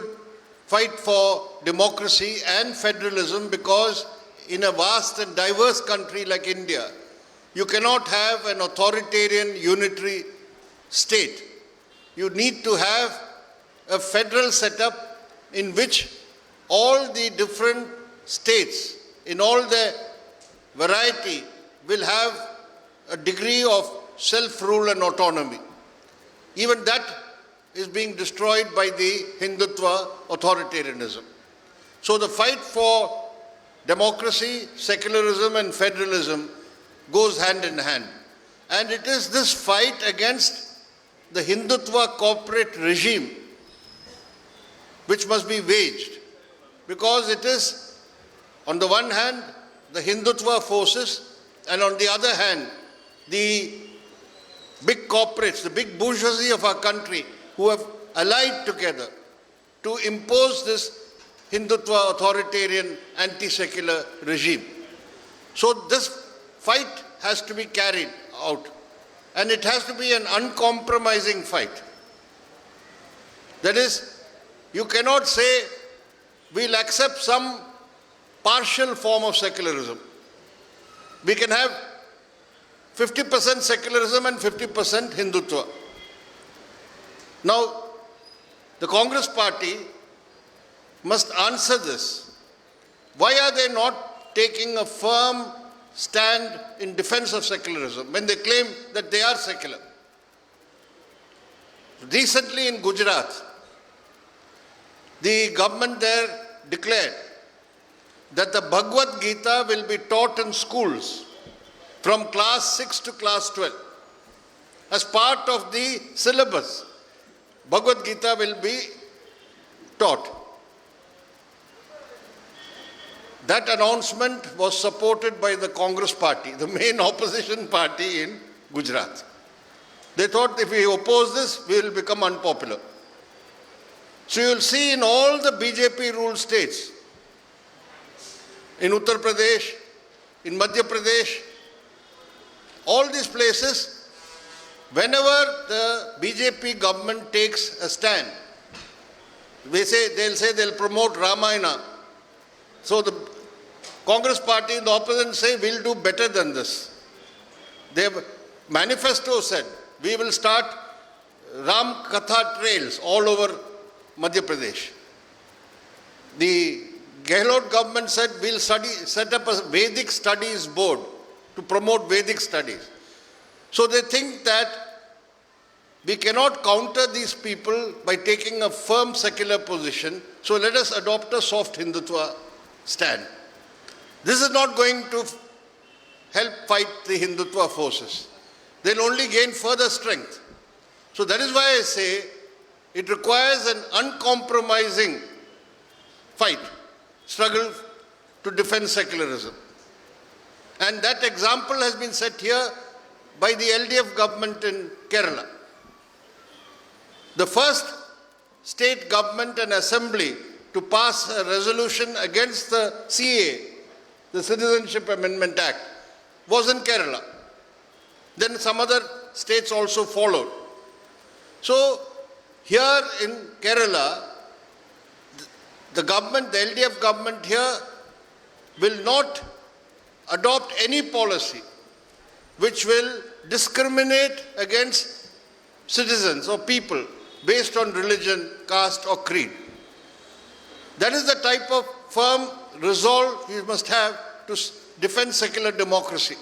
fight for democracy and federalism, because in a vast and diverse country like India, you cannot have an authoritarian unitary state. You need to have a federal setup in which all the different states, in all their variety, will have a degree of self-rule and autonomy. Even that is being destroyed by the Hindutva authoritarianism. So the fight for democracy, secularism and federalism goes hand in hand. And it is this fight against the Hindutva corporate regime which must be waged, because it is on the one hand the Hindutva forces and on the other hand the big corporates, the big bourgeoisie of our country, who have allied together to impose this Hindutva authoritarian anti-secular regime. So this fight has to be carried out, and it has to be an uncompromising fight. That is, you cannot say we'll accept some partial form of secularism. We can have 50% secularism and 50% Hindutva. Now, the Congress party must answer this. Why are they not taking a firm stand in defense of secularism when they claim that they are secular? Recently in Gujarat, the government there declared that the Bhagavad Gita will be taught in schools from class 6 to class 12. As part of the syllabus, Bhagavad Gita will be taught. That announcement was supported by the Congress party, the main opposition party in Gujarat. They thought if we oppose this, we will become unpopular. So you will see in all the BJP ruled states, in Uttar Pradesh, in Madhya Pradesh, all these places, whenever the BJP government takes a stand, they'll say they'll promote Ramayana. So the Congress party and the opposition say we'll do better than this. Their manifesto said we will start Ram Katha trails all over Madhya Pradesh. The Gehlot government said we'll set up a Vedic studies board to promote Vedic studies. So they think that we cannot counter these people by taking a firm secular position. So let us adopt a soft Hindutva stand. This is not going to help fight the Hindutva forces. They'll only gain further strength. So that is why I say it requires an uncompromising fight, struggle to defend secularism. And that example has been set here by the LDF government in Kerala. The first state government and assembly to pass a resolution against the CA, the Citizenship Amendment Act, was in Kerala. Then some other states also followed. So here in Kerala, the government, the LDF government here will not adopt any policy which will discriminate against citizens or people based on religion, caste or creed. That is the type of firm resolve we must have to defend secular democracy.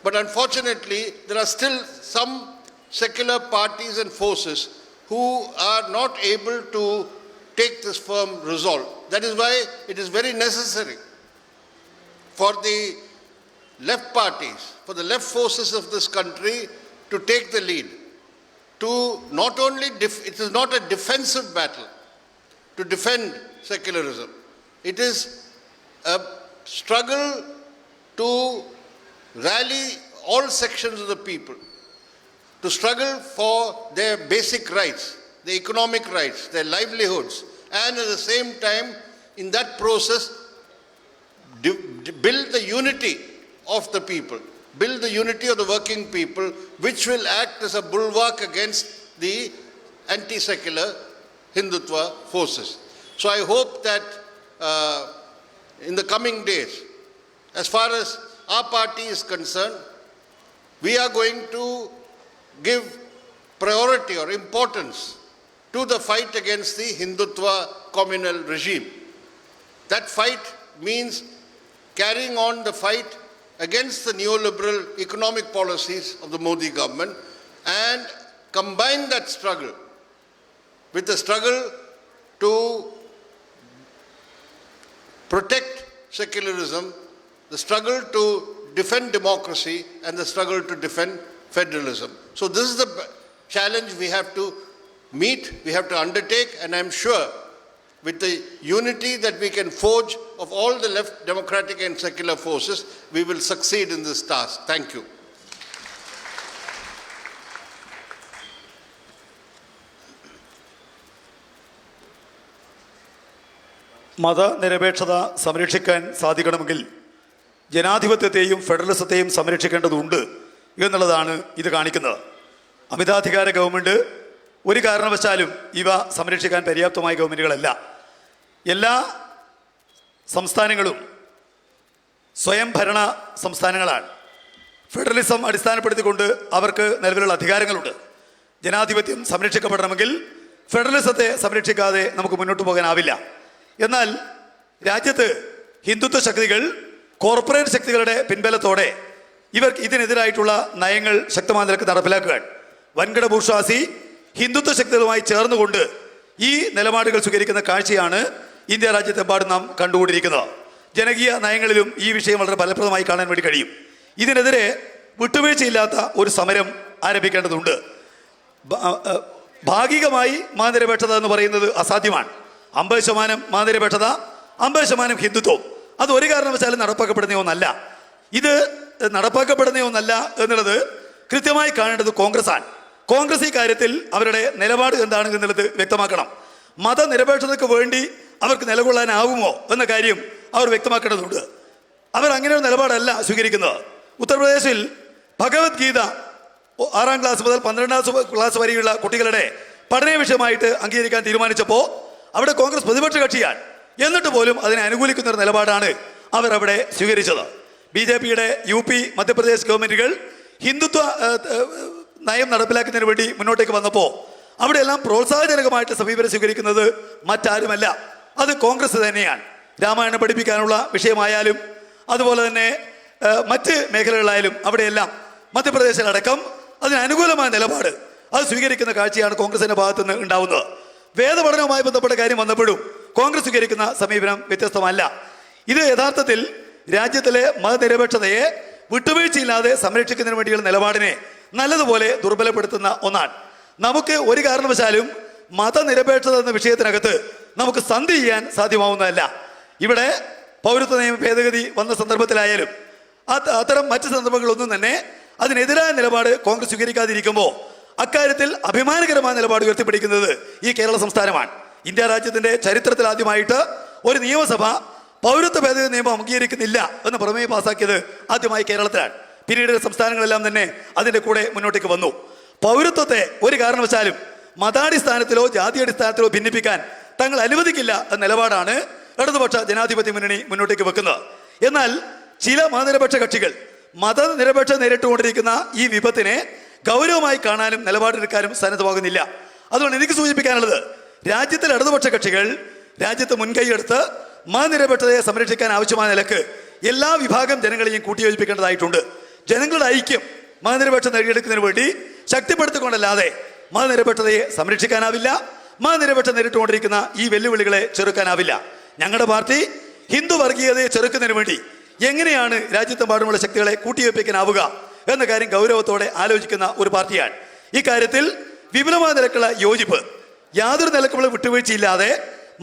But unfortunately, there are still some secular parties and forces who are not able to take this firm resolve. That is why it is very necessary for the left parties, for the left forces of this country to take the lead. To not only, it is not a defensive battle to defend secularism. It is a struggle to rally all sections of the people, to struggle for their basic rights, their economic rights, their livelihoods, and at the same time, in that process, build the unity of the people, build the unity of the working people, which will act as a bulwark against the anti-secular Hindutva forces. So I hope that in the coming days, as far as our party is concerned, we are going to give priority or importance to the fight against the Hindutva communal regime. That fight means carrying on the fight against the neoliberal economic policies of the Modi government and combine that struggle with the struggle to protect secularism, the struggle to defend democracy, and the struggle to defend federalism. So this is the challenge we have to meet, we have to undertake, and I'm sure with the unity that we can forge of all the left democratic and secular forces, we will succeed in this task. Thank you. മതനിരപേക്ഷത സംരക്ഷിക്കാൻ സാധിക്കണമെങ്കിൽ ജനാധിപത്യത്തെയും ഫെഡറലിസത്തെയും സംരക്ഷിക്കേണ്ടതുണ്ട് എന്നുള്ളതാണ് ഇത് കാണിക്കുന്നത്. അമിതാധികാര ഗവൺമെൻറ് ഒരു കാരണവശാലും ഇവ സംരക്ഷിക്കാൻ പര്യാപ്തമായ ഗവൺമെൻറ്റുകളല്ല. എല്ലാ സംസ്ഥാനങ്ങളും സ്വയം ഭരണ സംസ്ഥാനങ്ങളാണ്. ഫെഡറലിസം അടിസ്ഥാനപ്പെടുത്തിക്കൊണ്ട് അവർക്ക് നിലവിലുള്ള അധികാരങ്ങളുണ്ട്. ജനാധിപത്യം സംരക്ഷിക്കപ്പെടണമെങ്കിൽ ഫെഡറലിസത്തെ സംരക്ഷിക്കാതെ നമുക്ക് മുന്നോട്ട് പോകാനാവില്ല. എന്നാൽ രാജ്യത്ത് ഹിന്ദുത്വ ശക്തികൾ കോർപ്പറേറ്റ് ശക്തികളുടെ പിൻബലത്തോടെ ഇവർക്ക് ഇതിനെതിരായിട്ടുള്ള നയങ്ങൾ ശക്തമായ നിലക്ക് നടപ്പിലാക്കുകയാണ്. വൻകിട ബൂർഷ്വാസി ഹിന്ദുത്വ ശക്തികളുമായി ചേർന്നുകൊണ്ട് ഈ നിലപാടുകൾ സ്വീകരിക്കുന്ന കാഴ്ചയാണ് ഇന്ത്യ രാജ്യത്തെമ്പാടും നാം കണ്ടുകൊണ്ടിരിക്കുന്നത്. ജനകീയ നയങ്ങളിലും ഈ വിഷയം വളരെ ഫലപ്രദമായി കാണാൻ വേണ്ടി കഴിയും. ഇതിനെതിരെ വിട്ടുവീഴ്ചയില്ലാത്ത ഒരു സമരം ആരംഭിക്കേണ്ടതുണ്ട്. ഭാഗികമായി മതനിരപേക്ഷത എന്ന് പറയുന്നത് അസാധ്യമാണ്. 50% മതനിരപേക്ഷത, 50% ഹിന്ദുത്വം, അത് ഒരു കാരണവശാലും നടപ്പാക്കപ്പെടുന്ന ഒന്നല്ല. ഇത് നടപ്പാക്കപ്പെടുന്ന ഒന്നല്ല എന്നുള്ളത് കൃത്യമായി കാണേണ്ടത് കോൺഗ്രസ്സാണ്. കോൺഗ്രസ് ഈ കാര്യത്തിൽ അവരുടെ നിലപാട് എന്താണ് എന്നുള്ളത് വ്യക്തമാക്കണം. മതനിരപേക്ഷതയ്ക്ക് വേണ്ടി അവർക്ക് നിലകൊള്ളാനാവുമോ എന്ന കാര്യം അവർ വ്യക്തമാക്കേണ്ടതുണ്ട്. അവർ അങ്ങനെ ഒരു നിലപാടല്ല സ്വീകരിക്കുന്നത്. ഉത്തർപ്രദേശിൽ ഭഗവത്ഗീത 6ാം ക്ലാസ് മുതൽ 12ാം ക്ലാസ് വരെയുള്ള കുട്ടികളുടെ പഠന വിഷയമായിട്ട് അംഗീകരിക്കാൻ തീരുമാനിച്ചപ്പോൾ അവിടെ കോൺഗ്രസ് പ്രതിപക്ഷ കക്ഷിയാണ്. എന്നിട്ട് പോലും അതിനെ അനുകൂലിക്കുന്ന ഒരു നിലപാടാണ് അവർ അവിടെ സ്വീകരിച്ചത്. BJPയുടെ UP മധ്യപ്രദേശ് ഗവൺമെൻറ്റുകൾ ഹിന്ദുത്വ നയം നടപ്പിലാക്കുന്നതിന് വേണ്ടി മുന്നോട്ടേക്ക് വന്നപ്പോൾ അവിടെയെല്ലാം പ്രോത്സാഹജനകമായിട്ട് സമീപനം സ്വീകരിക്കുന്നത് മറ്റാരുമല്ല, അത് കോൺഗ്രസ് തന്നെയാണ്. രാമായണം പഠിപ്പിക്കാനുള്ള വിഷയമായാലും അതുപോലെ തന്നെ മറ്റ് മേഖലകളിലായാലും അവിടെയെല്ലാം മധ്യപ്രദേശിലടക്കം അതിന് അനുകൂലമായ നിലപാട് അത് സ്വീകരിക്കുന്ന കാഴ്ചയാണ് കോൺഗ്രസിൻ്റെ ഭാഗത്തുനിന്ന് ഉണ്ടാവുന്നത്. വേദപഠനവുമായി ബന്ധപ്പെട്ട കാര്യം വന്നപ്പോഴും കോൺഗ്രസ് സ്വീകരിക്കുന്ന സമീപനം വ്യത്യസ്തമല്ല. ഇത് യഥാർത്ഥത്തിൽ രാജ്യത്തിലെ മതനിരപേക്ഷതയെ വിട്ടുവീഴ്ചയില്ലാതെ സംരക്ഷിക്കുന്നതിന് വേണ്ടിയുള്ള നിലപാടിനെ നല്ലതുപോലെ ദുർബലപ്പെടുത്തുന്ന ഒന്നാണ്. നമുക്ക് ഒരു കാരണവശാലും മതനിരപേക്ഷത എന്ന വിഷയത്തിനകത്ത് നമുക്ക് സന്ധി ചെയ്യാൻ സാധ്യമാവുന്നതല്ല. ഇവിടെ പൗരത്വ നിയമ ഭേദഗതി വന്ന സന്ദർഭത്തിലായാലും അത്തരം മറ്റ് സന്ദർഭങ്ങളൊന്നും തന്നെ അതിനെതിരായ നിലപാട് കോൺഗ്രസ് സ്വീകരിക്കാതിരിക്കുമ്പോൾ അക്കാര്യത്തിൽ അഭിമാനകരമായ നിലപാട് ഉയർത്തിപ്പിടിക്കുന്നത് ഈ കേരള സംസ്ഥാനമാണ്. ഇന്ത്യ രാജ്യത്തിൻ്റെ ചരിത്രത്തിൽ ആദ്യമായിട്ട് ഒരു നിയമസഭ പൗരത്വ ഭേദഗതി നിയമം അംഗീകരിക്കുന്നില്ല എന്ന് പ്രമേയം പാസാക്കിയത് ആദ്യമായി കേരളത്തിലാണ്. പിന്നീട് സംസ്ഥാനങ്ങളെല്ലാം തന്നെ അതിൻ്റെ കൂടെ മുന്നോട്ടേക്ക് വന്നു. പൗരത്വത്തെ ഒരു കാരണവശാലും മതാടിസ്ഥാനത്തിലോ ജാതി അടിസ്ഥാനത്തിലോ ഭിന്നിപ്പിക്കാൻ തങ്ങൾ അനുവദിക്കില്ല എന്ന നിലപാടാണ് ഇടതുപക്ഷ ജനാധിപത്യ മുന്നണി മുന്നോട്ടേക്ക് വെക്കുന്നത്. എന്നാൽ ചില മതനിരപേക്ഷ കക്ഷികൾ മതനിരപേക്ഷ നേരിട്ടുകൊണ്ടിരിക്കുന്ന ഈ വിപത്തിനെ ഗൗരവമായി കാണാനും നിലപാടെടുക്കാനും സന്നദ്ധമാകുന്നില്ല. അതുകൊണ്ട് എനിക്ക് സൂചിപ്പിക്കാനുള്ളത്, രാജ്യത്തിലെ ഇടതുപക്ഷ കക്ഷികൾ രാജ്യത്ത് മുൻകൈയെടുത്ത് മതനിരപേക്ഷതയെ സംരക്ഷിക്കാൻ ആവശ്യമായ നിലക്ക് എല്ലാ വിഭാഗം ജനങ്ങളെയും കൂട്ടിയോജിപ്പിക്കേണ്ടതായിട്ടുണ്ട്. ജനങ്ങളുടെ ഐക്യം മതനിരപേക്ഷത നേടിയെടുക്കുന്നതിന് വേണ്ടി ശക്തിപ്പെടുത്തിക്കൊണ്ടല്ലാതെ മതനിരപേക്ഷതയെ സംരക്ഷിക്കാനാവില്ല. മതനിരപേക്ഷ നേരിട്ടുകൊണ്ടിരിക്കുന്ന ഈ വെല്ലുവിളികളെ ചെറുക്കാനാവില്ല. ഞങ്ങളുടെ പാർട്ടി ഹിന്ദു വർഗീയതയെ ചെറുക്കുന്നതിന് വേണ്ടി എങ്ങനെയാണ് രാജ്യത്തെമ്പാടുമുള്ള ശക്തികളെ കൂട്ടിയോജിപ്പിക്കാനാവുക എന്ന കാര്യം ഗൗരവത്തോടെ ആലോചിക്കുന്ന ഒരു പാർട്ടിയാണ്. ഇക്കാര്യത്തിൽ വിപുലമായ നിലക്കുള്ള യോജിപ്പ്, യാതൊരു നിലക്കുമുള്ള വിട്ടുവീഴ്ചയില്ലാതെ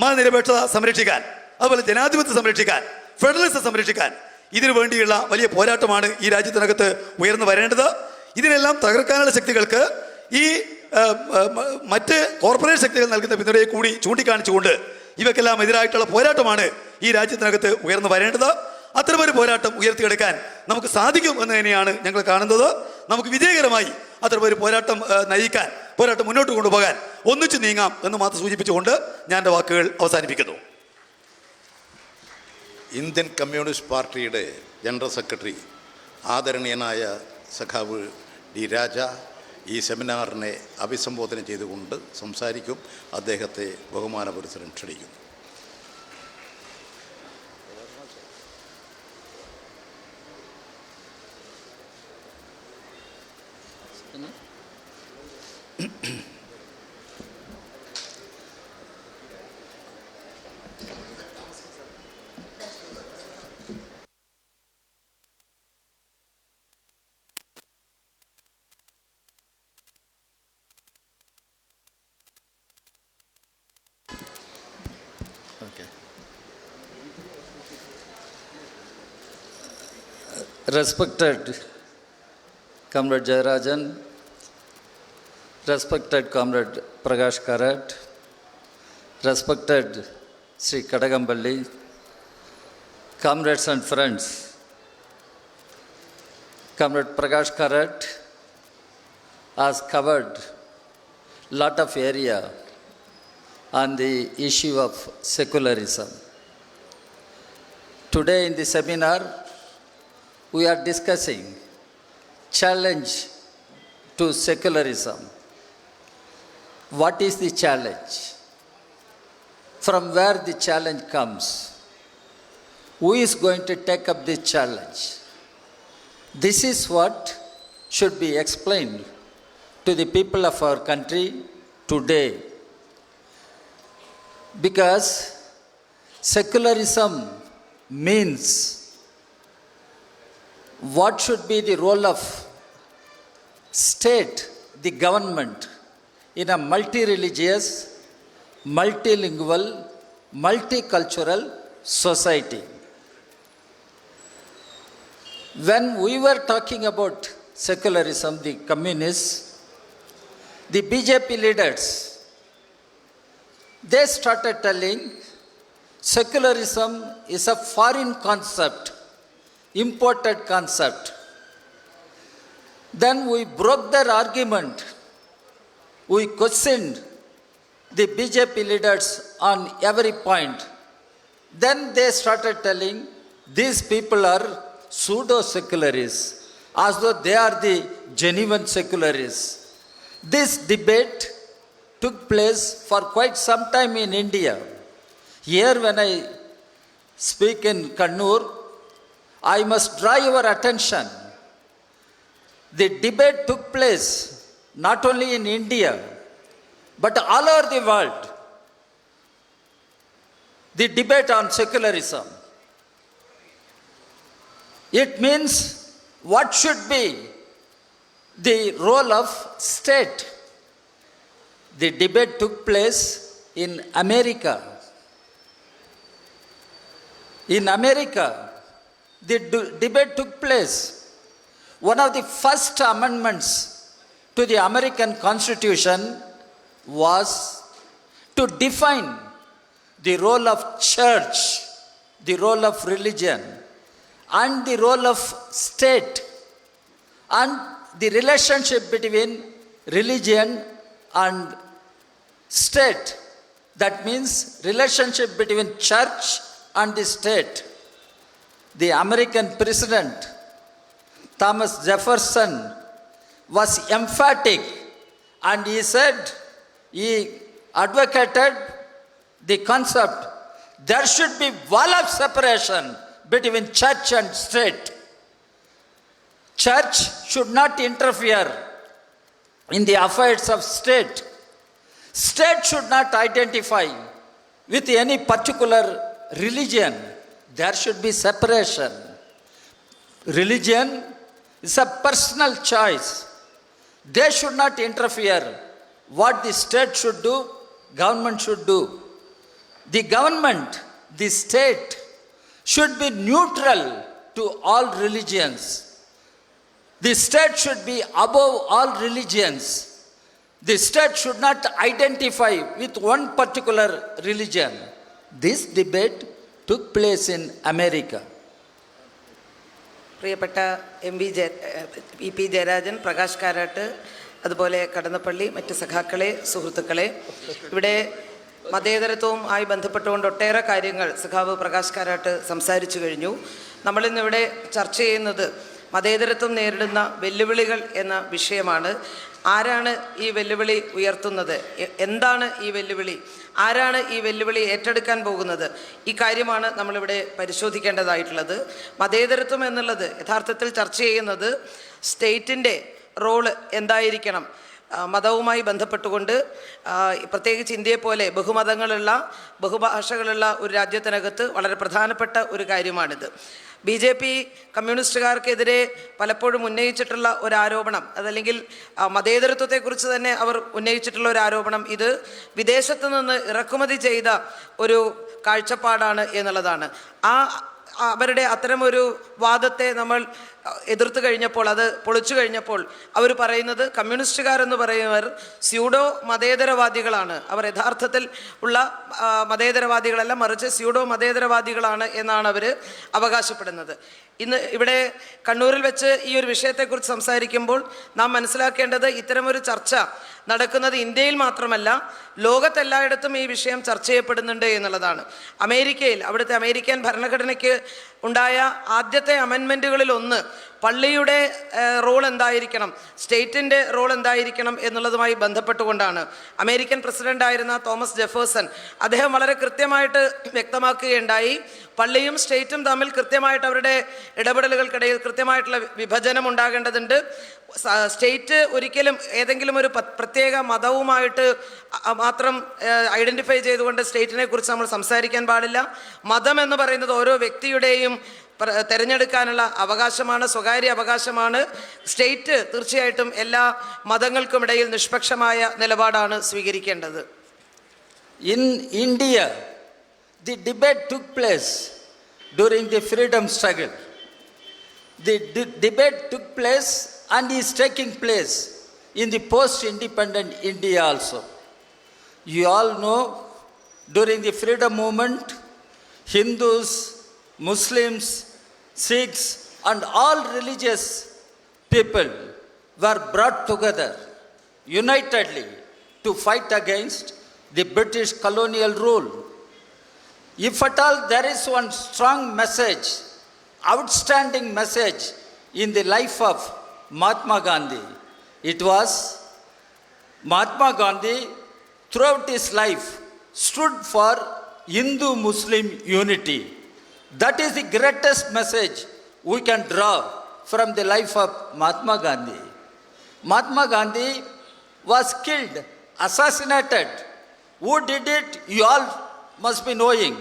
മതനിരപേക്ഷത സംരക്ഷിക്കാൻ, അതുപോലെ ജനാധിപത്യം സംരക്ഷിക്കാൻ, ഫെഡറലിസം സംരക്ഷിക്കാൻ, ഇതിനു വേണ്ടിയുള്ള വലിയ പോരാട്ടമാണ് ഈ രാജ്യത്തിനകത്ത് ഉയർന്നു വരേണ്ടത്. ഇതിനെല്ലാം തകർക്കാനുള്ള ശക്തികൾക്ക് ഈ മറ്റ് കോർപ്പറേറ്റ് ശക്തികൾ നൽകുന്ന പിന്തുണയെ കൂടി ചൂണ്ടിക്കാണിച്ചുകൊണ്ട് ഇവയ്ക്കെല്ലാം എതിരായിട്ടുള്ള പോരാട്ടമാണ് ഈ രാജ്യത്തിനകത്ത് ഉയർന്നു വരേണ്ടത്. അത്തരമൊരു പോരാട്ടം ഉയർത്തിയെടുക്കാൻ നമുക്ക് സാധിക്കും എന്ന് തന്നെയാണ് ഞങ്ങൾ കാണുന്നത്. നമുക്ക് വിജയകരമായി അത്തരമൊരു പോരാട്ടം നയിക്കാൻ, പോരാട്ടം മുന്നോട്ട് കൊണ്ടുപോകാൻ ഒന്നിച്ചു നീങ്ങാം എന്ന് മാത്രം സൂചിപ്പിച്ചുകൊണ്ട് ഞാൻ എൻ്റെ വാക്കുകൾ അവസാനിപ്പിക്കുന്നു. ഇന്ത്യൻ കമ്മ്യൂണിസ്റ്റ് പാർട്ടിയുടെ ജനറൽ സെക്രട്ടറി ആദരണീയനായ സഖാവ് ഡി രാജ ഈ സെമിനാറിനെ അഭിസംബോധന ചെയ്തുകൊണ്ട് സംസാരിക്കും. അദ്ദേഹത്തെ ബഹുമാനപുരസ്സരം ക്ഷണിക്കുന്നു. Respected Comrade Jayarajan, respected Comrade Prakash Karat, respected Sri Kadagamballi, comrades and friends, Comrade Prakash Karat has covered lot of area on the issue of secularism. Today in the seminar, we are discussing challenge to secularism. What is the challenge? From where the challenge comes? Who is going to take up this challenge? This is what should be explained to the people of our country today. Because secularism means what should be the role of state, the government, in a multi-religious, multilingual, multicultural society. When we were talking about secularism, the communists, the BJP leaders, they started telling secularism is a foreign concept, imported concept. Then we broke their argument. We questioned the BJP leaders on every point. Then they started telling these people are pseudo-secularists, as though they are the genuine secularists. This debate took place for quite some time in India. Here, when I speak in Kannur, I must draw your attention. The debate took place not only in India, but all over the world. The debate on secularism. It means what should be the role of state. The debate took place in America. In America, the debate took place. One of the first amendments to the American Constitution was to define the role of church, the role of religion, and the role of state, and the relationship between religion and state. That means relationship between church and the state. The American president, Thomas Jefferson, was emphatic, and he said, he advocated the concept, there should be wall of separation between church and state. Church should not interfere in the affairs of state. State should not identify with any particular religion. There should be separation. Religion is a personal choice. They should not interfere. What the state should do, government should do. The government, the state, should be neutral to all religions. The state should be above all religions. The state should not identify with one particular religion. This debate took place in America. പ്രിയപ്പെട്ട ഇ പി ജയരാജൻ, പ്രകാശ് കാരാട്ട്, അതുപോലെ കടന്നപ്പള്ളി, മറ്റ് സഖാക്കളെ, സുഹൃത്തുക്കളെ, ഇവിടെ മതേതരത്വവുമായി ബന്ധപ്പെട്ടുകൊണ്ട് ഒട്ടേറെ കാര്യങ്ങൾ സഖാവ് പ്രകാശ് കാരാട്ട് സംസാരിച്ചു കഴിഞ്ഞു. നമ്മളിന്നിവിടെ ചർച്ച ചെയ്യുന്നത് മതേതരത്വം നേരിടുന്ന വെല്ലുവിളികൾ എന്ന വിഷയമാണ്. ആരാണ് ഈ വെല്ലുവിളി ഉയർത്തുന്നത്? എന്താണ് ഈ വെല്ലുവിളി? ആരാണ് ഈ വെല്ലുവിളി ഏറ്റെടുക്കാൻ പോകുന്നത്? ഈ കാര്യമാണ് നമ്മളിവിടെ പരിശോധിക്കേണ്ടതായിട്ടുള്ളത്. മതേതരത്വം എന്നുള്ളത് യഥാർത്ഥത്തിൽ ചർച്ച ചെയ്യുന്നത് സ്റ്റേറ്റിൻ്റെ റോള് എന്തായിരിക്കണം. മതവുമായി ബന്ധപ്പെട്ടുകൊണ്ട് പ്രത്യേകിച്ച് ഇന്ത്യയെപ്പോലെ ബഹുമതങ്ങളുള്ള ബഹുഭാഷകളുള്ള ഒരു രാജ്യത്തിനകത്ത് വളരെ പ്രധാനപ്പെട്ട ഒരു കാര്യമാണിത്. BJP കമ്മ്യൂണിസ്റ്റുകാർക്കെതിരെ പലപ്പോഴും ഉന്നയിച്ചിട്ടുള്ള ഒരു ആരോപണം, അതല്ലെങ്കിൽ മതേതരത്വത്തെക്കുറിച്ച് തന്നെ അവർ ഉന്നയിച്ചിട്ടുള്ള ഒരു ആരോപണം, ഇത് വിദേശത്ത് നിന്ന് ഇറക്കുമതി ചെയ്ത ഒരു കാഴ്ചപ്പാടാണ് എന്നുള്ളതാണ്. അവരുടെ അത്തരമൊരു വാദത്തെ നമ്മൾ എതിർത്ത് കഴിഞ്ഞപ്പോൾ, അത് പൊളിച്ചു കഴിഞ്ഞപ്പോൾ അവർ പറയുന്നത് കമ്മ്യൂണിസ്റ്റുകാരെന്ന് പറയുന്നവർ സ്യൂഡോ മതേതരവാദികളാണ്, അവർ യഥാർത്ഥത്തിൽ ഉള്ള മതേതരവാദികളല്ല, മറിച്ച് സ്യൂഡോ മതേതരവാദികളാണ് എന്നാണ് അവർ അവകാശപ്പെടുന്നത്. ഇന്ന് ഇവിടെ കണ്ണൂരിൽ വെച്ച് ഈ ഒരു വിഷയത്തെക്കുറിച്ച് സംസാരിക്കുമ്പോൾ നാം മനസ്സിലാക്കേണ്ടത് ഇത്തരമൊരു ചർച്ച നടക്കുന്നത് ഇന്ത്യയിൽ മാത്രമല്ല, ലോകത്തെല്ലായിടത്തും ഈ വിഷയം ചർച്ച ചെയ്യപ്പെടുന്നുണ്ട് എന്നുള്ളതാണ്. അമേരിക്കയിൽ, അവിടുത്തെ അമേരിക്കൻ ഭരണഘടനയ്ക്ക് ഉണ്ടായ ആദ്യത്തെ അമെൻമെൻറ്റുകളിൽ ഒന്ന് പള്ളിയുടെ റോൾ എന്തായിരിക്കണം, സ്റ്റേറ്റിൻ്റെ റോൾ എന്തായിരിക്കണം എന്നുള്ളതുമായി ബന്ധപ്പെട്ടുകൊണ്ടാണ്. അമേരിക്കൻ പ്രസിഡൻ്റായിരുന്ന തോമസ് ജെഫേഴ്സൺ അദ്ദേഹം വളരെ കൃത്യമായിട്ട് വ്യക്തമാക്കുകയുണ്ടായി, പള്ളിയും സ്റ്റേറ്റും തമ്മിൽ കൃത്യമായിട്ട് അവരുടെ ഇടപെടലുകൾക്കിടയിൽ കൃത്യമായിട്ടുള്ള വിഭജനം ഉണ്ടാകേണ്ടതുണ്ട്. സ്റ്റേറ്റ് ഒരിക്കലും ഏതെങ്കിലും ഒരു പ്രത്യേക മതവുമായിട്ട് മാത്രം ഐഡൻറ്റിഫൈ ചെയ്തുകൊണ്ട് സ്റ്റേറ്റിനെ കുറിച്ച് നമ്മൾ സംസാരിക്കാൻ പാടില്ല. മതം എന്ന് പറയുന്നത് ഓരോ വ്യക്തിയുടെയും തിരഞ്ഞെടുക്കാനുള്ള അവകാശമാണ്, സ്വകാര്യ അവകാശമാണ്. സ്റ്റേറ്റ് തീർച്ചയായിട്ടും എല്ലാ മതങ്ങൾക്കുമിടയിൽ നിഷ്പക്ഷമായ നിലപാടാണ് സ്വീകരിക്കേണ്ടത്. In India, the debate took place during the freedom struggle. the debate took place and is taking place in the post-independent India also. You all know, during the freedom movement, Hindus, Muslims, Sikhs, and all religious people were brought together unitedly to fight against the British colonial rule. If at all there is one strong message, outstanding message in the life of Mahatma Gandhi, it was Mahatma Gandhi throughout his life stood for Hindu-Muslim unity. That is the greatest message we can draw from the life of Mahatma Gandhi. Mahatma Gandhi was killed, assassinated. Who did it? You all must be knowing.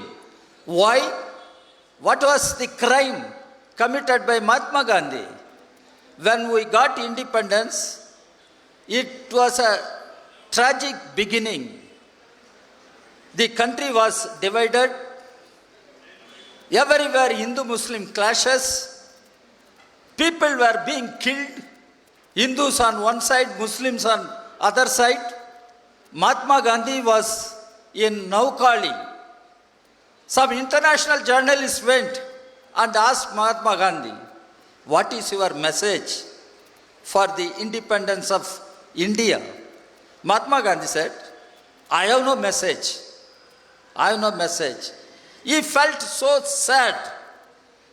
Why? What was the crime committed by Mahatma Gandhi? When we got independence, it was a tragic beginning. The country was divided. Everywhere Hindu-Muslim clashes. People were being killed. Hindus on one side, Muslims on other side. Mahatma Gandhi was in Naukali. Some international journalists went and asked Mahatma Gandhi, what is your message for the independence of India? Mahatma Gandhi said, I have no message. I have no message. He felt so sad.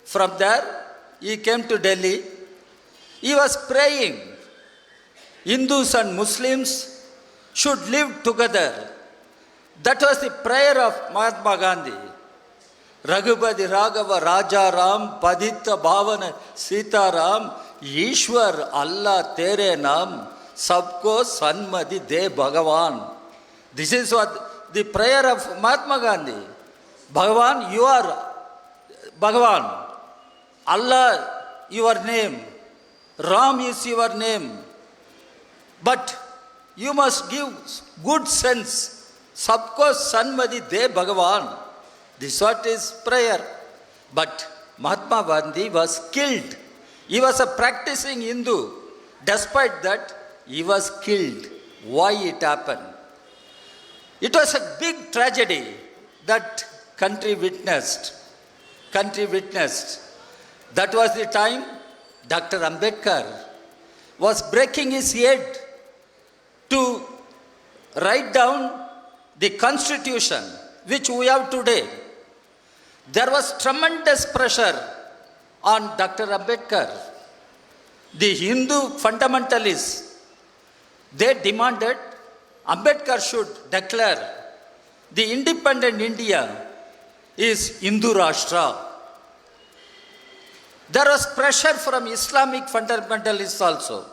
From there, he came to Delhi. He was praying. Hindus and Muslims should live together. That was the prayer of Mahatma Gandhi. Raghupati Raghava Raja Ram Padita Bhavana Sita Ram Ishwar Allah Tere Naam Sabko Sanmati De Bhagavan. This is what the prayer of Mahatma Gandhi. Bhagavan, you are Bhagavan. Allah, your name. Ram is your name. But you must give good sense. Sabko Sanmati De Bhagavan. This is what is prayer. But Mahatma Gandhi was killed. He was a practicing Hindu. Despite that, he was killed. Why it happened? It was a big tragedy that country witnessed. That was the time Dr. Ambedkar was breaking his head to write down the constitution which we have today. There was tremendous pressure on Dr. Ambedkar. The Hindu fundamentalists, they demanded Ambedkar should declare the independent India is Hindu Rashtra. There was pressure from Islamic fundamentalists also.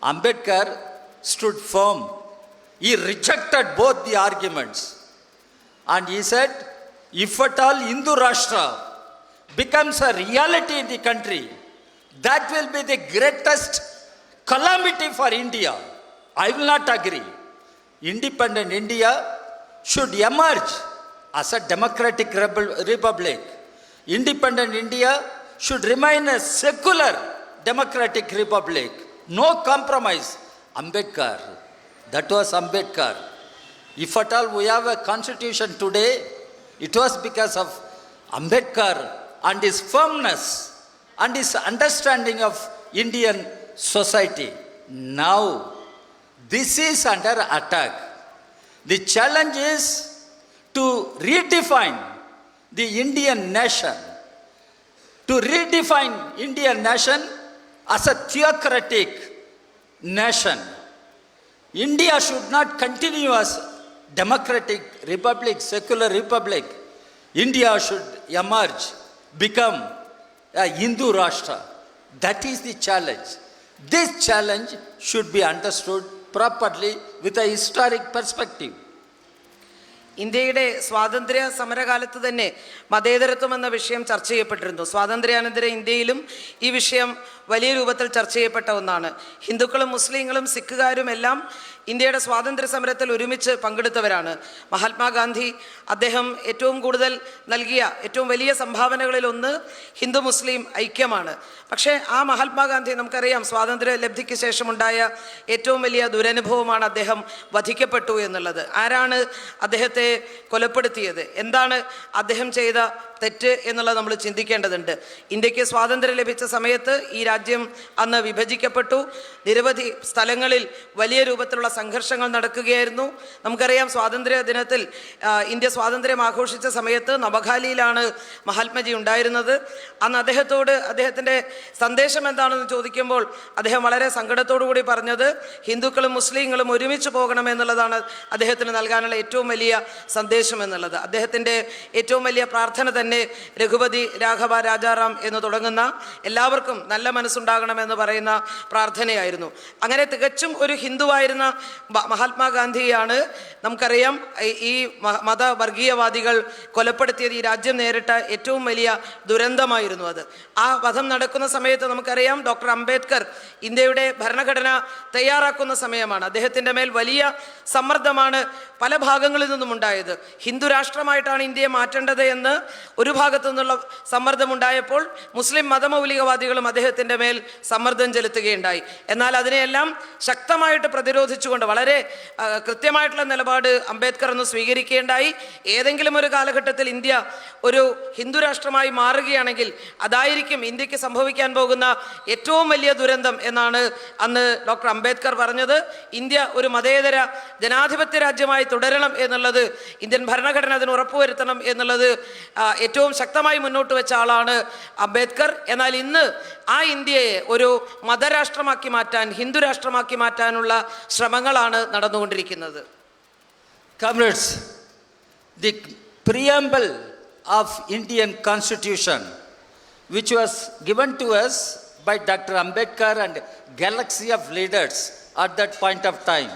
Ambedkar stood firm. He rejected both the arguments. And he said, if at all Hindu Rashtra becomes a reality in the country, that will be the greatest calamity for India. I will not agree. Independent India should emerge as a democratic republic. Independent India should remain a secular democratic republic. No compromise. Ambedkar. That was Ambedkar. If at all we have a constitution today, it was because of Ambedkar and his firmness and his understanding of Indian society. Now, this is under attack. The challenge is to redefine the Indian nation. To redefine Indian nation as a theocratic nation. India should not continue as democratic republic, secular republic. India should emerge, become a Hindu Rashtra. That is the challenge. This challenge should be understood properly with a historic perspective. ഇന്ത്യയുടെ സ്വാതന്ത്ര്യ സമരകാലത്ത് തന്നെ മതേതരത്വം എന്ന വിഷയം ചർച്ച ചെയ്യപ്പെട്ടിരുന്നു. സ്വാതന്ത്ര്യാനന്തര ഇന്ത്യയിലും ഈ വിഷയം വലിയ രൂപത്തിൽ ചർച്ച ചെയ്യപ്പെട്ട ഒന്നാണ്. ഹിന്ദുക്കളും മുസ്ലിങ്ങളും സിഖുകാരും എല്ലാം ഇന്ത്യയുടെ സ്വാതന്ത്ര്യ സമരത്തിൽ ഒരുമിച്ച് പങ്കെടുത്തവരാണ്. മഹാത്മാഗാന്ധി അദ്ദേഹം ഏറ്റവും കൂടുതൽ നൽകിയ ഏറ്റവും വലിയ സംഭാവനകളിലൊന്ന് ഹിന്ദു മുസ്ലിം ഐക്യമാണ്. പക്ഷേ ആ മഹാത്മാഗാന്ധി നമുക്കറിയാം സ്വാതന്ത്ര്യ ലബ്ധിക്ക് ശേഷമുണ്ടായ ഏറ്റവും വലിയ ദുരനുഭവമാണ് അദ്ദേഹം വധിക്കപ്പെട്ടു എന്നുള്ളത്. ആരാണ് അദ്ദേഹത്തെ കൊലപ്പെടുത്തിയത്, എന്താണ് അദ്ദേഹം ചെയ്ത തെറ്റ് എന്നുള്ളത് നമ്മൾ ചിന്തിക്കേണ്ടതുണ്ട്. ഇന്ത്യക്ക് സ്വാതന്ത്ര്യം ലഭിച്ച സമയത്ത് ഈ രാജ്യം അന്ന് വിഭജിക്കപ്പെട്ടു. നിരവധി സ്ഥലങ്ങളിൽ വലിയ രൂപത്തിലുള്ള സംഘർഷങ്ങൾ നടക്കുകയായിരുന്നു. നമുക്കറിയാം സ്വാതന്ത്ര്യ ദിനത്തിൽ ഇന്ത്യ സ്വാതന്ത്ര്യം ആഘോഷിച്ച സമയത്ത് നവഖാലിയിലാണ് മഹാത്മജി ഉണ്ടായിരുന്നത്. അന്ന് അദ്ദേഹത്തോട് അദ്ദേഹത്തിൻ്റെ സന്ദേശം എന്താണെന്ന് ചോദിക്കുമ്പോൾ അദ്ദേഹം വളരെ സങ്കടത്തോടു കൂടി പറഞ്ഞത് ഹിന്ദുക്കളും മുസ്ലിങ്ങളും ഒരുമിച്ച് പോകണമെന്നുള്ളതാണ് അദ്ദേഹത്തിന് നൽകാനുള്ള ഏറ്റവും വലിയ സന്ദേശം എന്നുള്ളത്. അദ്ദേഹത്തിൻ്റെ ഏറ്റവും വലിയ പ്രാർത്ഥന തന്നെ രഘുപതി രാഘവ രാജാറാം എന്ന് തുടങ്ങുന്ന എല്ലാവർക്കും നല്ല മനസ്സുണ്ടാകണമെന്ന് പറയുന്ന പ്രാർത്ഥനയായിരുന്നു. അങ്ങനെ തികച്ചും ഒരു ഹിന്ദുവായിരുന്ന മഹാത്മാഗാന്ധിയാണ് നമുക്കറിയാം ഈ മതവർഗീയവാദികൾ കൊലപ്പെടുത്തിയത്. ഈ രാജ്യം നേരിട്ട ഏറ്റവും വലിയ ദുരന്തമായിരുന്നു അത്. ആ വധം നടക്കുന്ന സമയത്ത് നമുക്കറിയാം ഡോക്ടർ അംബേദ്കർ ഇന്ത്യയുടെ ഭരണഘടന തയ്യാറാക്കുന്ന സമയമാണ്. അദ്ദേഹത്തിൻ്റെ മേൽ വലിയ സമ്മർദ്ദമാണ് പല ഭാഗങ്ങളിൽ നിന്നും ഉണ്ടായത്. ഹിന്ദു രാഷ്ട്രമായിട്ടാണ് ഇന്ത്യയെ മാറ്റേണ്ടത് എന്ന് ഒരു ഭാഗത്തു നിന്നുള്ള സമ്മർദ്ദമുണ്ടായപ്പോൾ മുസ്ലിം മതമൗലികവാദികളും അദ്ദേഹത്തിൻ്റെ മേൽ സമ്മർദ്ദം ചെലുത്തുകയുണ്ടായി. എന്നാൽ അതിനെയെല്ലാം ശക്തമായിട്ട് പ്രതിരോധിച്ചുകൊണ്ട് വളരെ കൃത്യമായിട്ടുള്ള നിലപാട് അംബേദ്കർ ഒന്ന് സ്വീകരിക്കുകയുണ്ടായി. ഏതെങ്കിലും ഒരു കാലഘട്ടത്തിൽ ഇന്ത്യ ഒരു ഹിന്ദു രാഷ്ട്രമായി മാറുകയാണെങ്കിൽ അതായിരിക്കും ഇന്ത്യക്ക് സംഭവിക്കാൻ പോകുന്ന ഏറ്റവും വലിയ ദുരന്തം എന്നാണ് അന്ന് ഡോക്ടർ അംബേദ്കർ പറഞ്ഞത്. ഇന്ത്യ ഒരു മതേതര ജനാധിപത്യ രാജ്യമായി തുടരണം എന്നുള്ളത്, ഇന്ത്യൻ ഭരണഘടന അതിന് ഉറപ്പുവരുത്തണം എന്നുള്ളത് ഏറ്റവും ശക്തമായി മുന്നോട്ട് വെച്ച ആളാണ് അംബേദ്കർ. എന്നാൽ ഇന്ന് ആ ഇന്ത്യയെ ഒരു മതരാഷ്ട്രമാക്കി മാറ്റാൻ, ഹിന്ദു രാഷ്ട്രമാക്കി മാറ്റാനുള്ള ശ്രമങ്ങളാണ് നടന്നുകൊണ്ടിരിക്കുന്നത്. Comrades, the preamble of Indian Constitution, which was given to us by Dr. Ambedkar and galaxy of leaders at that point of time,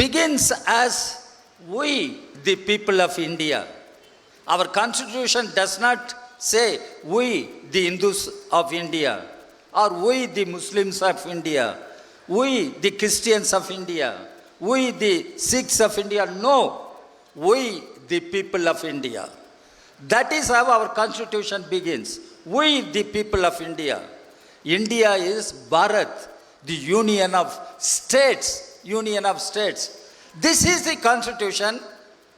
begins as we, the people of India. Our constitution does not say we, the Hindus of India, or we, the Muslims of India, we, the Christians of India, we, the Sikhs of India. No, we, the people of India. That is how our constitution begins. We, the people of India. India is Bharat, the union of states, union of states. This is the constitution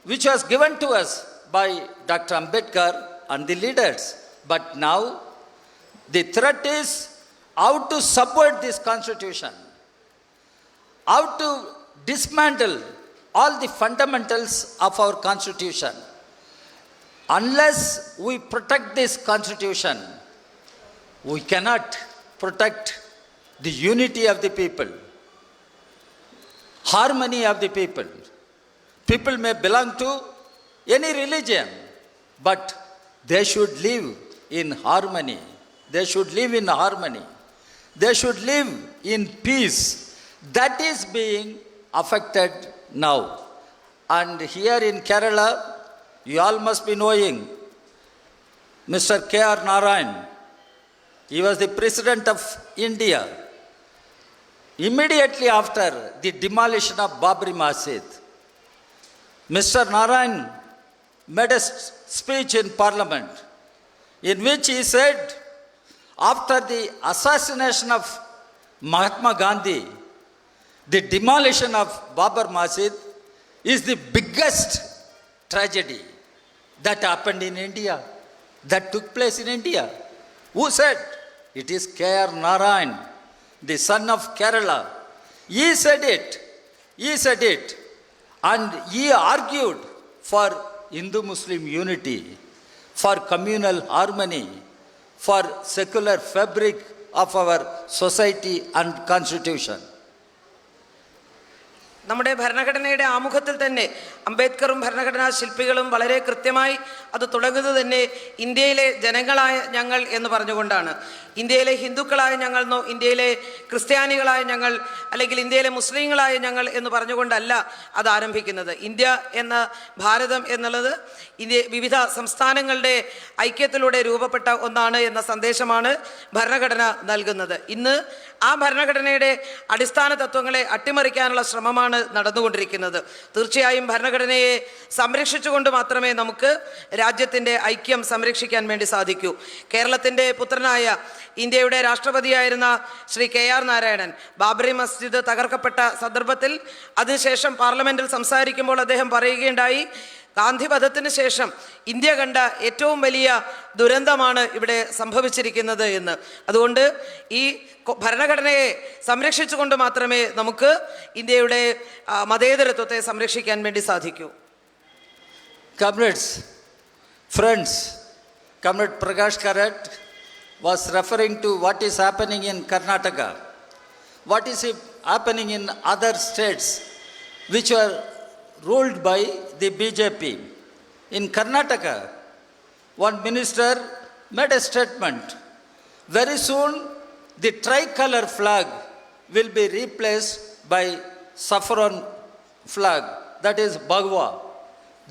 which was given to us by Dr. Ambedkar and the leaders. But now the threat is how to subvert this constitution, how to dismantle all the fundamentals of our constitution. Unless we protect this constitution, we cannot protect the unity of the people, harmony of the people. People may belong to any religion, but they should live in harmony. They should live in harmony. They should live in peace. That is being affected now. And here in Kerala, you all must be knowing Mr. K.R. Narayan. He was the President of India. Immediately after the demolition of Babri Masjid, Mr. Narayan made a speech in Parliament in which he said, after the assassination of Mahatma Gandhi, the demolition of Babri Masjid is the biggest tragedy that happened in India, that took place in India. Who said? It is K.R. Narayan, the son of Kerala. He said it. He said it. And he argued for Hindu-Muslim unity, for communal harmony, for secular fabric of our society and constitution. നമ്മുടെ ഭരണഘടനയുടെ ആമുഖത്തിൽ തന്നെ അംബേദ്കറും ഭരണഘടനാ ശില്പികളും വളരെ കൃത്യമായി അത് തുടങ്ങുന്നത് തന്നെ ഇന്ത്യയിലെ ജനങ്ങളായ ഞങ്ങൾ എന്ന് പറഞ്ഞുകൊണ്ടാണ്. ഇന്ത്യയിലെ ഹിന്ദുക്കളായ ഞങ്ങളെന്നോ ഇന്ത്യയിലെ ക്രിസ്ത്യാനികളായ ഞങ്ങൾ അല്ലെങ്കിൽ ഇന്ത്യയിലെ മുസ്ലിങ്ങളായ ഞങ്ങൾ എന്ന് പറഞ്ഞുകൊണ്ടല്ല അത് ആരംഭിക്കുന്നത്. ഇന്ത്യ എന്ന ഭാരതം എന്നുള്ളത് ഇന്ത്യ വിവിധ സംസ്ഥാനങ്ങളുടെ ഐക്യത്തിലൂടെ രൂപപ്പെട്ട ഒന്നാണ് എന്ന സന്ദേശമാണ് ഭരണഘടന നൽകുന്നത്. ഇന്ന് ആ ഭരണഘടനയുടെ അടിസ്ഥാന തത്വങ്ങളെ അട്ടിമറിക്കാനുള്ള ശ്രമമാണ് നടന്നുകൊണ്ടിരിക്കുന്നത്. തീർച്ചയായും ഭരണഘടനയെ സംരക്ഷിച്ചുകൊണ്ട് മാത്രമേ നമുക്ക് രാജ്യത്തിൻ്റെ ഐക്യം സംരക്ഷിക്കാൻ വേണ്ടി സാധിക്കൂ. കേരളത്തിൻ്റെ പുത്രനായ ഇന്ത്യയുടെ രാഷ്ട്രപതിയായിരുന്ന ശ്രീ KR നാരായണൻ ബാബറി മസ്ജിദ് തകർക്കപ്പെട്ട സന്ദർഭത്തിൽ അതിനുശേഷം പാർലമെൻറ്റിൽ സംസാരിക്കുമ്പോൾ അദ്ദേഹം പറയുകയുണ്ടായി, ഗാന്ധിവധത്തിന് ശേഷം ഇന്ത്യ കണ്ട ഏറ്റവും വലിയ ദുരന്തമാണ് ഇവിടെ സംഭവിച്ചിരിക്കുന്നത് എന്ന്. അതുകൊണ്ട് ഈ ഭരണഘടനയെ സംരക്ഷിച്ചുകൊണ്ട് മാത്രമേ നമുക്ക് ഇന്ത്യയുടെ മതേതരത്വത്തെ സംരക്ഷിക്കാൻ വേണ്ടി സാധിക്കൂ. Comrades, friends, Comrade Prakash Karat was referring to what is happening in Karnataka. What is happening in other states which were ruled by the BJP. In Karnataka, one minister made a statement. Very soon, the tricolor flag will be replaced by saffron flag, that is Bhagwa.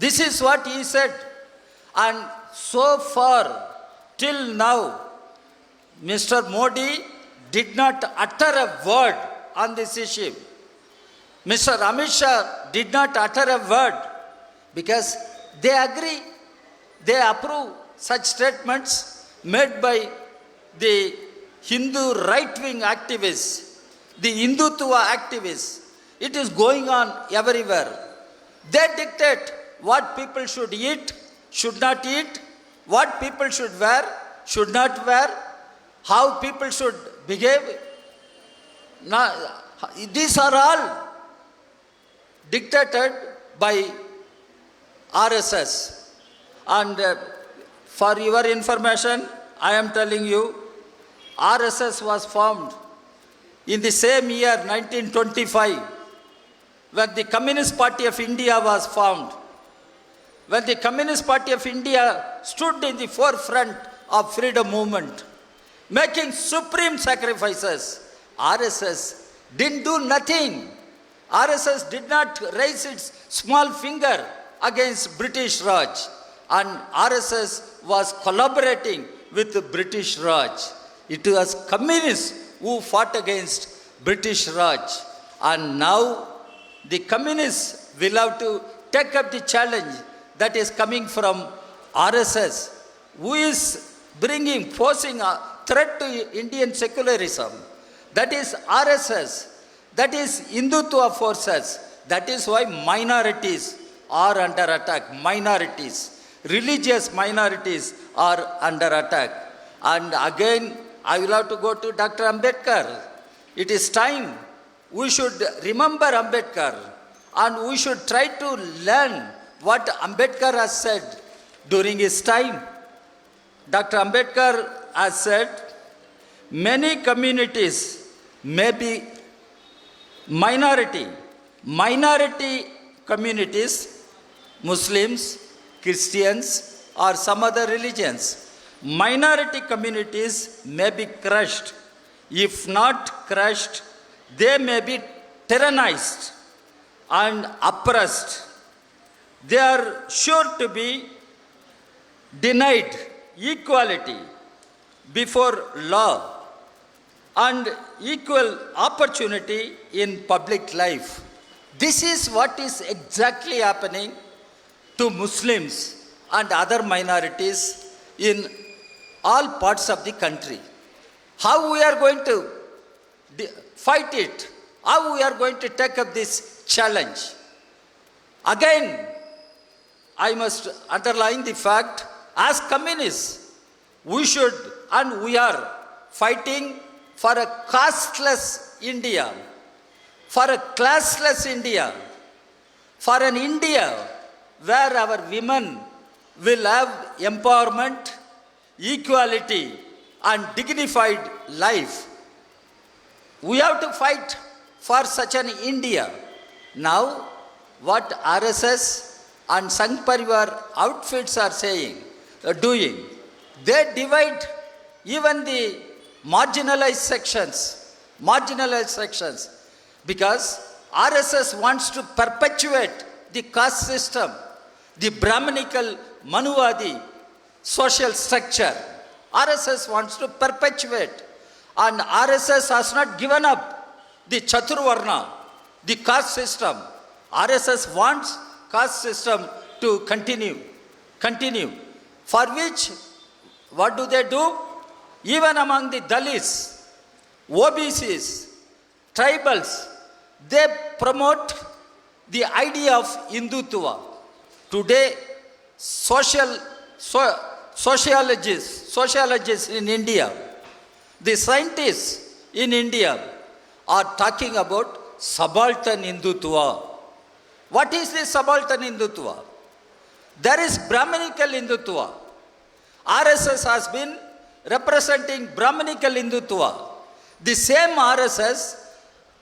This is what he said. And so far, till now, Mr. Modi did not utter a word on this issue. Mr. Amit Shah did not utter a word because they agree, they approve such statements made by the Hindu right-wing activists, the Hindutva activists. It is going on everywhere. They dictate what people should eat, should not eat, what people should wear, should not wear, how people should behave. Now, these are all dictated by RSS. And for your information, I am telling you, RSS was formed in the same year 1925 when the Communist Party of India was formed. When the Communist Party of India stood in the forefront of freedom movement, making supreme sacrifices, RSS didn't do nothing. RSS did not raise its small finger against British Raj, and RSS was collaborating with the British Raj. It was communists who fought against British Raj, and now the communists will have to take up the challenge that is coming from RSS, who is posing a threat to Indian secularism. That is RSS. That is Hindutva forces. That is why minorities are under attack. Minorities, religious minorities are under attack. And again, I will have to go to Dr. Ambedkar. It is time we should remember Ambedkar and we should try to learn what Ambedkar has said during his time. Dr. Ambedkar has said, many communities may be minority communities, Muslims, Christians, or some other religions. Minority communities may be crushed. If not crushed, they may be tyrannized and oppressed. They are sure to be denied equality before law and equal opportunity in public life. This is what is exactly happening to Muslims and other minorities in all parts of the country. How we are going to fight it? How we are going to take up this challenge? Again, I must underline the fact, as communists, we should and we are fighting for a casteless India, for a classless India, for an India where our women will have empowerment, equality, and dignified life. We have to fight for such an India. Now, what RSS and Sangh Parivar outfits are saying, doing, they divide even the marginalized sections, because RSS wants to perpetuate the caste system, the Brahminical Manuvadi social structure. RSS wants to perpetuate, and RSS has not given up the Chaturvarna, the caste system. RSS wants caste system to continue, for which what do they do? Even among the Dalits, OBCs, tribals, they promote the idea of Hindutva. Today, sociologists in India, the scientists in India are talking about subaltern Hindutva. What is this subaltern Hindutva? There is Brahminical Hindutva. RSS has been representing Brahminical Hindutva. The same RSS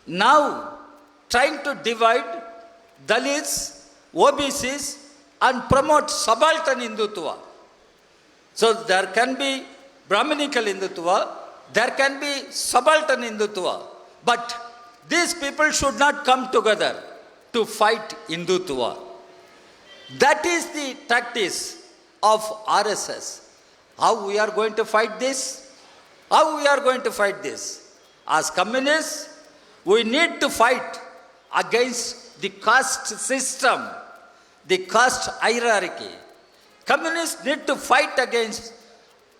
now trying to divide Dalits, OBCs, and promote subaltern Hindutva. So there can be Brahminical Hindutva, there can be subaltern Hindutva, but these people should not come together to fight Hindutva. That is the tactics of RSS. How we are going to fight this? How we are going to fight this? As communists, we need to fight against the caste system, the caste hierarchy. Communists need to fight against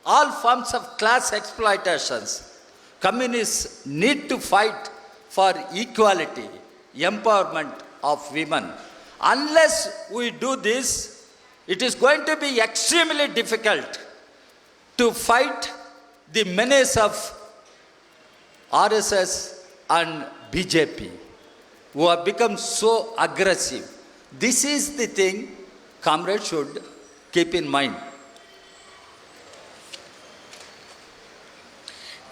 all forms of class exploitations. Communists need to fight for equality, empowerment of women. Unless we do this, it is going to be extremely difficult to fight the menace of RSS and BJP, who have become so aggressive. This is the thing comrades should keep in mind.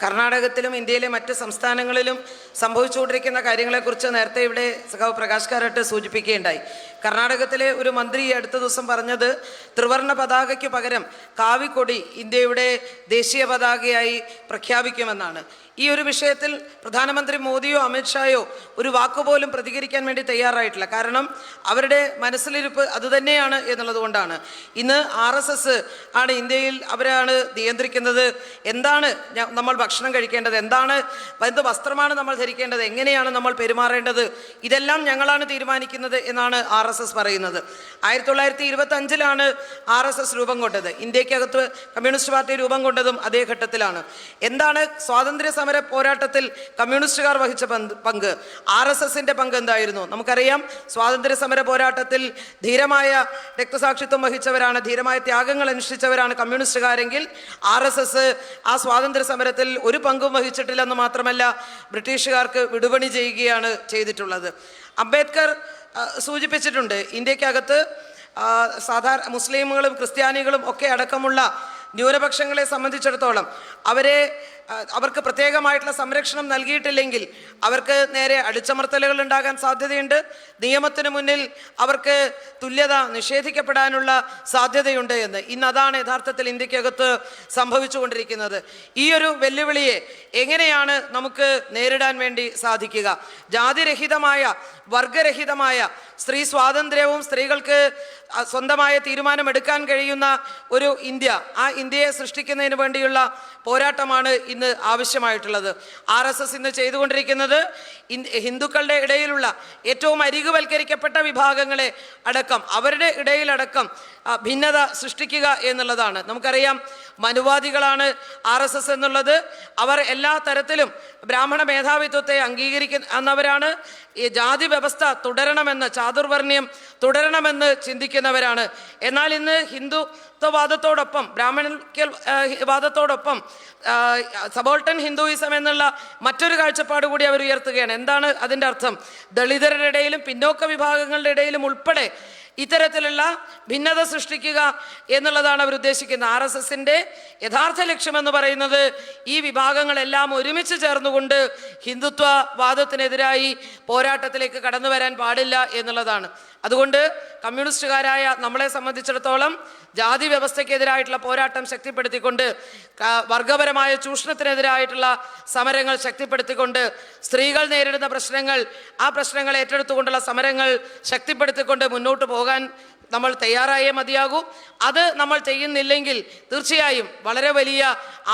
കർണാടകത്തിലും ഇന്ത്യയിലെ മറ്റ് സംസ്ഥാനങ്ങളിലും സംഭവിച്ചുകൊണ്ടിരിക്കുന്ന കാര്യങ്ങളെക്കുറിച്ച് നേരത്തെ ഇവിടെ സഖാവ് പ്രകാശ് കാരാട്ട് സൂചിപ്പിക്കുകയുണ്ടായി. കർണാടകത്തിലെ ഒരു മന്ത്രി അടുത്ത ദിവസം പറഞ്ഞത് ത്രിവർണ്ണ പതാകയ്ക്ക് പകരം കാവിക്കൊടി ഇന്ത്യയുടെ ദേശീയ പതാകയായി പ്രഖ്യാപിക്കുമെന്നാണ്. ഈ ഒരു വിഷയത്തിൽ പ്രധാനമന്ത്രി മോദിയോ അമിത്ഷായോ ഒരു വാക്കുപോലും പ്രതികരിക്കാൻ വേണ്ടി തയ്യാറായിട്ടില്ല. കാരണം അവരുടെ മനസ്സിലിരിപ്പ് അതുതന്നെയാണ് എന്നുള്ളത് കൊണ്ടാണ്. ഇന്ന് RSS ആണ് ഇന്ത്യയിൽ, അവരാണ് നിയന്ത്രിക്കുന്നത്. എന്താണ് നമ്മൾ ഭക്ഷണം കഴിക്കേണ്ടത്, എന്താണ് എന്ത് വസ്ത്രമാണ് നമ്മൾ ധരിക്കേണ്ടത്, എങ്ങനെയാണ് നമ്മൾ പെരുമാറേണ്ടത്, ഇതെല്ലാം ഞങ്ങളാണ് തീരുമാനിക്കുന്നത് എന്നാണ് RSS പറയുന്നത്. 1925 RSS രൂപം കൊണ്ടത്. ഇന്ത്യക്കകത്ത് കമ്മ്യൂണിസ്റ്റ് പാർട്ടി രൂപം കൊണ്ടതും അതേ ഘട്ടത്തിലാണ്. എന്താണ് സ്വാതന്ത്ര്യ സമര പോരാട്ടത്തിൽ കമ്മ്യൂണിസ്റ്റുകാർ വഹിച്ച പങ്ക്, RSSന്റെ പങ്ക് എന്തായിരുന്നു? നമുക്കറിയാം. സ്വാതന്ത്ര്യ സമര പോരാട്ടത്തിൽ ധീരമായ രക്തസാക്ഷിത്വം വഹിച്ചവരാണ്, ധീരമായ ത്യാഗങ്ങൾ അനുഷ്ഠിച്ചവരാണ് കമ്മ്യൂണിസ്റ്റുകാരെങ്കിൽ RSS ആ സ്വാതന്ത്ര്യ സമരത്തിൽ ഒരു പങ്കും വഹിച്ചിട്ടില്ലെന്ന് മാത്രമല്ല, ബ്രിട്ടീഷുകാർക്ക് വിടുപണി ചെയ്യുകയാണ് ചെയ്തിട്ടുള്ളത്. അംബേദ്കർ സൂചിപ്പിച്ചിട്ടുണ്ട്, ഇന്ത്യക്കകത്ത് സാധാരണ മുസ്ലിമുകളും ക്രിസ്ത്യാനികളും ഒക്കെ അടക്കമുള്ള ന്യൂനപക്ഷങ്ങളെ സംബന്ധിച്ചിടത്തോളം അവർക്ക് പ്രത്യേകമായിട്ടുള്ള സംരക്ഷണം നൽകിയിട്ടില്ലെങ്കിൽ അവർക്ക് നേരെ അടിച്ചമർത്തലുകൾ ഉണ്ടാകാൻ സാധ്യതയുണ്ട്. നിയമത്തിന് മുന്നിൽ അവർക്ക് തുല്യത നിഷേധിക്കപ്പെടാനുള്ള സാധ്യതയുണ്ട് എന്ന്. ഇന്ന് അതാണ് യഥാർത്ഥത്തിൽ ഇന്ത്യക്കകത്ത് സംഭവിച്ചുകൊണ്ടിരിക്കുന്നത്. ഈ ഒരു വെല്ലുവിളിയെ എങ്ങനെയാണ് നമുക്ക് നേരിടാൻ വേണ്ടി സാധിക്കുക? ജാതിരഹിതമായ, വർഗരഹിതമായ സ്ത്രീ സ്വാതന്ത്ര്യവും സ്ത്രീകൾക്ക് സ്വന്തമായ തീരുമാനമെടുക്കാൻ കഴിയുന്ന ഒരു ഇന്ത്യ, ആ ഇന്ത്യയെ സൃഷ്ടിക്കുന്നതിന് വേണ്ടിയുള്ള പോരാട്ടമാണ് ഇന്ന് ആവശ്യമായിട്ടുള്ളത്. RSS ഇന്ന് ചെയ്തുകൊണ്ടിരിക്കുന്നത് ഹിന്ദുക്കളുടെ ഇടയിലുള്ള ഏറ്റവും അരികുവൽക്കരിക്കപ്പെട്ട വിഭാഗങ്ങളെ അടക്കം, അവരുടെ ഇടയിലടക്കം ഭിന്നത സൃഷ്ടിക്കുക എന്നുള്ളതാണ്. നമുക്കറിയാം, മനുവാദികളാണ് RSS എന്നുള്ളത്. അവർ എല്ലാ തരത്തിലും ബ്രാഹ്മണ മേധാവിത്വത്തെ അംഗീകരിക്കുന്നവരാണ്. ഈ ജാതി വ്യവസ്ഥ തുടരണമെന്ന്, ചാതുർവർണ്ണ്യം തുടരണമെന്ന് ചിന്തിക്കുന്നവരാണ്. എന്നാൽ ഇന്ന് ഹിന്ദുത്വവാദത്തോടൊപ്പം, ബ്രാഹ്മണ വാദത്തോടൊപ്പം സബോൾട്ടൻ ഹിന്ദുയിസം എന്നുള്ള മറ്റൊരു കാഴ്ചപ്പാട് കൂടി അവർ ഉയർത്തുകയാണ്. എന്താണ് അതിൻ്റെ അർത്ഥം? ദളിതരുടെ ഇടയിലും പിന്നോക്ക വിഭാഗങ്ങളുടെ ഇടയിലും ഉൾപ്പെടെ ഇത്തരത്തിലുള്ള ഭിന്നത സൃഷ്ടിക്കുക എന്നുള്ളതാണ് അവർ ഉദ്ദേശിക്കുന്നത്. RSSന്റെ യഥാർത്ഥ ലക്ഷ്യമെന്ന് പറയുന്നത് ഈ വിഭാഗങ്ങളെല്ലാം ഒരുമിച്ച് ചേർന്നുകൊണ്ട് ഹിന്ദുത്വവാദത്തിനെതിരായി പോരാട്ടത്തിലേക്ക് കടന്നു വരാൻ പാടില്ല എന്നുള്ളതാണ്. അതുകൊണ്ട് കമ്മ്യൂണിസ്റ്റുകാരായ നമ്മളെ സംബന്ധിച്ചിടത്തോളം ജാതി വ്യവസ്ഥയ്ക്കെതിരായിട്ടുള്ള പോരാട്ടം ശക്തിപ്പെടുത്തിക്കൊണ്ട്, വർഗപരമായ ചൂഷണത്തിനെതിരായിട്ടുള്ള സമരങ്ങൾ ശക്തിപ്പെടുത്തിക്കൊണ്ട്, സ്ത്രീകൾ നേരിടുന്ന പ്രശ്നങ്ങൾ, ആ പ്രശ്നങ്ങൾ ഏറ്റെടുത്തുകൊണ്ടുള്ള സമരങ്ങൾ ശക്തിപ്പെടുത്തിക്കൊണ്ട് മുന്നോട്ട് പോകാൻ നമ്മൾ തയ്യാറായേ മതിയാകൂ. അത് നമ്മൾ ചെയ്യുന്നില്ലെങ്കിൽ തീർച്ചയായും വളരെ വലിയ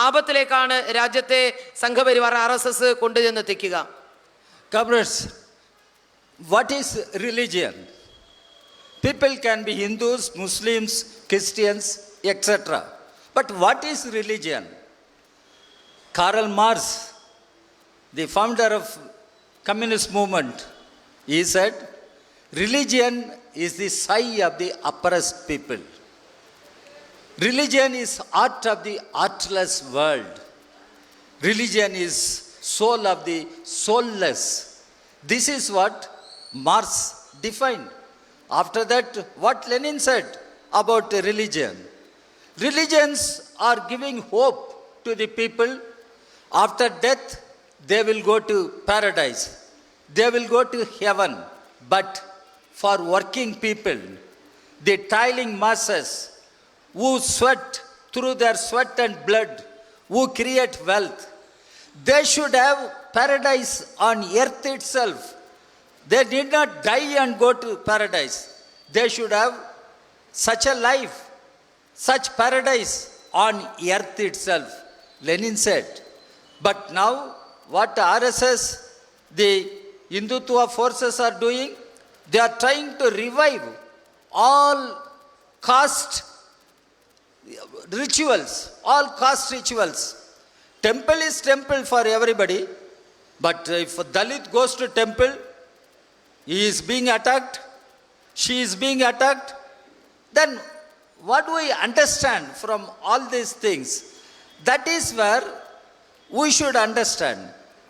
ആപത്തിലേക്കാണ് രാജ്യത്തെ Sangh Parivar RSS കൊണ്ടുചെന്നെത്തിക്കുക. Comrades, what is religion? People can be Hindus, Muslims, Christians, etc. But what is religion? Karl Marx, the founder of communist movement, he said, religion is the sigh of the oppressed people. Religion is art of the artless world. Religion is soul of the soulless. This is what Marx defined. After that, what Lenin said about religion. Religions are giving hope to the people. After death, they will go to paradise. They will go to heaven. But for working people, the toiling masses who sweat through their sweat and blood, who create wealth, they should have paradise on earth itself. They did not die and go to paradise. They should have such a life, such paradise on earth itself, Lenin said. But now, what RSS, the Hindutva forces are doing, they are trying to revive all caste rituals, all caste rituals. Temple is temple for everybody, but if a Dalit goes to temple, he is being attacked, she is being attacked, then what do we understand from all these things? That is where we should understand.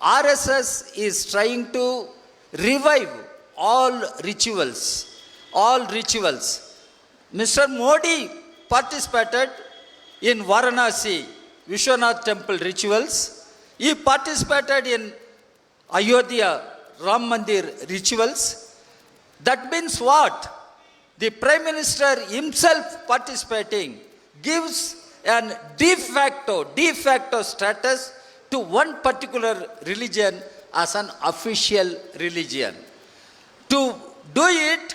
RSS is trying to revive all rituals, all rituals. Mr. Modi participated in Varanasi Vishwanath temple rituals. He participated in Ayodhya Ram Mandir rituals. That means what? The Prime Minister himself participating gives a de facto status to one particular religion as an official religion. To do it,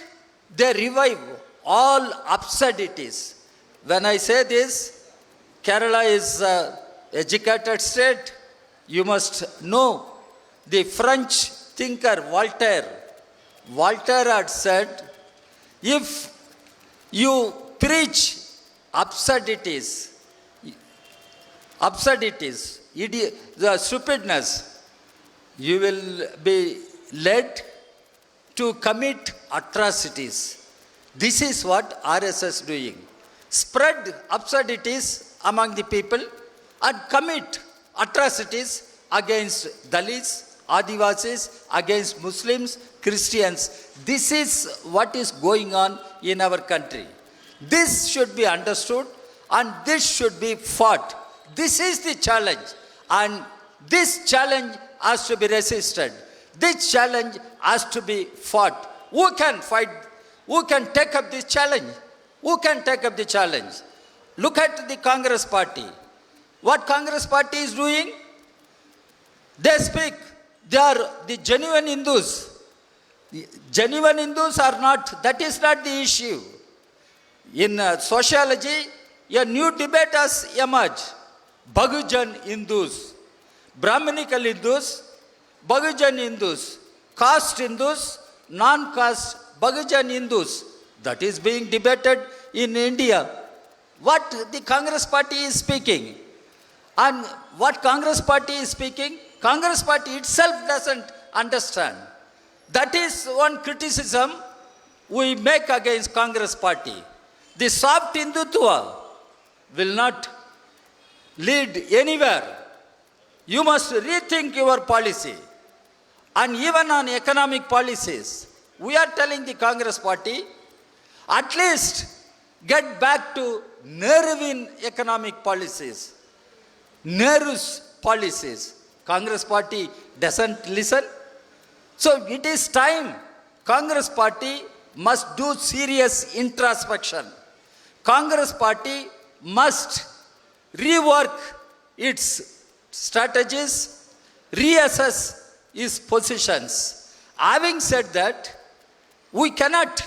they revive all absurdities. When I say this, Kerala is an educated state. You must know the French thinker Voltaire. Voltaire had said, if you preach absurdities, the stupidness, you will be led to commit atrocities. This is what RSS is doing. Spread absurdities among the people and commit atrocities against Dalits, Adivasis, against Muslims, Christians. This is what is going on in our country. This should be understood and this should be fought. This is the challenge, and this challenge has to be resisted. This challenge has to be fought. Who can fight? Who can take up this challenge? Who can take up the challenge? Look at the Congress party. What Congress party is doing? They speak. They are the genuine Hindus. Genuine Hindus are not, that is not the issue. In sociology, a new debate has emerged. Bahujan Hindus, Brahminical Hindus, Bahujan Hindus, caste Hindus, non-caste Bahujan Hindus. That is being debated in India. What the Congress party is speaking, and what Congress party is speaking, Congress party itself doesn't understand. That is one criticism we make against Congress party. The soft Hindutva will not lead anywhere. You must rethink your policy. And even on economic policies, we are telling the Congress party, At least get back to Nehruvian economic policies, Nehru's policies. Congress party doesn't listen. So it is time Congress party must do serious introspection. Congress party must rework its strategies, reassess its positions. Having said that, we cannot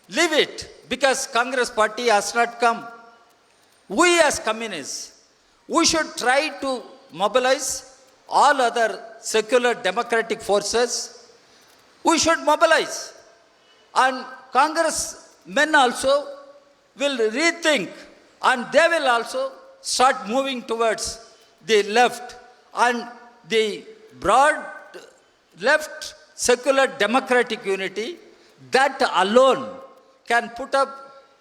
leave it because Congress party has not come. We as communists, we should try to mobilize all other secular democratic forces. We should mobilize. And congressmen also will rethink, and they will also start moving towards the left. And the broad left secular democratic unity, that alone can put up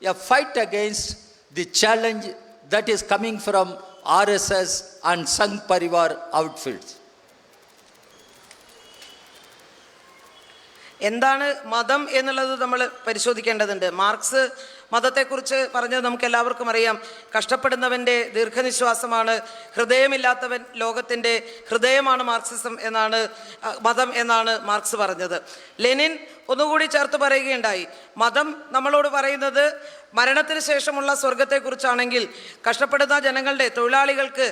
a fight against the challenge that is coming from RSS and Sangh Parivar outfits. എന്താണ് മതം എന്നുള്ളത് നമ്മൾ പരിശോധിക്കേണ്ടതുണ്ട്. മാർക്സ് മതത്തെക്കുറിച്ച് പറഞ്ഞത് നമുക്ക് എല്ലാവർക്കും അറിയാം. കഷ്ടപ്പെടുന്നവൻ്റെ ദീർഘനിശ്വാസമാണ് ഹൃദയമില്ലാത്തവൻ ലോകത്തിൻ്റെ ഹൃദയമാണ് മാർക്സിസം എന്നാണ് മതം എന്നാണ് മാർക്സ് പറഞ്ഞത്. ലെനിൻ ഒന്നുകൂടി ചേർത്ത് പറയുകയുണ്ടായി, മതം നമ്മളോട് പറയുന്നത് മരണത്തിന് ശേഷമുള്ള സ്വർഗത്തെക്കുറിച്ചാണെങ്കിൽ കഷ്ടപ്പെടുന്ന ജനങ്ങളുടെ തൊഴിലാളികൾക്ക്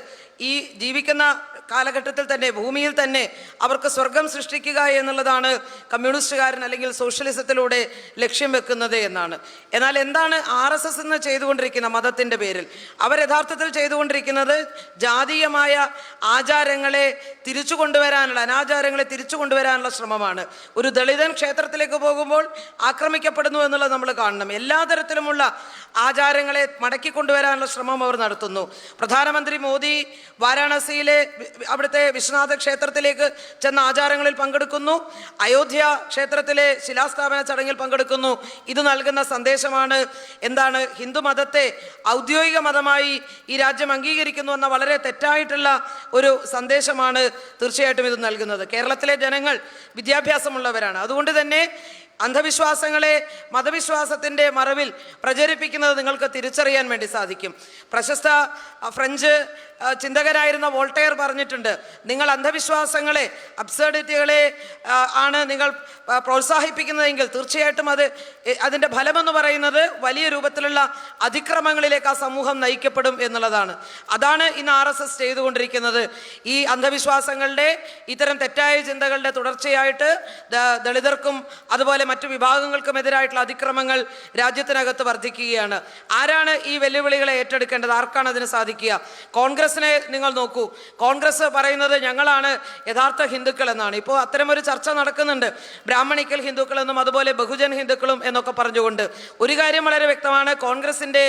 ഈ ജീവിക്കുന്ന കാലഘട്ടത്തിൽ തന്നെ ഭൂമിയിൽ തന്നെ അവർക്ക് സ്വർഗം സൃഷ്ടിക്കുക എന്നുള്ളതാണ് കമ്മ്യൂണിസ്റ്റുകാരൻ അല്ലെങ്കിൽ സോഷ്യലിസത്തിലൂടെ ലക്ഷ്യം വെക്കുന്നത് എന്നാണ്. എന്നാൽ എന്താണ് RSS എന്ന് ചെയ്തുകൊണ്ടിരിക്കുന്ന മതത്തിൻ്റെ പേരിൽ? അവർ യഥാർത്ഥത്തിൽ ചെയ്തുകൊണ്ടിരിക്കുന്നത് ജാതീയമായ ആചാരങ്ങളെ തിരിച്ചു കൊണ്ടുവരാനുള്ള, അനാചാരങ്ങളെ തിരിച്ചു കൊണ്ടുവരാനുള്ള ശ്രമമാണ്. ഒരു ദളിതൻ ക്ഷേത്രത്തിലേക്ക് പോകുമ്പോൾ ആക്രമിക്കപ്പെടുന്നു എന്നുള്ളത് നമ്മൾ കാണണം. എല്ലാ തരത്തിലുമുള്ള ആചാരങ്ങളെ മടക്കി കൊണ്ടുവരാനുള്ള ശ്രമം അവർ നടത്തുന്നു. പ്രധാനമന്ത്രി മോദി വാരാണസിയിലെ അവിടുത്തെ വിശ്വനാഥ ക്ഷേത്രത്തിലേക്ക് ചെന്ന ആചാരങ്ങളിൽ പങ്കെടുക്കുന്നു, അയോധ്യ ക്ഷേത്രത്തിലെ ശിലാസ്ഥാപന ചടങ്ങിൽ പങ്കെടുക്കുന്നു. ഇത് നൽകുന്ന സന്ദേശമാണ് എന്താണ്? ഹിന്ദു മതത്തെ ഔദ്യോഗിക മതമായി ഈ രാജ്യം അംഗീകരിക്കുന്നു എന്ന വളരെ തെറ്റായിട്ടുള്ള ഒരു സന്ദേശമാണ് തീർച്ചയായിട്ടും ഇത് നൽകുന്നത്. കേരളത്തിലെ ജനങ്ങൾ വിദ്യാഭ്യാസമുള്ളവരാണ്. അതുകൊണ്ട് തന്നെ അന്ധവിശ്വാസങ്ങളെ മതവിശ്വാസത്തിൻ്റെ മറവിൽ പ്രചരിപ്പിക്കുന്നത് നിങ്ങൾക്ക് തിരിച്ചറിയാൻ വേണ്ടി സാധിക്കും. പ്രശസ്ത ഫ്രഞ്ച് ചിന്തകനായിരുന്ന വോൾട്ടയർ പറഞ്ഞിട്ടുണ്ട്, നിങ്ങൾ അന്ധവിശ്വാസങ്ങളെ, അബ്സർഡിറ്റികളെ ആണ് നിങ്ങൾ പ്രോത്സാഹിപ്പിക്കുന്നതെങ്കിൽ തീർച്ചയായിട്ടും അതിൻ്റെ ഫലമെന്ന് പറയുന്നത് വലിയ രൂപത്തിലുള്ള അതിക്രമങ്ങളിലേക്ക് ആ സമൂഹം നയിക്കപ്പെടും എന്നുള്ളതാണ്. അതാണ് ഇന്ന് RSS ചെയ്തുകൊണ്ടിരിക്കുന്നത്. ഈ അന്ധവിശ്വാസങ്ങളുടെ ഇത്തരം തെറ്റായ ചിന്തകളുടെ തുടർച്ചയായിട്ട് ദളിതർക്കും അതുപോലെ മറ്റു വിഭാഗങ്ങൾക്കും എതിരായിട്ടുള്ള അതിക്രമങ്ങൾ രാജ്യത്തിനകത്ത് വർദ്ധിക്കുകയാണ്. ആരാണ് ഈ വെല്ലുവിളികളെ ഏറ്റെടുക്കേണ്ടത്? ആർക്കാണ് അതിന് സാധിക്കുക? കോൺഗ്രസിനെ നിങ്ങൾ നോക്കൂ. കോൺഗ്രസ് പറയുന്നത് ഞങ്ങളാണ് യഥാർത്ഥ ഹിന്ദുക്കൾ എന്നാണ്. ഇപ്പോൾ അത്തരമൊരു ചർച്ച നടക്കുന്നുണ്ട്, ബ്രാഹ്മണിക്കൽ ഹിന്ദുക്കൾ എന്നും അതുപോലെ ബഹുജൻ ഹിന്ദുക്കളും എന്നൊക്കെ പറഞ്ഞുകൊണ്ട്. ഒരു കാര്യം വളരെ വ്യക്തമാണ്, കോൺഗ്രസിൻ്റെ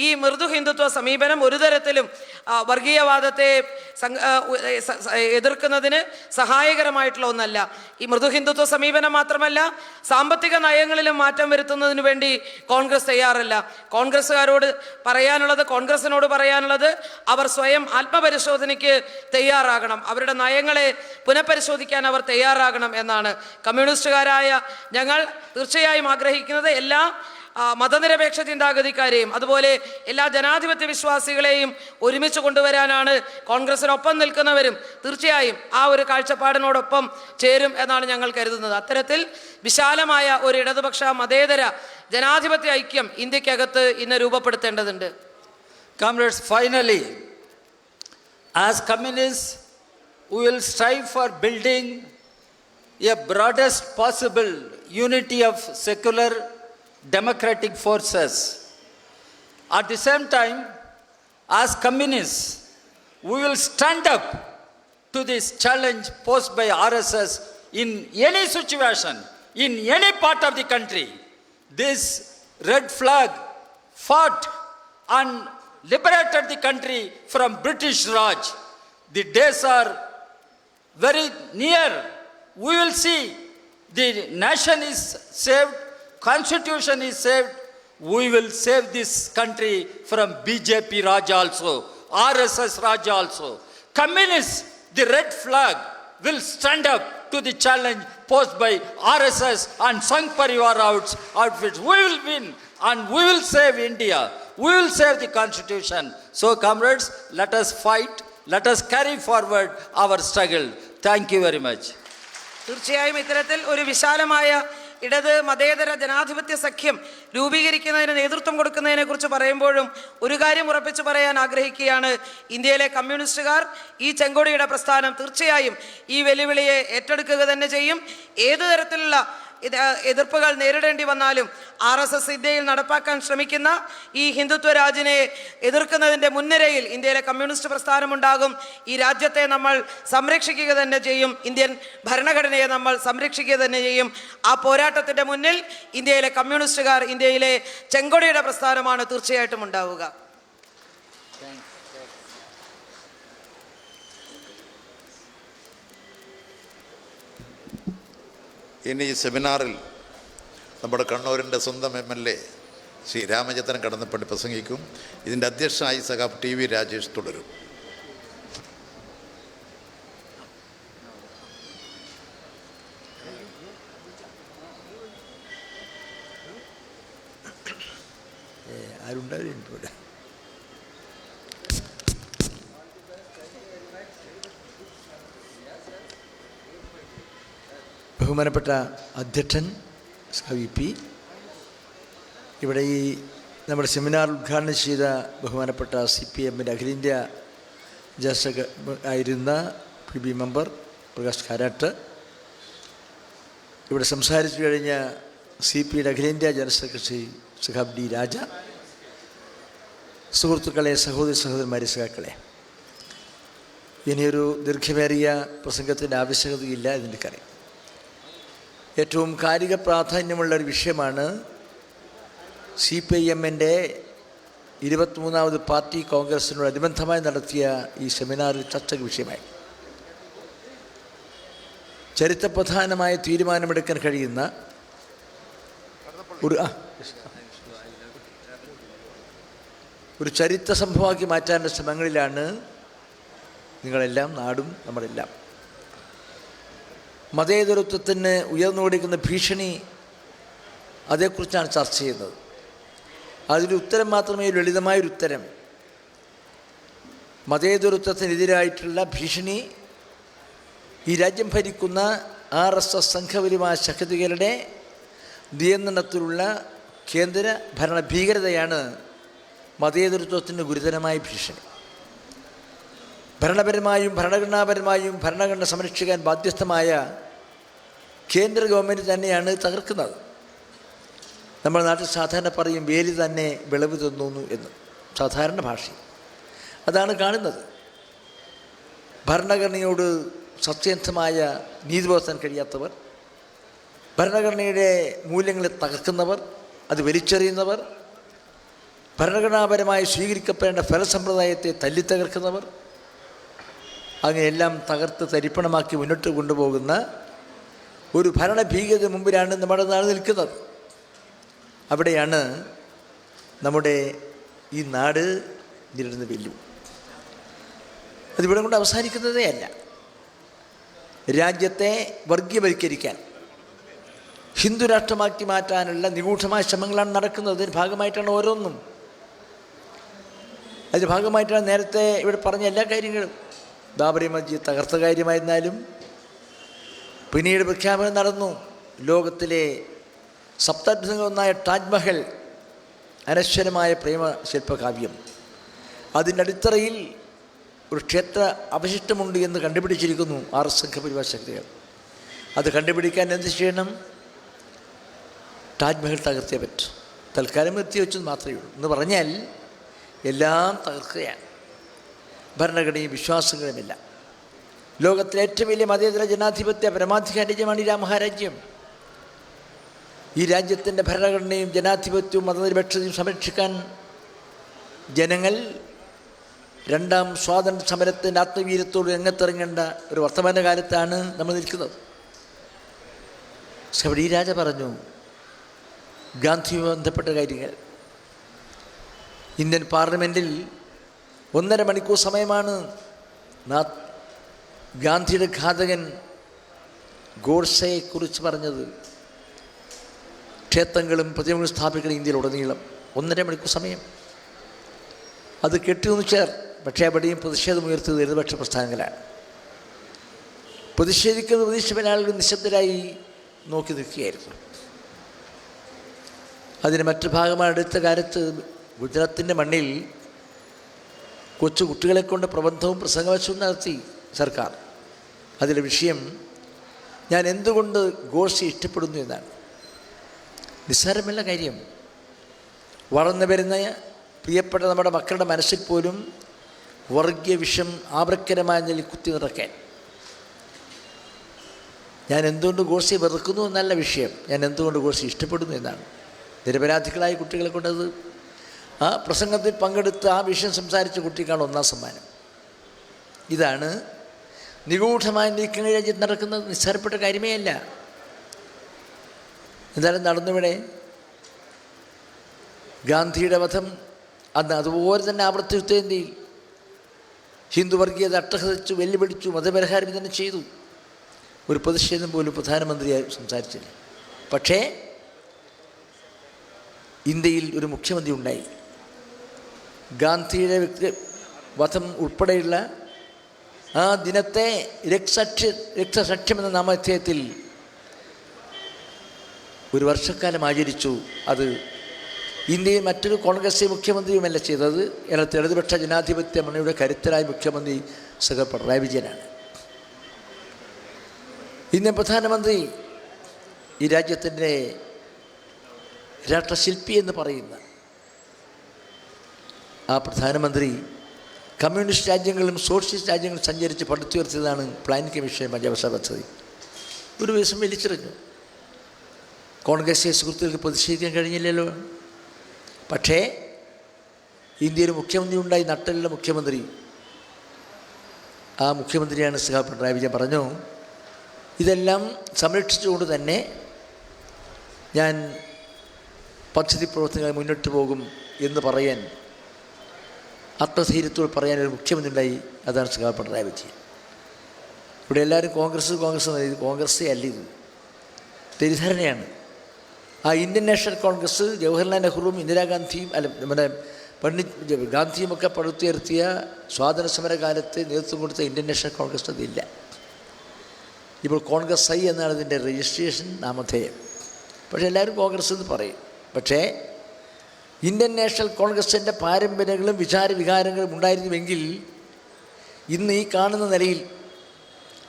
ഈ മൃദു ഹിന്ദുത്വ സമീപനം ഒരു തരത്തിലും വർഗീയവാദത്തെ എതിർക്കുന്നതിന് സഹായകരമായിട്ടുള്ള ഒന്നല്ല. ഈ മൃദു ഹിന്ദുത്വ സമീപനം മാത്രമല്ല, സാമ്പത്തിക നയങ്ങളിലും മാറ്റം വരുത്തുന്നതിന് വേണ്ടി കോൺഗ്രസ് തയ്യാറല്ല. കോൺഗ്രസിനോട് പറയാനുള്ളത് അവർ സ്വയം ആത്മപരിശോധനയ്ക്ക് തയ്യാറാകണം, അവരുടെ നയങ്ങളെ പുനഃപരിശോധിക്കാൻ അവർ തയ്യാറാകണം എന്നാണ്. കമ്മ്യൂണിസ്റ്റുകാരായ ഞങ്ങൾ തീർച്ചയായും ആഗ്രഹിക്കുന്നത് എല്ലാ മതനിരപേക്ഷ ചിന്താഗതിക്കാരെയും അതുപോലെ എല്ലാ ജനാധിപത്യ വിശ്വാസികളെയും ഒരുമിച്ച് കൊണ്ടുവരാനാണ്. കോൺഗ്രസിനൊപ്പം നിൽക്കുന്നവരും തീർച്ചയായും ആ ഒരു കാഴ്ചപ്പാടിനോടൊപ്പം ചേരും എന്നാണ് ഞങ്ങൾ കരുതുന്നത്. അത്തരത്തിൽ വിശാലമായ ഒരു ഇടതുപക്ഷ മതേതര ജനാധിപത്യ ഐക്യം ഇന്ത്യക്കകത്ത് ഇന്ന് രൂപപ്പെടുത്തേണ്ടതുണ്ട്. Comrades, finally, as communists, we will strive for building a broadest possible unity of secular democratic forces. At the same time, as communists, we will stand up to this challenge posed by RSS in any situation, in any part of the country. This red flag fought and liberated the country from British Raj. The days are very near. We will see the nation is saved, constitution is saved. We will save this country from BJP Raj also, RSS Raj also. Communists, the red flag, will stand up to the challenge posed by RSS and Sangh Parivar outfits. We will win and we will save India. We will save the Constitution. So, comrades, let us fight. Let us carry forward our struggle. Thank you very much. തീർച്ചയായും ഇത്തരത്തിൽ ഒരു വിശാലമായ ഇടത് മതേതര ജനാധിപത്യ സഖ്യം രൂപീകരിക്കുന്നതിന് നേതൃത്വം കൊടുക്കുന്നതിനെ കുറിച്ച് പറയുമ്പോഴും ഒരു കാര്യം ഉറപ്പിച്ചു പറയാൻ ആഗ്രഹിക്കുകയാണ്. ഇന്ത്യയിലെ കമ്മ്യൂണിസ്റ്റുകാർ ഈ ചെങ്കൊടിയുടെ പ്രസ്ഥാനം തീർച്ചയായും ഈ വെല്ലുവിളിയെ ഏറ്റെടുക്കുക തന്നെ ചെയ്യും. ഏതു തരത്തിലുള്ള എതിർപ്പുകൾ നേരിടേണ്ടി വന്നാലും RSS ഇന്ത്യയിൽ നടപ്പാക്കാൻ ശ്രമിക്കുന്ന ഈ ഹിന്ദുത്വ രാജിനെ എതിർക്കുന്നതിൻ്റെ മുൻനിരയിൽ ഇന്ത്യയിലെ കമ്മ്യൂണിസ്റ്റ് പ്രസ്ഥാനമുണ്ടാകും. ഈ രാജ്യത്തെ നമ്മൾ സംരക്ഷിക്കുക തന്നെ ചെയ്യും. ഇന്ത്യൻ ഭരണഘടനയെ നമ്മൾ സംരക്ഷിക്കുക തന്നെ ചെയ്യും. ആ പോരാട്ടത്തിൻ്റെ മുന്നിൽ ഇന്ത്യയിലെ കമ്മ്യൂണിസ്റ്റുകാർ, ഇന്ത്യയിലെ ചെങ്കൊടിയുടെ പ്രസ്ഥാനമാണ് തീർച്ചയായിട്ടും ഉണ്ടാവുക. ഇനി ഈ സെമിനാറിൽ നമ്മുടെ കണ്ണൂരിൻ്റെ സ്വന്തം MLA ശ്രീ രാമചന്ദ്രൻ കടന്നപ്പള്ളി പ്രസംഗിക്കും. ഇതിൻ്റെ അധ്യക്ഷനായി സഖാവ് TV രാജേഷ് തുടരും. ബഹുമാനപ്പെട്ട അധ്യക്ഷൻ VP, ഇവിടെ ഈ നമ്മുടെ സെമിനാർ ഉദ്ഘാടനം ചെയ്ത ബഹുമാനപ്പെട്ട CPIM അഖിലേന്ത്യാ ജനറൽ ആയിരുന്ന PB മെമ്പർ പ്രകാശ് കാരാട്ട്, ഇവിടെ സംസാരിച്ചു കഴിഞ്ഞ CPIയുടെ അഖിലേന്ത്യാ ജനറൽ സെക്രട്ടറി സഖാവ് D രാജ, സുഹൃത്തുക്കളെ, സഹോദരന്മാരെ, സഖാക്കളെ, ഇനിയൊരു ദീർഘമേറിയ പ്രസംഗത്തിൻ്റെ ആവശ്യകതയില്ല എന്നെനിക്കറിയാം. ഏറ്റവും കാലിക പ്രാധാന്യമുള്ള ഒരു വിഷയമാണ് CPIMൻ്റെ 23ാമത് പാർട്ടി കോൺഗ്രസിനോടനുബന്ധമായി നടത്തിയ ഈ സെമിനാറിൽ ചർച്ചയ്ക്ക് വിഷയമായി. ചരിത്രപ്രധാനമായ തീരുമാനമെടുക്കാൻ കഴിയുന്ന ഒരു ചരിത്ര സംഭവമാക്കി മാറ്റാനുള്ള ശ്രമങ്ങളിലാണ് നിങ്ങളെല്ലാം, നാടും നമ്മളെല്ലാം. മതേതരത്വത്തിന് ഉയർന്നുകൊണ്ടിരിക്കുന്ന ഭീഷണി, അതേക്കുറിച്ചാണ് ചർച്ച ചെയ്യുന്നത്. അതിൻ്റെ ഉത്തരം മാത്രമേ, ലളിതമായൊരു ഉത്തരം, മതേതരത്വത്തിനെതിരായിട്ടുള്ള ഭീഷണി ഈ രാജ്യം ഭരിക്കുന്ന RSS സംഘപരിവാര ശക്തികളുടെ നിയന്ത്രണത്തിലുള്ള കേന്ദ്ര ഭരണ ഭീകരതയാണ് മതേതരത്വത്തിൻ്റെ ഗുരുതരമായ ഭീഷണി. ഭരണപരമായും ഭരണഘടനാപരമായും ഭരണഘടന സംരക്ഷിക്കാൻ ബാധ്യസ്ഥമായ കേന്ദ്ര ഗവൺമെൻറ് തന്നെയാണ് തകർക്കുന്നത്. നമ്മുടെ നാട്ടിൽ സാധാരണ പറയും വേലി തന്നെ വിളവ് തന്നു എന്ന്, സാധാരണ ഭാഷയിൽ അതാണ് കാണുന്നത്. ഭരണഘടനയോട് സത്യസന്ധമായ നീതി പുലർത്താൻ കഴിയാത്തവർ, ഭരണഘടനയുടെ മൂല്യങ്ങളെ തകർക്കുന്നവർ, അത് വലിച്ചെറിയുന്നവർ, ഭരണഘടനാപരമായി സ്വീകരിക്കപ്പെടേണ്ട ഫലസമ്പ്രദായത്തെ തല്ലിത്തകർക്കുന്നവർ, അങ്ങനെയെല്ലാം തകർത്ത് തരിപ്പണമാക്കി മുന്നോട്ട് കൊണ്ടുപോകുന്ന ഒരു ഭരണഭീകരത മുമ്പിലാണ് നമ്മുടെ നാട് നിൽക്കുന്നത്. അവിടെയാണ് നമ്മുടെ ഈ നാട് നേരിടുന്ന വെല്ലുവിളി. അതിവിടെ കൊണ്ട് അവസാനിക്കുന്നതേ അല്ല. രാജ്യത്തെ വർഗീയവൽക്കരിക്കാൻ, ഹിന്ദു രാഷ്ട്രമാക്കി മാറ്റാനുള്ള നിഗൂഢമായ ശ്രമങ്ങളാണ് നടക്കുന്നത്. അതിൻ്റെ ഭാഗമായിട്ടാണ് ഓരോന്നും. അതിൻ്റെ ഭാഗമായിട്ടാണ് നേരത്തെ ഇവിടെ പറഞ്ഞ എല്ലാ കാര്യങ്ങളും. ബാബറി മസ്ജിദ് തകർത്ത കാര്യമായിരുന്നാലും, പിന്നീട് പ്രഖ്യാപനം നടന്നു ലോകത്തിലെ സപ്താത്ഭുതങ്ങളൊന്നായ താജ്മഹൽ, അനശ്വരമായ പ്രേമ ശില്പകാവ്യം, അതിൻ്റെ അടിത്തറയിൽ ഒരു ക്ഷേത്ര അവശിഷ്ടമുണ്ട് എന്ന് കണ്ടുപിടിച്ചിരിക്കുന്നു RSS സംഘപരിവാര ശക്തികൾ. അത് കണ്ടുപിടിക്കാൻ എന്ത് ചെയ്യണം? താജ്മഹൽ തകർത്തേ പറ്റും. തൽക്കാലം നിർത്തി വെച്ചത് മാത്രമേ ഉള്ളൂ. എന്ന് പറഞ്ഞാൽ എല്ലാം തകർക്കുകയാണ്. ഭരണഘടനയും വിശ്വാസങ്ങളുമില്ല. ലോകത്തിലെ ഏറ്റവും വലിയ മതേതര ജനാധിപത്യ പരമാധികാര രാജ്യമാണ് ഈ മഹാരാജ്യം. ഈ രാജ്യത്തിൻ്റെ ഭരണഘടനയും ജനാധിപത്യവും മതനിരപേക്ഷതയും സംരക്ഷിക്കാൻ ജനങ്ങൾ രണ്ടാം സ്വാതന്ത്ര്യ സമരത്തിൻ്റെ ആത്മവീര്യത്തോട് രംഗത്തിറങ്ങേണ്ട ഒരു വർത്തമാനകാലത്താണ് നമ്മൾ നിൽക്കുന്നത്. ഡി രാജ പറഞ്ഞു ഗാന്ധിയുമായി ബന്ധപ്പെട്ട കാര്യങ്ങൾ. ഇന്ത്യൻ പാർലമെൻറ്റിൽ 1.5 മണിക്കൂർ സമയമാണ് ഗാന്ധിയുടെ ഘാതകൻ ഗോഡ്സെയെക്കുറിച്ച് പറഞ്ഞത്. ക്ഷേത്രങ്ങളും പ്രതിമകളും സ്ഥാപിക്കുന്ന ഇന്ത്യയിലുടനീളം 1.5 മണിക്കൂർ സമയം. അത് കെട്ടിയൊന്നു ചേർ. പക്ഷേ അവിടെയും പ്രതിഷേധമുയർത്തിയത് ഇടതുപക്ഷ പ്രസ്ഥാനങ്ങളാണ്. പ്രതിഷേധിക്കുന്ന പ്രതീക്ഷ ആളുകൾ നിശബ്ദരായി നോക്കി നിൽക്കുകയായിരുന്നു. അതിന് മറ്റു ഭാഗമാണ് അടുത്ത കാലത്ത് ഗുജറാത്തിൻ്റെ മണ്ണിൽ കൊച്ചു കുട്ടികളെ കൊണ്ട് പ്രബന്ധവും പ്രസംഗവശവും നടത്തി സർക്കാർ. അതിലെ വിഷയം ഞാൻ എന്തുകൊണ്ട് ഗോഡ്സെ ഇഷ്ടപ്പെടുന്നു എന്നാണ്. നിസ്സാരമല്ല കാര്യം. വളർന്നു വരുന്ന പ്രിയപ്പെട്ട നമ്മുടെ മക്കളുടെ മനസ്സിൽ പോലും വർഗീയ വിഷം ആവർക്കരമായ നിലയിൽ കുത്തി നിറയ്ക്കാൻ ഞാൻ എന്തുകൊണ്ട് ഗോഡ്സെ വെറുക്കുന്നു എന്നല്ല വിഷയം, ഞാൻ എന്തുകൊണ്ട് ഗോഡ്സെ ഇഷ്ടപ്പെടുന്നു എന്നാണ്. നിരപരാധികളായ കുട്ടികളെ കൊണ്ടത് ആ പ്രസംഗത്തിൽ പങ്കെടുത്ത് ആ വിഷയം സംസാരിച്ച കുട്ടിക്കാണ് 1ാം സമ്മാനം. ഇതാണ് നിഗൂഢമായ നീക്കങ്ങൾ രാജ്യത്ത് നടക്കുന്നത്. നിസ്സാരപ്പെട്ട കാര്യമേ അല്ല. എന്തായാലും നടന്നിവിടെ ഗാന്ധിയുടെ വധം അന്ന് അതുപോലെ തന്നെ ആവർത്തിച്ചു. ഇന്ത്യയിൽ ഹിന്ദു വർഗീയത അട്ടഹസിച്ചു, വെല്ലുവിളിച്ചു, മതപരിഹാരം തന്നെ ചെയ്തു. ഒരു പ്രതിഷേധം പോലും പ്രധാനമന്ത്രിയായി സംസാരിച്ചില്ല. പക്ഷേ ഇന്ത്യയിൽ ഒരു മുഖ്യമന്ത്രി ഉണ്ടായി. ഗാന്ധിയുടെ വധം ഉൾപ്പെടെയുള്ള ആ ദിനത്തെ രക്തസാക്ഷ്യം എന്ന നാമധേയത്തിൽ ഒരു വർഷക്കാലം ആചരിച്ചു. അത് ഇന്ത്യയിൽ മറ്റൊരു കോൺഗ്രസ് മുഖ്യമന്ത്രിയുമല്ല ചെയ്തത്. കേരളത്തിൽ ഇടതുപക്ഷ ജനാധിപത്യ മുന്നണിയുടെ കരുത്തരായ മുഖ്യമന്ത്രി പിണറായി വിജയനാണ്. ഇന്ന് പ്രധാനമന്ത്രി ഈ രാജ്യത്തിൻ്റെ രാഷ്ട്രശില്പി എന്ന് പറയുന്ന ആ പ്രധാനമന്ത്രി കമ്മ്യൂണിസ്റ്റ് രാജ്യങ്ങളും സോഷ്യലിസ്റ്റ് രാജ്യങ്ങളും സഞ്ചരിച്ച് പടുത്തുയർത്തിയതാണ് പ്ലാൻ കമ്മീഷൻ പഞ്ചവത്സര പദ്ധതി. ഒരു ദിവസം വലിച്ചെറിഞ്ഞു. കോൺഗ്രസ് സുഹൃത്തുക്കൾക്ക് പ്രതിഷേധിക്കാൻ കഴിഞ്ഞില്ലല്ലോ. പക്ഷേ ഇന്ത്യയിൽ മുഖ്യമന്ത്രി ഉണ്ടായി, നട്ടലുള്ള മുഖ്യമന്ത്രി. ആ മുഖ്യമന്ത്രിയാണ് പിണറായി വിജയൻ. പറഞ്ഞു, ഇതെല്ലാം സംരക്ഷിച്ചുകൊണ്ട് തന്നെ ഞാൻ പദ്ധതി പ്രവർത്തനങ്ങൾ മുന്നോട്ട് പോകും എന്ന് പറയാൻ, ആത്മധൈര്യത്തോട് പറയാൻ ഒരു മുഖ്യമന്ത്രി ഉണ്ടായി. അതാണ് പിണറായി വിജയൻ. ഇവിടെ എല്ലാവരും കോൺഗ്രസ്സേ അല്ല, ഇത് തെറ്റിദ്ധാരണയാണ്. ആ ഇന്ത്യൻ നാഷണൽ കോൺഗ്രസ് ജവഹർലാൽ നെഹ്റുവും ഇന്ദിരാഗാന്ധിയും നമ്മുടെ ഗാന്ധിയുമൊക്കെ പടുത്തുയർത്തിയ സ്വാതന്ത്ര്യ സമരകാലത്ത് നേതൃത്വം കൊടുത്ത ഇന്ത്യൻ നാഷണൽ കോൺഗ്രസ് അതില്ല. ഇപ്പോൾ കോൺഗ്രസ് ഐ എന്നാണ് ഇതിൻ്റെ രജിസ്ട്രേഷൻ നാമധേയം. പക്ഷേ എല്ലാവരും കോൺഗ്രസ് എന്ന് പറയും. പക്ഷേ ഇന്ത്യൻ നാഷണൽ കോൺഗ്രസിൻ്റെ പാരമ്പര്യങ്ങളും വികാരങ്ങളും ഉണ്ടായിരുന്നുവെങ്കിൽ ഇന്ന് ഈ കാണുന്ന നിലയിൽ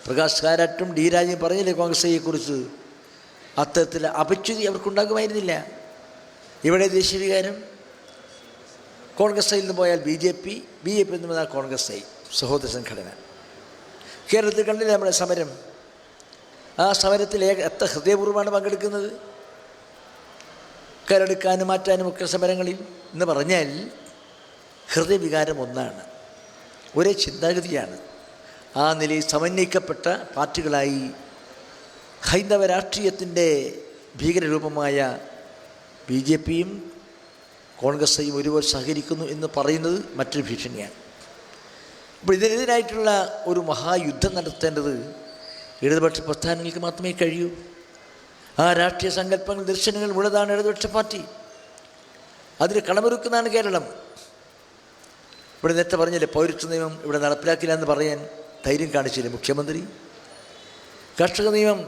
പ്രകാശ് കാരാട്ടും ഡി രാജയും പറഞ്ഞില്ലേ കോൺഗ്രസ് ഐയെക്കുറിച്ച്, അത്തരത്തിൽ അപച്യുതി അവർക്കുണ്ടാകുമായിരുന്നില്ല. ഇവിടെ ദേശീയ വികാരം. കോൺഗ്രസ് ഐയിൽ നിന്ന് പോയാൽ ബി ജെ പി നിന്ന് പോയാൽ കോൺഗ്രസ് ഐ, സഹോദര സംഘടന. കേരളത്തിൽ കണ്ടില്ല നമ്മുടെ സമരം. ആ സമരത്തിൽ എത്ര ഹൃദയപൂർവ്വമാണ് പങ്കെടുക്കുന്നത്. കരടുക്കാനും മാറ്റാനും ഒക്കെ സമരങ്ങളിൽ എന്ന് പറഞ്ഞാൽ ഹൃദയവികാരം ഒന്നാണ്, ഒരേ ചിന്താഗതിയാണ്. ആ നിലയിൽ സമന്വയിക്കപ്പെട്ട പാർട്ടികളായി ഹൈന്ദവ രാഷ്ട്രീയത്തിൻ്റെ ഭീകരരൂപമായ ബി ജെ പിയും കോൺഗ്രസ് ഐയും ഒരുപോലെ സഹകരിക്കുന്നു എന്ന് പറയുന്നത് മറ്റൊരു ഭീഷണിയാണ്. അപ്പോൾ ഇതിനെതിരായിട്ടുള്ള ഒരു മഹായുദ്ധം നടത്തേണ്ടത് ഇടതുപക്ഷ പ്രസ്ഥാനങ്ങൾക്ക് മാത്രമേ കഴിയൂ. ആ രാഷ്ട്രീയ സങ്കല്പങ്ങൾ ദർശനങ്ങൾ ഉള്ളതാണ് ഇടതുപക്ഷ പാർട്ടി. അതിന് കളമൊരുക്കുന്നതാണ് കേരളം. ഇവിടെ നേരത്തെ പറഞ്ഞില്ലേ, പൗരത്വ നിയമം ഇവിടെ നടപ്പിലാക്കില്ല എന്ന് പറയാൻ ധൈര്യം കാണിച്ചില്ലേ മുഖ്യമന്ത്രി. കർഷക നിയമം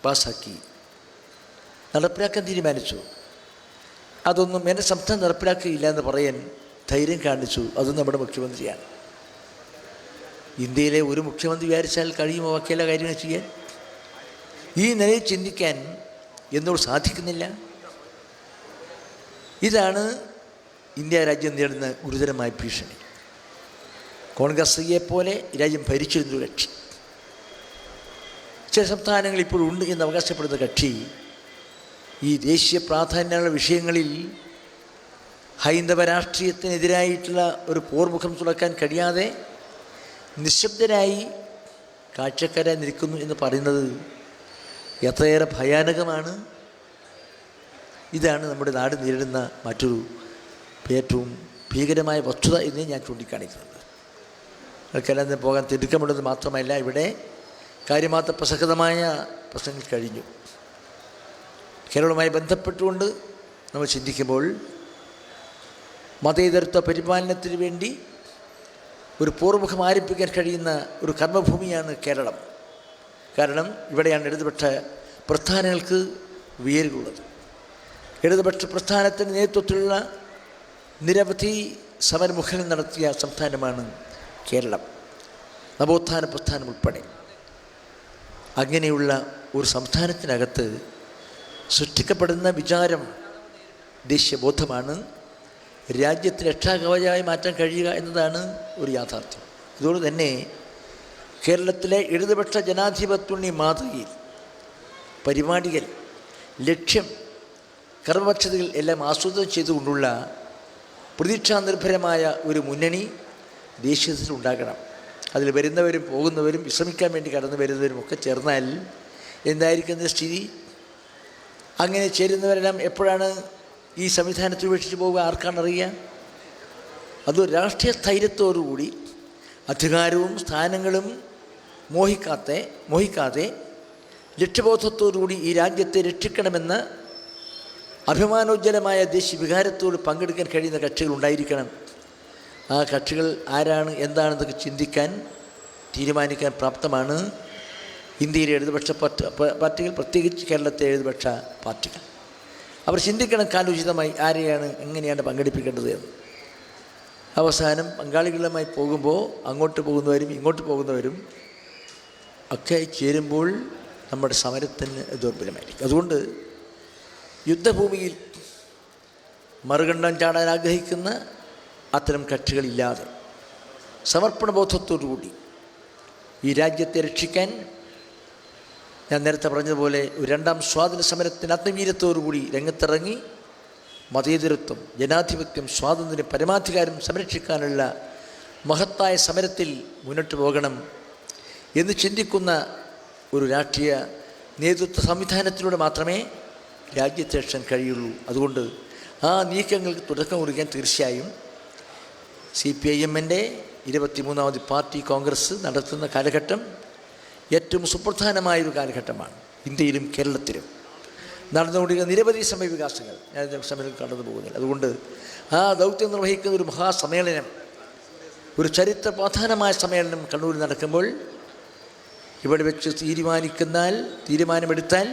പാസ്സാക്കി, നടപ്പിലാക്കാൻ തീരുമാനിച്ചു. അതൊന്നും എൻ്റെ സംസ്ഥാനം നടപ്പിലാക്കിയില്ല എന്ന് പറയാൻ ധൈര്യം കാണിച്ചു. അതും നമ്മുടെ മുഖ്യമന്ത്രിയാണ്. ഇന്ത്യയിലെ ഒരു മുഖ്യമന്ത്രി വിചാരിച്ചാൽ കഴിയുമോ ബാക്കിയെല്ലാ കാര്യങ്ങൾ ചെയ്യാൻ? ഈ നിലയിൽ ചിന്തിക്കാൻ എന്നോട് സാധിക്കുന്നില്ല. ഇതാണ് ഇന്ത്യ രാജ്യം നേടുന്ന ഗുരുതരമായ ഭീഷണി. കോൺഗ്രസ് പോലെ രാജ്യം ഭരിച്ചിരുന്ന കക്ഷി, ചില സംസ്ഥാനങ്ങൾ ഇപ്പോഴുണ്ട് എന്ന് അവകാശപ്പെടുന്ന കക്ഷി ഈ ദേശീയ പ്രാധാന്യമുള്ള വിഷയങ്ങളിൽ ഹൈന്ദവ രാഷ്ട്രീയത്തിനെതിരായിട്ടുള്ള ഒരു പോർമുഖം തുറക്കാൻ കഴിയാതെ നിശബ്ദരായി കാഴ്ചക്കാരായി നിൽക്കുന്നു എന്ന് പറയുന്നത് എത്രയേറെ ഭയാനകമാണ്. ഇതാണ് നമ്മുടെ നാട് നേരിടുന്ന മറ്റൊരു ഏറ്റവും ഭീകരമായ വസ്തുത എന്ന് ഞാൻ ചൂണ്ടിക്കാണിക്കുന്നത്. അവർക്കെല്ലാം പോകാൻ തിടുക്കമുള്ളത് മാത്രമല്ല, ഇവിടെ കാര്യമാത്ര പ്രസക്തമായ പ്രശ്നങ്ങൾ കഴിഞ്ഞു. കേരളവുമായി ബന്ധപ്പെട്ടുകൊണ്ട് നമ്മൾ ചിന്തിക്കുമ്പോൾ മതേതരത്വ പരിപാലനത്തിന് വേണ്ടി ഒരു പൂർവ്വമുഖം ആരംഭിക്കാൻ കഴിയുന്ന ഒരു കർമ്മഭൂമിയാണ് കേരളം. കാരണം ഇവിടെയാണ് ഇടതുപക്ഷ പ്രസ്ഥാനങ്ങൾക്ക് വേരുകളുള്ളത്. ഇടതുപക്ഷ പ്രസ്ഥാനത്തിന് നേതൃത്വത്തിലുള്ള നിരവധി സമരമുഖങ്ങൾ നടത്തിയ സംസ്ഥാനമാണ് കേരളം, നവോത്ഥാന പ്രസ്ഥാനം ഉൾപ്പെടെ. അങ്ങനെയുള്ള ഒരു സംസ്ഥാനത്തിനകത്ത് സൃഷ്ടിക്കപ്പെടുന്ന വിചാരം ദേശീയബോധമാണ് രാജ്യത്തെ രക്ഷാകവചമായി മാറ്റാൻ കഴിയുക എന്നതാണ് ഒരു യാഥാർത്ഥ്യം. അതുകൊണ്ട് തന്നെ കേരളത്തിലെ ഇടതുപക്ഷ ജനാധിപത്യ മാതൃകയിൽ പരിപാടികൾ, ലക്ഷ്യം, കർമ്മപദ്ധതികൾ എല്ലാം ആസൂത്രണം ചെയ്തുകൊണ്ടുള്ള പ്രതീക്ഷാനിർഭരമായ ഒരു മുന്നണി ദേശീയത്തിൽ ഉണ്ടാകണം. അതിൽ വരുന്നവരും പോകുന്നവരും വിശ്രമിക്കാൻ വേണ്ടി കടന്നു വരുന്നവരും ഒക്കെ ചേർന്നാൽ എന്തായിരിക്കുന്ന സ്ഥിതി? അങ്ങനെ ചേരുന്നവരെല്ലാം എപ്പോഴാണ് ഈ സംവിധാനത്തിൽ ഉപേക്ഷിച്ച് പോവുക? ആർക്കാണറിയുക? അത് രാഷ്ട്രീയ സ്ഥൈര്യത്തോടുകൂടി അധികാരവും സ്ഥാനങ്ങളും മോഹിക്കാതെ ലക്ഷ്യബോധത്തോടുകൂടി ഈ രാജ്യത്തെ രക്ഷിക്കണമെന്ന അഭിമാനോജ്വലമായ ദേശീയ വികാരത്തോട് പങ്കെടുക്കാൻ കഴിയുന്ന കക്ഷികൾ ഉണ്ടായിരിക്കണം. ആ കക്ഷികൾ ആരാണ്, എന്താണെന്നൊക്കെ ചിന്തിക്കാൻ, തീരുമാനിക്കാൻ പ്രാപ്തമാണ് ഇന്ത്യയിലെ ഇടതുപക്ഷ പാർട്ടികൾ, പ്രത്യേകിച്ച് കേരളത്തിലെ ഇടതുപക്ഷ പാർട്ടികൾ. അവർ ചിന്തിക്കണം കാലോചിതമായി ആരെയാണ് എങ്ങനെയാണ് പങ്കെടുപ്പിക്കേണ്ടത് എന്ന്. അവസാനം പങ്കാളികളുമായി പോകുമ്പോൾ അങ്ങോട്ട് പോകുന്നവരും ഇങ്ങോട്ട് പോകുന്നവരും ഒക്കെ ചേരുമ്പോൾ നമ്മുടെ സമരത്തിന് ദുർബലമായിരിക്കും. അതുകൊണ്ട് യുദ്ധഭൂമിയിൽ മറുകണ്ഠം ചാടാൻ ആഗ്രഹിക്കുന്ന അത്തരം കക്ഷികളില്ലാതെ സമർപ്പണബോധത്തോടുകൂടി ഈ രാജ്യത്തെ രക്ഷിക്കാൻ, ഞാൻ നേരത്തെ പറഞ്ഞതുപോലെ ഒരു രണ്ടാം സ്വാതന്ത്ര്യ സമരത്തിന് ആത്മവീര്യത്തോടുകൂടി രംഗത്തിറങ്ങി മതേതരത്വം, ജനാധിപത്യം, സ്വാതന്ത്ര്യം, പരമാധികാരം സംരക്ഷിക്കാനുള്ള മഹത്തായ സമരത്തിൽ മുന്നോട്ട് പോകണം എന്ന് ചിന്തിക്കുന്ന ഒരു രാഷ്ട്രീയ നേതൃത്വ സംവിധാനത്തിലൂടെ മാത്രമേ രാജ്യത്തെ രക്ഷിക്കാൻ കഴിയുള്ളൂ. അതുകൊണ്ട് ആ നീക്കങ്ങൾക്ക് തുടക്കം കുറിക്കാൻ തീർച്ചയായും CPIMൻ്റെ 23ാമത് പാർട്ടി കോൺഗ്രസ് നടത്തുന്ന കാലഘട്ടം ഏറ്റവും സുപ്രധാനമായൊരു കാലഘട്ടമാണ്. ഇന്ത്യയിലും കേരളത്തിലും നടന്നുകൊണ്ടിരിക്കുന്ന നിരവധി സമയവികാസങ്ങൾ ഞാൻ സമയം കടന്നു പോകുന്നില്ല. അതുകൊണ്ട് ആ ദൗത്യം നിർവഹിക്കുന്ന ഒരു മഹാസമ്മേളനം, ഒരു ചരിത്ര പ്രധാനമായ സമ്മേളനം കണ്ണൂരിൽ നടക്കുമ്പോൾ ഇവിടെ വെച്ച് തീരുമാനമെടുത്താൽ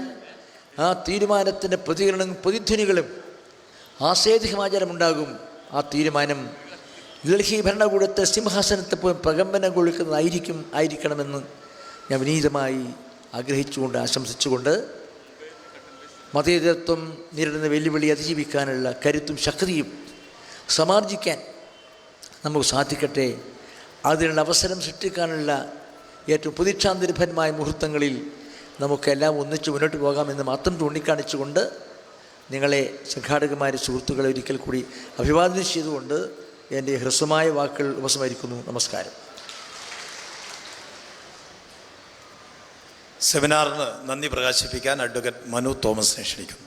ആ തീരുമാനത്തിൻ്റെ പ്രതികരണവും പ്രതിധ്വനികളും ആശയധികമാചാരമുണ്ടാകും. ആ തീരുമാനം ഡൽഹി ഭരണകൂടത്തെ സിംഹാസനത്തെ പോലും പ്രകമ്പനം ആയിരിക്കണമെന്ന് ഞാൻ വിനീതമായി ആഗ്രഹിച്ചുകൊണ്ട് ആശംസിച്ചുകൊണ്ട് മതേതരത്വം നേരിടുന്ന വെല്ലുവിളി അതിജീവിക്കാനുള്ള കരുത്തും ശക്തിയും സമാർജിക്കാൻ നമുക്ക് സാധിക്കട്ടെ. അതിനുള്ള അവസരം സൃഷ്ടിക്കാനുള്ള ഏറ്റവും പ്രതീക്ഷാനിർഭരമായ മുഹൂർത്തങ്ങളിൽ നമുക്കെല്ലാം ഒന്നിച്ച് മുന്നോട്ട് പോകാമെന്ന് മാത്രം ചൂണ്ടിക്കാണിച്ചുകൊണ്ട് നിങ്ങളെ സംഘാടകന്മാരെ, സുഹൃത്തുക്കളെ ഒരിക്കൽ കൂടി അഭിവാദനം ചെയ്തുകൊണ്ട് എൻ്റെ ഹ്രസ്വമായ വാക്കുകൾ ഉപസംഹരിക്കുന്നു. നമസ്കാരം. സെമിനാറിന് നന്ദി പ്രകാശിപ്പിക്കാൻ അഡ്വക്കേറ്റ് മനു തോമസിനെ ക്ഷണിക്കുന്നു.